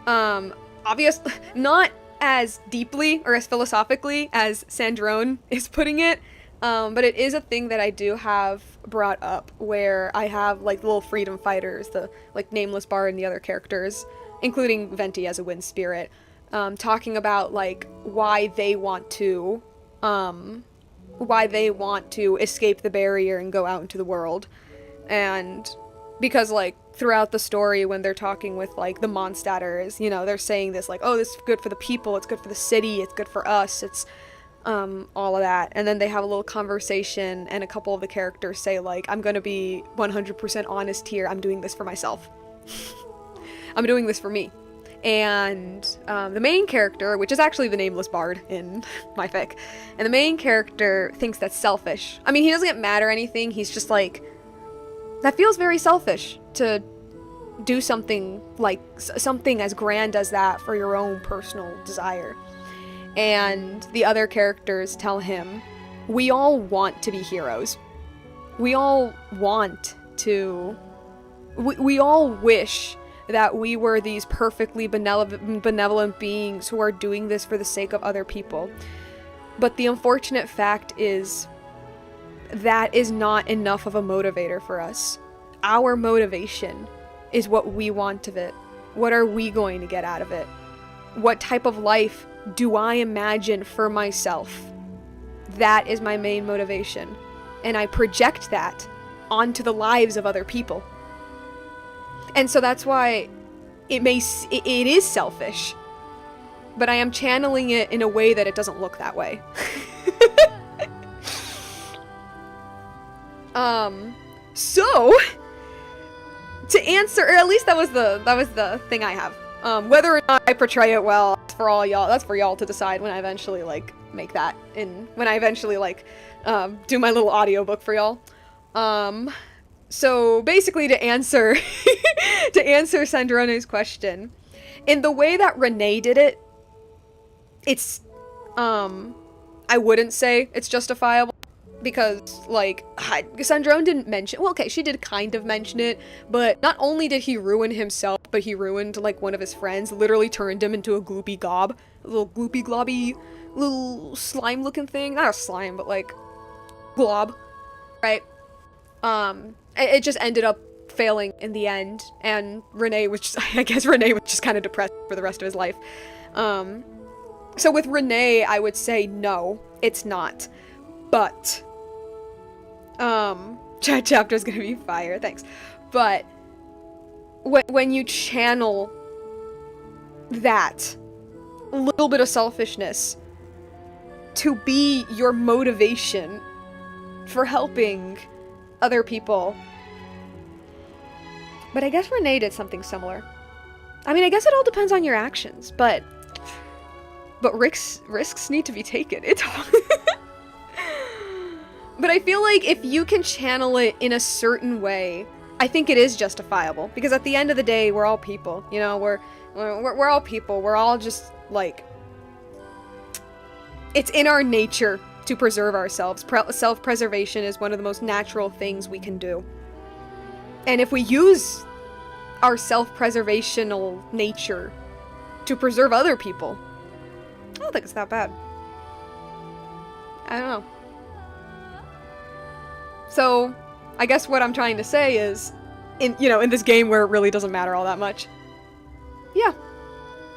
Obviously, not as deeply or as philosophically as Sandrone is putting it, but it is a thing that I do have brought up, where I have like little freedom fighters, the like nameless bard and the other characters, including Venti as a wind spirit, talking about like why they want to escape the barrier and go out into the world. And because like throughout the story, when they're talking with like the Mondstadters, you know, they're saying this like, oh, this is good for the people, it's good for the city, it's good for us, it's all of that. And then they have a little conversation, and a couple of the characters say like, I'm gonna be 100% honest here, I'm doing this for myself. I'm doing this for me. And the main character, which is actually the nameless bard in my fic, and the main character thinks that's selfish. I mean, he doesn't get mad or anything, he's just like, that feels very selfish to do something like something as grand as that for your own personal desire. And the other characters tell him, we all want to be heroes. We all want to... We all wish that we were these perfectly benevolent beings who are doing this for the sake of other people. But the unfortunate fact is, that is not enough of a motivator for us. Our motivation is what we want of it. What are we going to get out of it? What type of life do I imagine for myself? That is my main motivation. And I project that onto the lives of other people. And so that's why it is selfish. But I am channeling it in a way that it doesn't look that way. So to answer, or at least that was the thing I have. Whether or not I portray it well, that's for all y'all. That's for y'all to decide when I eventually like make that when I eventually like do my little audiobook for y'all. So basically to answer Sandrone's question, in the way that Renee did it, it's I wouldn't say it's justifiable. Because, like, Sandrone didn't mention... Well, okay, she did kind of mention it, but not only did he ruin himself, but he ruined, like, one of his friends, literally turned him into a gloopy gob. A little gloopy globby, little slime-looking thing. Not a slime, but, like, glob. Right? It just ended up failing in the end, and Renee was just... I guess Renee was just kind of depressed for the rest of his life. So with Renee, I would say no, it's not. But... chapter's gonna be fire, thanks. But when you channel that little bit of selfishness to be your motivation for helping other people. But I guess Renee did something similar. I mean, I guess it all depends on your actions, but risks need to be taken. It's But I feel like if you can channel it in a certain way, I think it is justifiable. Because at the end of the day, we're all people. You know, we're all people. We're all just, like... It's in our nature to preserve ourselves. Self-preservation is one of the most natural things we can do. And if we use our self-preservational nature to preserve other people, I don't think it's that bad. I don't know. So, I guess what I'm trying to say is, in this game where it really doesn't matter all that much, yeah,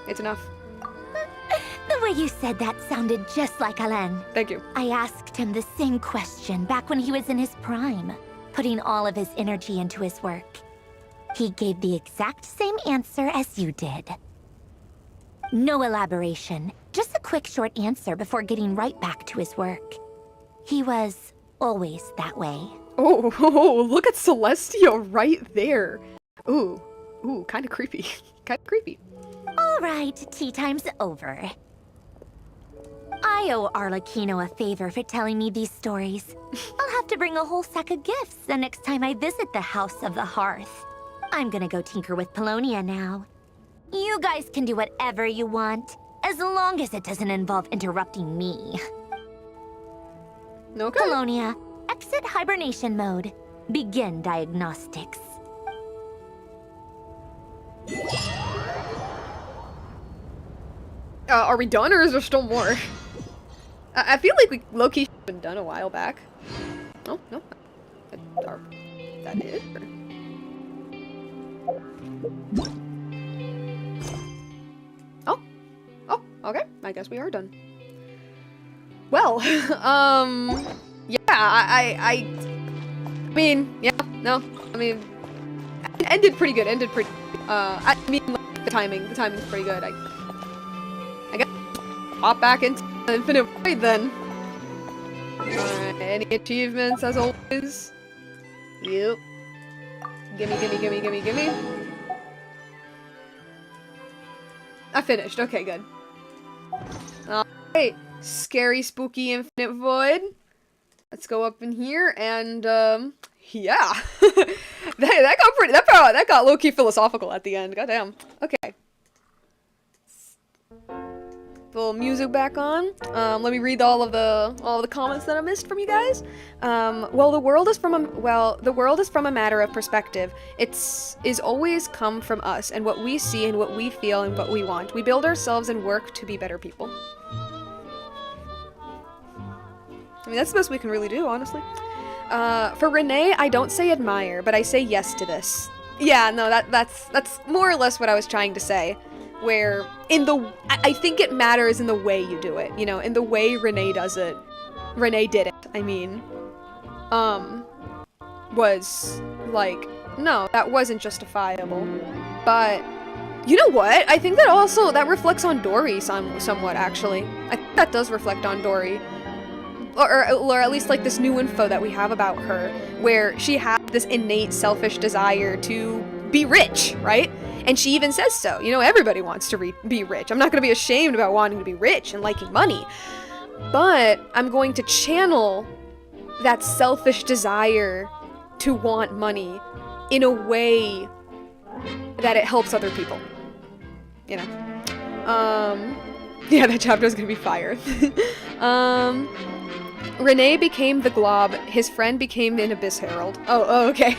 it's enough. The way you said that sounded just like Alain. Thank you. I asked him the same question back when he was in his prime, putting all of his energy into his work. He gave the exact same answer as you did. No elaboration, just a quick short answer before getting right back to his work. He was always that way. Oh, look at Celestia right there. Ooh, kind of creepy. Kind of creepy. All right, tea time's over. I owe Arlecchino a favor for telling me these stories. I'll have to bring a whole sack of gifts the next time I visit the House of the Hearth. I'm gonna go tinker with Polonia now. You guys can do whatever you want, as long as it doesn't involve interrupting me. Okay. Polonia, exit hibernation mode. Begin diagnostics. Are we done, or is there still more? I feel like we low-key should have been done a while back. Oh, no. That is? Oh, okay. I guess we are done. Well, yeah, I mean, yeah, no, I mean, it ended pretty good, I mean, like, the timing's pretty good. I guess hop back into Infinite Void then. Alright, any achievements as always? Yep. Gimme. I finished, okay, good. Alright, scary, spooky Infinite Void. Let's go up in here and, yeah. that got low-key philosophical at the end, goddamn. Okay. Little music back on. Let me read all of the comments that I missed from you guys. The world is from a matter of perspective. Is always come from us and what we see and what we feel and what we want. We build ourselves and work to be better people. I mean, that's the best we can really do, honestly. For Renee, I don't say admire, but I say yes to this. Yeah, no, that's more or less what I was trying to say. Where I think it matters in the way you do it, you know, in the way Renee does it. Renee did it, I mean. Was like, no, that wasn't justifiable. But, you know what? I think that reflects on Dory somewhat, actually. I think that does reflect on Dory. Or at least like this new info that we have about her, where she had this innate selfish desire to be rich, right? And she even says so. You know, everybody wants to be rich. I'm not going to be ashamed about wanting to be rich and liking money. But I'm going to channel that selfish desire to want money in a way that it helps other people. You know? Yeah, that chapter is going to be fire. Renee became the Glob. His friend became an Abyss Herald. Oh, okay.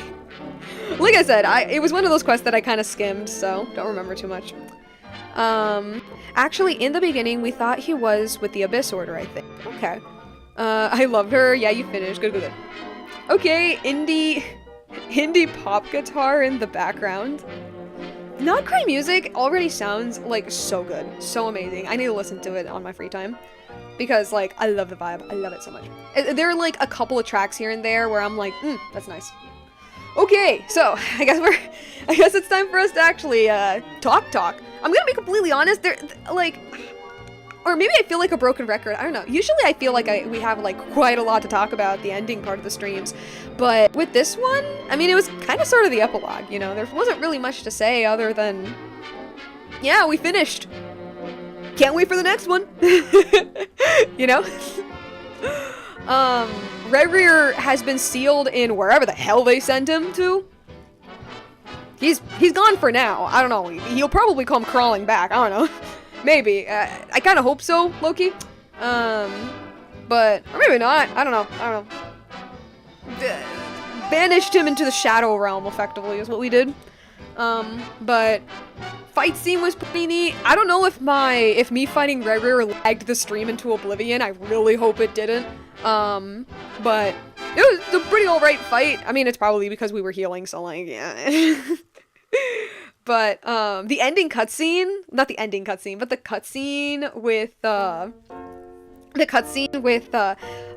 Like I said, it was one of those quests that I kind of skimmed, so don't remember too much. Actually, in the beginning, we thought he was with the Abyss Order, I think. Okay. I loved her. Yeah, you finished. Good. Okay, indie pop guitar in the background. Nod Krai music already sounds like so good, so amazing. I need to listen to it on my free time because like I love the vibe. I love it so much. There are like a couple of tracks here and there where I'm like, that's nice. Okay, so I guess it's time for us to actually talk. I'm gonna be completely honest. Or maybe I feel like a broken record. I don't know. Usually I feel like we have like quite a lot to talk about the ending part of the streams. But with this one, I mean, it was kind of sort of the epilogue, you know? There wasn't really much to say other than, yeah, we finished. Can't wait for the next one. You know? Rerir has been sealed in wherever the hell they sent him to. He's gone for now. I don't know. He'll probably come crawling back. I don't know. Maybe. I kind of hope so, Loki. But, or maybe not. I don't know. Banished him into the Shadow Realm, effectively, is what we did. But fight scene was pretty neat. I don't know if me fighting Rerir lagged the stream into oblivion. I really hope it didn't. But it was a pretty alright fight. I mean, it's probably because we were healing, so like, yeah. But, the ending cutscene, not the ending cutscene, but the cutscene with,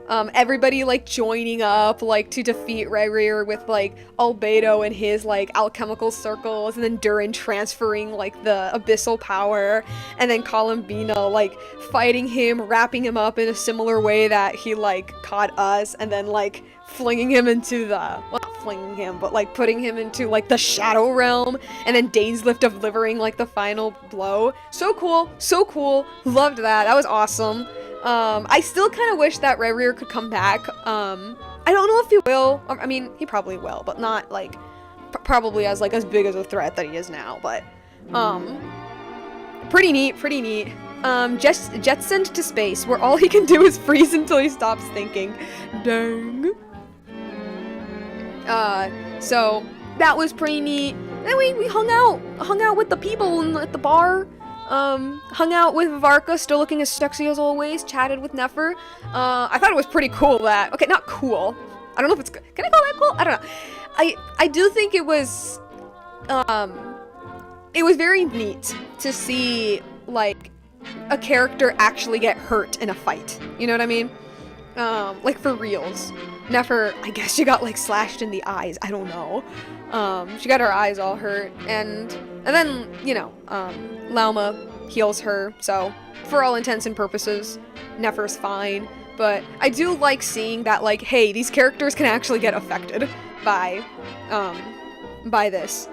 everybody, like, joining up, like, to defeat Rerir with, like, Albedo and his, like, alchemical circles, and then Durin transferring, like, the abyssal power, and then Columbina, like, fighting him, wrapping him up in a similar way that he, like, caught us, and then, like, flinging him into the, well, not flinging him, but, like, putting him into, like, the Shadow Realm, and then Dainslift delivering, like, the final blow. So cool, loved that, that was awesome. I still kind of wish that Rerir could come back. I don't know if he will. I mean, he probably will, but not, like, probably as, like, as big as a threat that he is now, but, pretty neat. Jet sent to space, where all he can do is freeze until he stops thinking. Dang. So, that was pretty neat. Then we hung out with the people at the bar. Hung out with Varka, still looking as sexy as always, chatted with Nefer. I thought it was pretty cool that, okay, not cool. I don't know if it's, can I call that cool? I don't know. I do think it was very neat to see, like, a character actually get hurt in a fight. You know what I mean? Like, for reals. Nefer, I guess she got, like, slashed in the eyes. I don't know. She got her eyes all hurt, and then, you know, Lauma heals her, so, for all intents and purposes, Nefer's fine, but I do like seeing that, like, hey, these characters can actually get affected by this.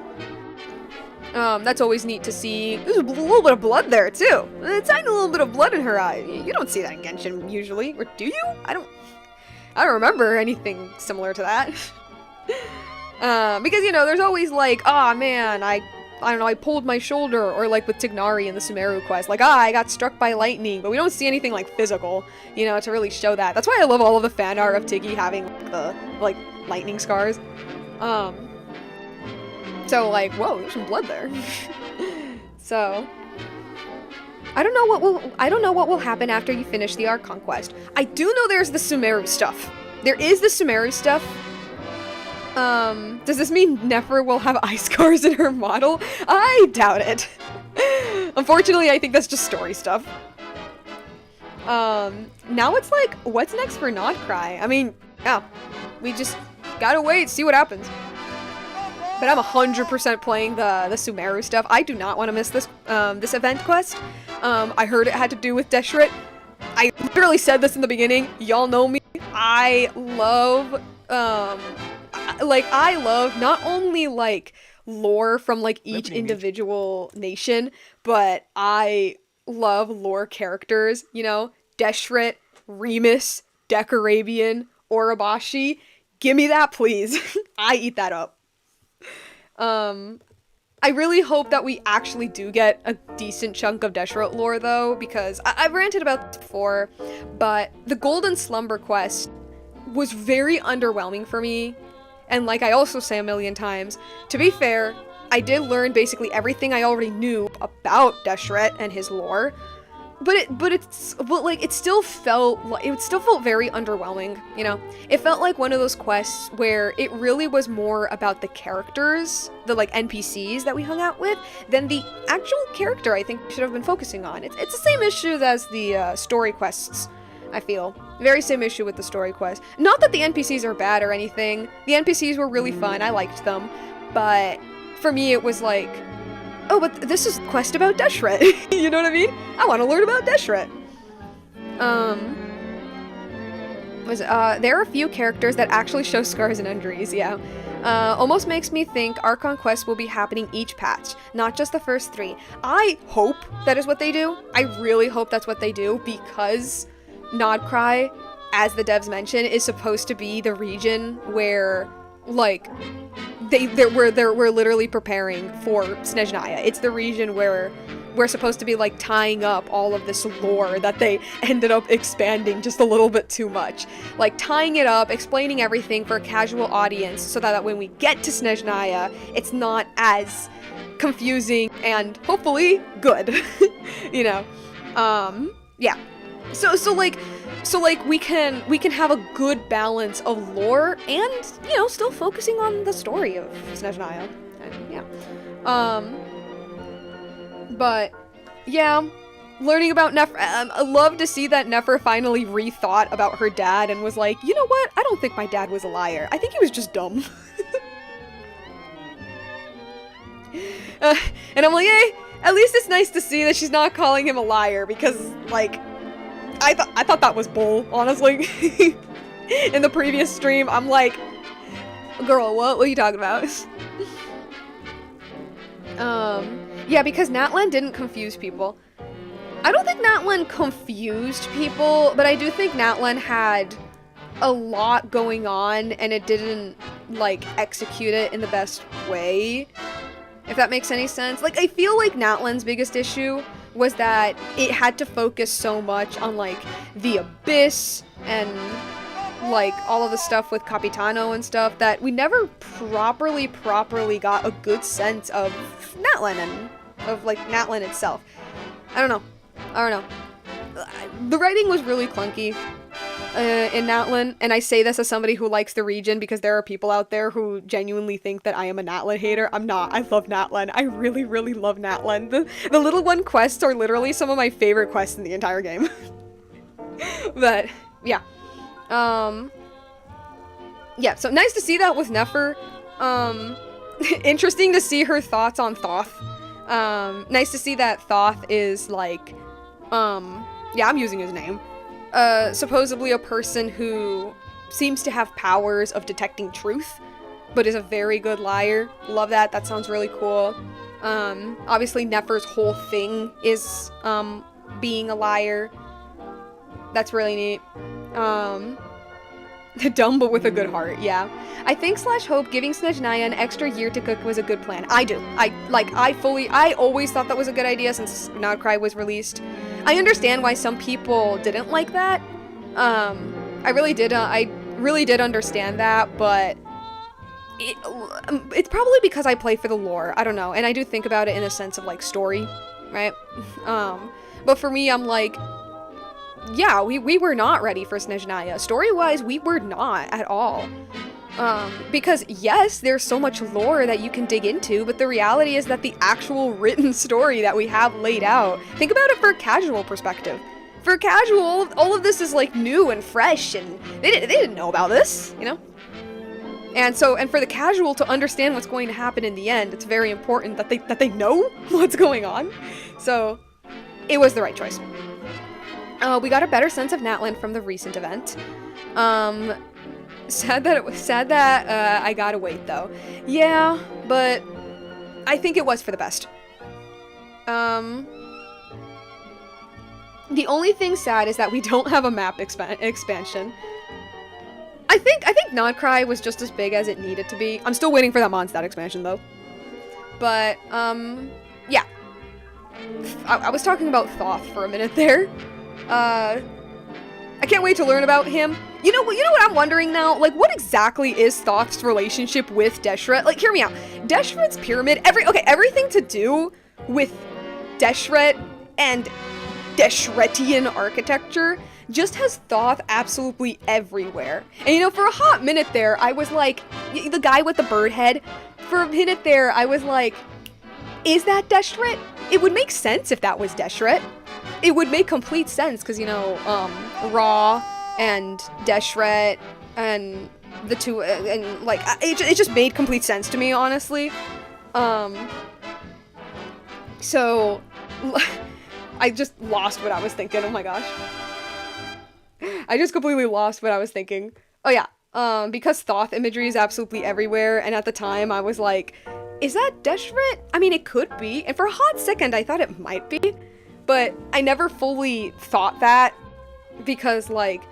That's always neat to see. There's a little bit of blood there, too. A tiny little bit of blood in her eye. You don't see that in Genshin, usually, or do you? I don't remember anything similar to that. Because, you know, there's always like, oh man, I don't know, I pulled my shoulder, or like with Tignari in the Sumeru quest, like, I got struck by lightning, but we don't see anything like physical, you know, to really show that. That's why I love all of the fan art of Tiggy having like, the, like, lightning scars. So like, whoa, there's some blood there. So, I don't know what will happen after you finish the Archon quest. I do know there's the Sumeru stuff. There is the Sumeru stuff. Does this mean Nefer will have eye scars in her model? I doubt it. Unfortunately, I think that's just story stuff. Now it's like, what's next for Nod Krai? I mean, yeah, we just gotta wait, see what happens. But I'm 100% playing the Sumeru stuff. I do not want to miss this, this event quest. I heard it had to do with Deshret. I literally said this in the beginning. Y'all know me. I love, I love not only, like, lore from, like, each individual nation, but I love lore characters, you know? Deshret, Remus, Dekarabian, Orobashi. Give me that, please. I eat that up. I really hope that we actually do get a decent chunk of Deshret lore, though, because I've ranted about this before, but the Golden Slumber quest was very underwhelming for me, and like I also say a million times, to be fair, I did learn basically everything I already knew about Deshret and his lore, like, it still felt very underwhelming, you know? It felt like one of those quests where it really was more about the characters, the, like, NPCs that we hung out with, than the actual character I think we should have been focusing on. It's the same issues as the story quests, I feel. Very same issue with the story quest. Not that the NPCs are bad or anything. The NPCs were really fun, I liked them, but for me it was like, oh, but this is a quest about Deshret. You know what I mean? I want to learn about Deshret. There are a few characters that actually show scars and injuries, yeah. Almost makes me think Archon quests will be happening each patch, not just the first 3. I hope that is what they do. I really hope that's what they do, because Nod Krai, as the devs mention, is supposed to be the region where, like, we're literally preparing for Snezhnaya. It's the region where we're supposed to be, like, tying up all of this lore that they ended up expanding just a little bit too much. Like, tying it up, explaining everything for a casual audience so that when we get to Snezhnaya, it's not as confusing and hopefully good. You know? Yeah. So we can have a good balance of lore and, you know, still focusing on the story of Snezhnaya. And, yeah. But, yeah, learning about Nefer, I love to see that Nefer finally rethought about her dad and was like, you know what, I don't think my dad was a liar. I think he was just dumb. And I'm like, hey, at least it's nice to see that she's not calling him a liar, because, like, I thought that was bull, honestly. In the previous stream, I'm like, girl, what are you talking about? Yeah, because Natlan didn't confuse people. I don't think Natlan confused people, but I do think Natlan had a lot going on and it didn't, like, execute it in the best way. If that makes any sense. Like, I feel like Natlan's biggest issue was that it had to focus so much on, like, the Abyss and, like, all of the stuff with Capitano and stuff that we never properly got a good sense of Natlan and of, like, Natlan itself. I don't know. The writing was really clunky in Natlan, and I say this as somebody who likes the region because there are people out there who genuinely think that I am a Natlan hater. I'm not. I love Natlan. I really, really love Natlan. The Little One quests are literally some of my favorite quests in the entire game. But, yeah. Yeah, so nice to see that with Nefer. Interesting to see her thoughts on Thoth. Nice to see that Thoth is, like, yeah, I'm using his name. Supposedly a person who seems to have powers of detecting truth, but is a very good liar. Love that. That sounds really cool. Obviously Nefer's whole thing is, being a liar. That's really neat. Dumb but with a good heart, yeah. I think / hope giving Snezhnaya an extra year to cook was a good plan. I do. I always thought that was a good idea since Nod Krai was released. I understand why some people didn't like that. I really did understand that, but it's probably because I play for the lore. I don't know, and I do think about it in a sense of, like, story, right? But for me, I'm like, yeah, we were not ready for Snezhnaya. Story-wise, we were not at all. Because yes, there's so much lore that you can dig into, but the reality is that the actual written story that we have laid out, think about it for a casual perspective. For casual, all of this is, like, new and fresh, and they didn't know about this, you know? And for the casual to understand what's going to happen in the end, it's very important that they know what's going on. So, it was the right choice. We got a better sense of Natlan from the recent event. Sad that I gotta wait, though. Yeah, but I think it was for the best. The only thing sad is that we don't have a map expansion. I think Nod Krai was just as big as it needed to be. I'm still waiting for that Mondstadt expansion, though. But, yeah. I was talking about Thoth for a minute there. I can't wait to learn about him. You know what I'm wondering now? Like, what exactly is Thoth's relationship with Deshret? Like, hear me out. Deshret's pyramid, everything to do with Deshret and Deshretian architecture just has Thoth absolutely everywhere. And you know, for a hot minute there, I was like, the guy with the bird head, for a minute there, I was like, is that Deshret? It would make sense if that was Deshret. It would make complete sense, because, you know, Ra and Deshret and the two, and like, it just made complete sense to me, honestly. So, I just lost what I was thinking, oh my gosh. I just completely lost what I was thinking. Oh yeah, because Thoth imagery is absolutely everywhere, and at the time I was like, is that Deshret? I mean, it could be, and for a hot second I thought it might be, but I never fully thought that, because like,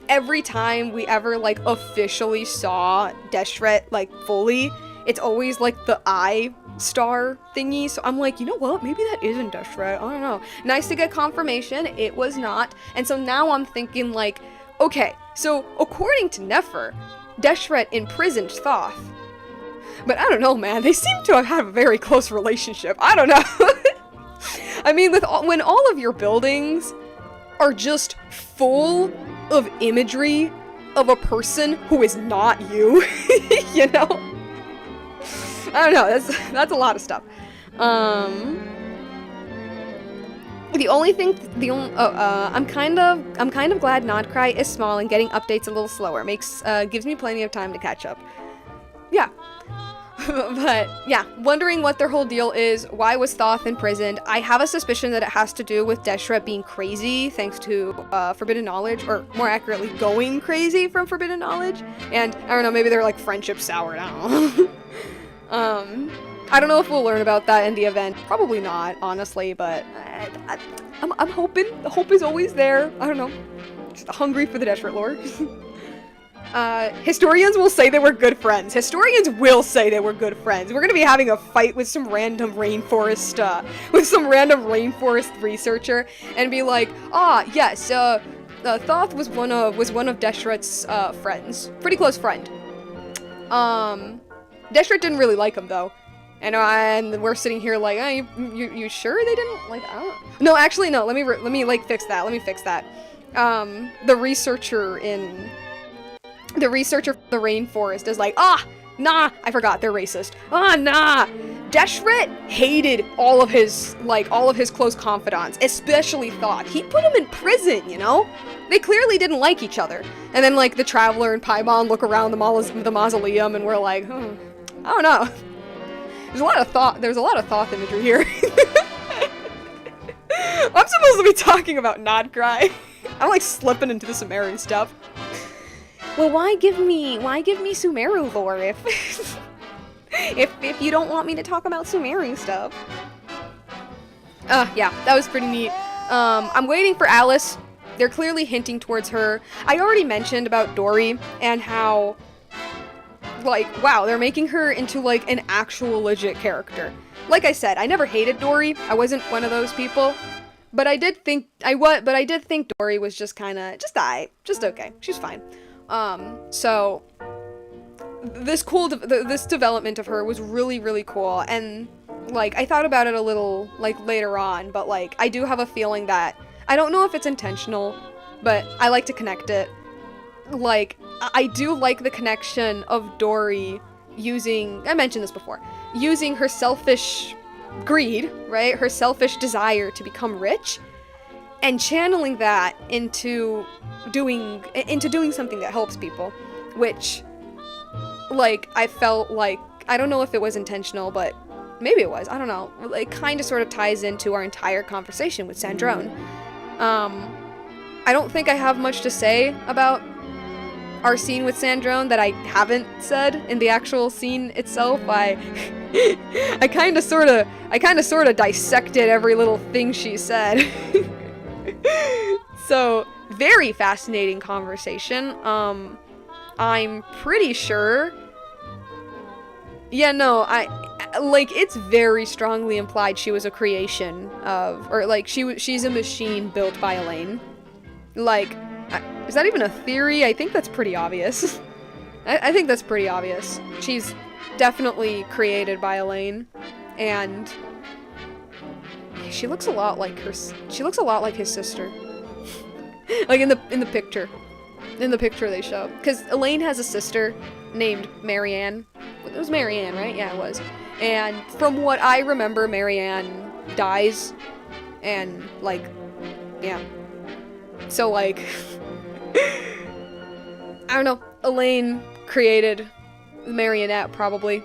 every time we ever like officially saw Deshret like fully, it's always like the eye star thingy, so I'm like, you know what, maybe that isn't Deshret, I don't know. Nice to get confirmation, it was not, and so now I'm thinking like, okay, so according to Nefer, Deshret imprisoned Thoth. But I don't know, man, they seem to have had a very close relationship, I don't know. I mean, when all of your buildings are just full of imagery of a person who is not you, you know? I don't know, that's a lot of stuff. I'm kind of glad Nod Krai is small and getting updates a little slower. Gives me plenty of time to catch up. Yeah. But, yeah, wondering what their whole deal is. Why was Thoth imprisoned? I have a suspicion that it has to do with Deshret being crazy thanks to Forbidden Knowledge, or more accurately, going crazy from Forbidden Knowledge. And, I don't know, maybe their, like, friendship soured, I don't know. I don't know if we'll learn about that in the event. Probably not, honestly, but I'm hoping. The hope is always there. I don't know. Just hungry for the Deshret lore. Historians will say they were good friends. Historians will say they were good friends. We're gonna be having a fight with some random rainforest, researcher, and be like, yes, Thoth was one of Deshret's, friends. Pretty close friend. Deshret didn't really like him, though. And we're sitting here like, you sure they didn't? Like, I don't... No, actually, no, let me, like, fix that. Let me fix that. The researcher for the rainforest is like, nah, I forgot, they're racist. Nah. Deshret hated all of his close confidants, especially Thoth. He put him in prison, you know? They clearly didn't like each other. And then, like, the Traveler and Paimon look around the mausoleum and we're like, I don't know. There's a lot of Thoth imagery here. I'm supposed to be talking about Nod Krai. I'm like slipping into the Sumeru stuff. Well, why give me Sumeru lore if if you don't want me to talk about Sumeru stuff? Yeah, that was pretty neat. I'm waiting for Alice. They're clearly hinting towards her. I already mentioned about Dory and how, like, wow, they're making her into, like, an actual legit character. Like I said, I never hated Dory. I wasn't one of those people. But I did think Dory was just kinda, just okay. She's fine. So, this development of her was really, really cool. And, like, I thought about it a little, like, later on, but, like, I do have a feeling that, I don't know if it's intentional, but I like to connect it. Like, I do like the connection of Dory using, I mentioned this before, using her selfish greed, right? Her selfish desire to become rich, and channeling that into doing something that helps people, which, like, I felt like, I don't know if it was intentional, but maybe it was, I don't know. It kind of sort of ties into our entire conversation with Sandrone. I don't think I have much to say about our scene with Sandrone that I haven't said in the actual scene itself. I kind of sort of dissected every little thing she said. So, very fascinating conversation. I'm pretty sure. Yeah, no, like, it's very strongly implied she was a creation of, or like she's a machine built by Elaine. Like, is that even a theory? I think that's pretty obvious. I think that's pretty obvious. She's definitely created by Elaine, and She looks a lot like she looks a lot like his sister. Like in the picture. In the picture they show. Because Elaine has a sister named Marianne. It was Marianne, right? Yeah, it was. And from what I remember, Marianne dies. And, like, yeah. So, like, I don't know. Elaine created the marionette, probably,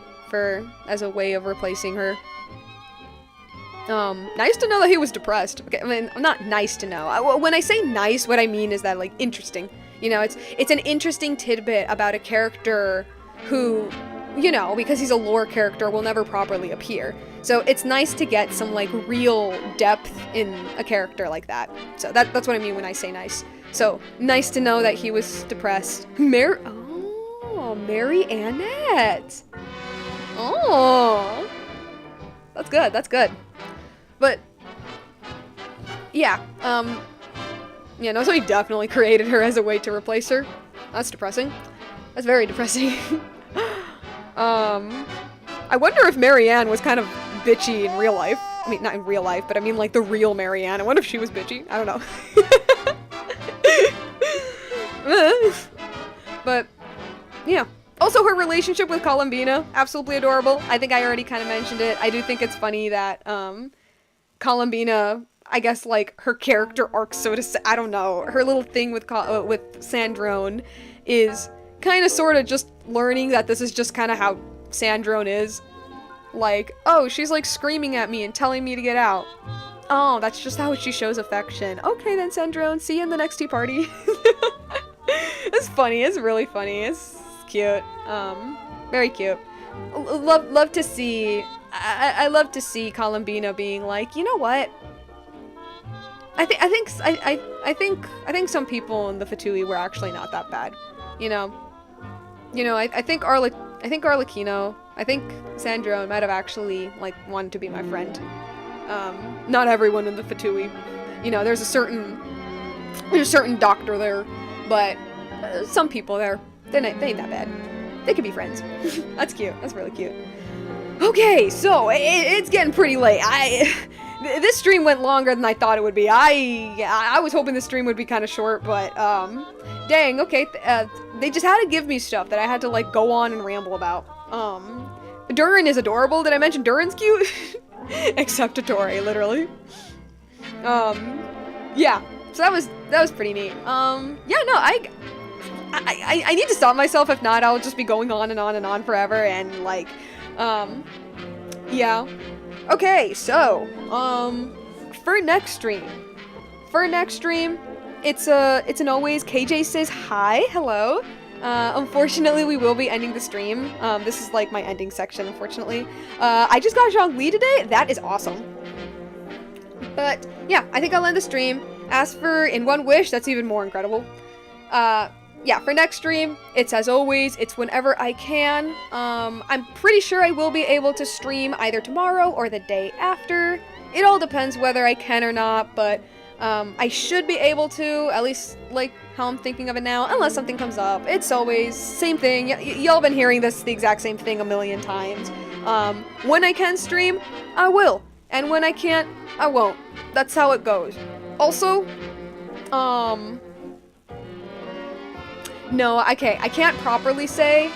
as a way of replacing her. Nice to know that he was depressed. Okay, I mean, not nice to know. When I say nice, what I mean is that, like, interesting. You know, it's an interesting tidbit about a character who, you know, because he's a lore character, will never properly appear. So it's nice to get some, like, real depth in a character like that. So that's what I mean when I say nice. So, nice to know that he was depressed. Mary Annette! Oh! That's good, that's good. But, yeah, yeah, no, so he definitely created her as a way to replace her. That's depressing. That's very depressing. I wonder if Marianne was kind of bitchy in real life. I mean, not in real life, but I mean, like, the real Marianne. I wonder if she was bitchy. I don't know. But, yeah. Also, her relationship with Columbina, absolutely adorable. I think I already kind of mentioned it. I do think it's funny that, Columbina, I guess, like, her character arc, so to say, I don't know, her little thing with Sandrone is kind of sort of just learning that this is just kind of how Sandrone is. Like, oh, she's, like, screaming at me and telling me to get out. Oh, that's just how she shows affection. Okay then, Sandrone, see you in the next tea party. It's funny, it's really funny, it's cute. Very cute. Love to see... I love to see Columbina being like, you know what? I think some people in the Fatui were actually not that bad. You know, I think Arlecchino, I think Sandro might have actually, like, wanted to be my friend. Not everyone in the Fatui. You know, there's a certain doctor there, but some people there, they ain't that bad. They could be friends. That's cute. That's really cute. Okay, so it's getting pretty late. This stream went longer than I thought it would be. I was hoping this stream would be kind of short, but dang. Okay, they just had to give me stuff that I had to, like, go on and ramble about. Durin is adorable. Did I mention Durin's cute? Except Totore, literally. Yeah. So that was pretty neat. Yeah, no, I need to stop myself. If not, I'll just be going on and on and on forever. And, like, yeah. Okay, so, for next stream, it's an always KJ says hi, hello. Unfortunately, we will be ending the stream. This is, like, my ending section, unfortunately. I just got Zhongli today. That is awesome. But, yeah, I think I'll end the stream. As for In One Wish, that's even more incredible. Yeah, for next stream, it's as always, it's whenever I can. I'm pretty sure I will be able to stream either tomorrow or the day after. It all depends whether I can or not, but I should be able to, at least, like, how I'm thinking of it now, unless something comes up. It's always same thing. Y'all been hearing the exact same thing a million times. When I can stream, I will. And when I can't, I won't. That's how it goes. Also, no, okay, I can't properly say.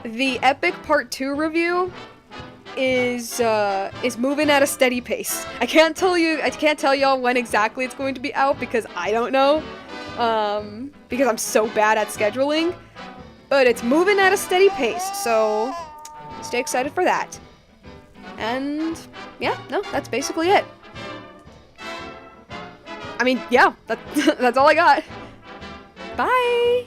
The Epic Part 2 review is moving at a steady pace. I can't tell y'all when exactly it's going to be out because I don't know. Because I'm so bad at scheduling. But it's moving at a steady pace, so stay excited for that. And yeah, no, that's basically it. I mean, yeah, that's all I got. Bye! Bye.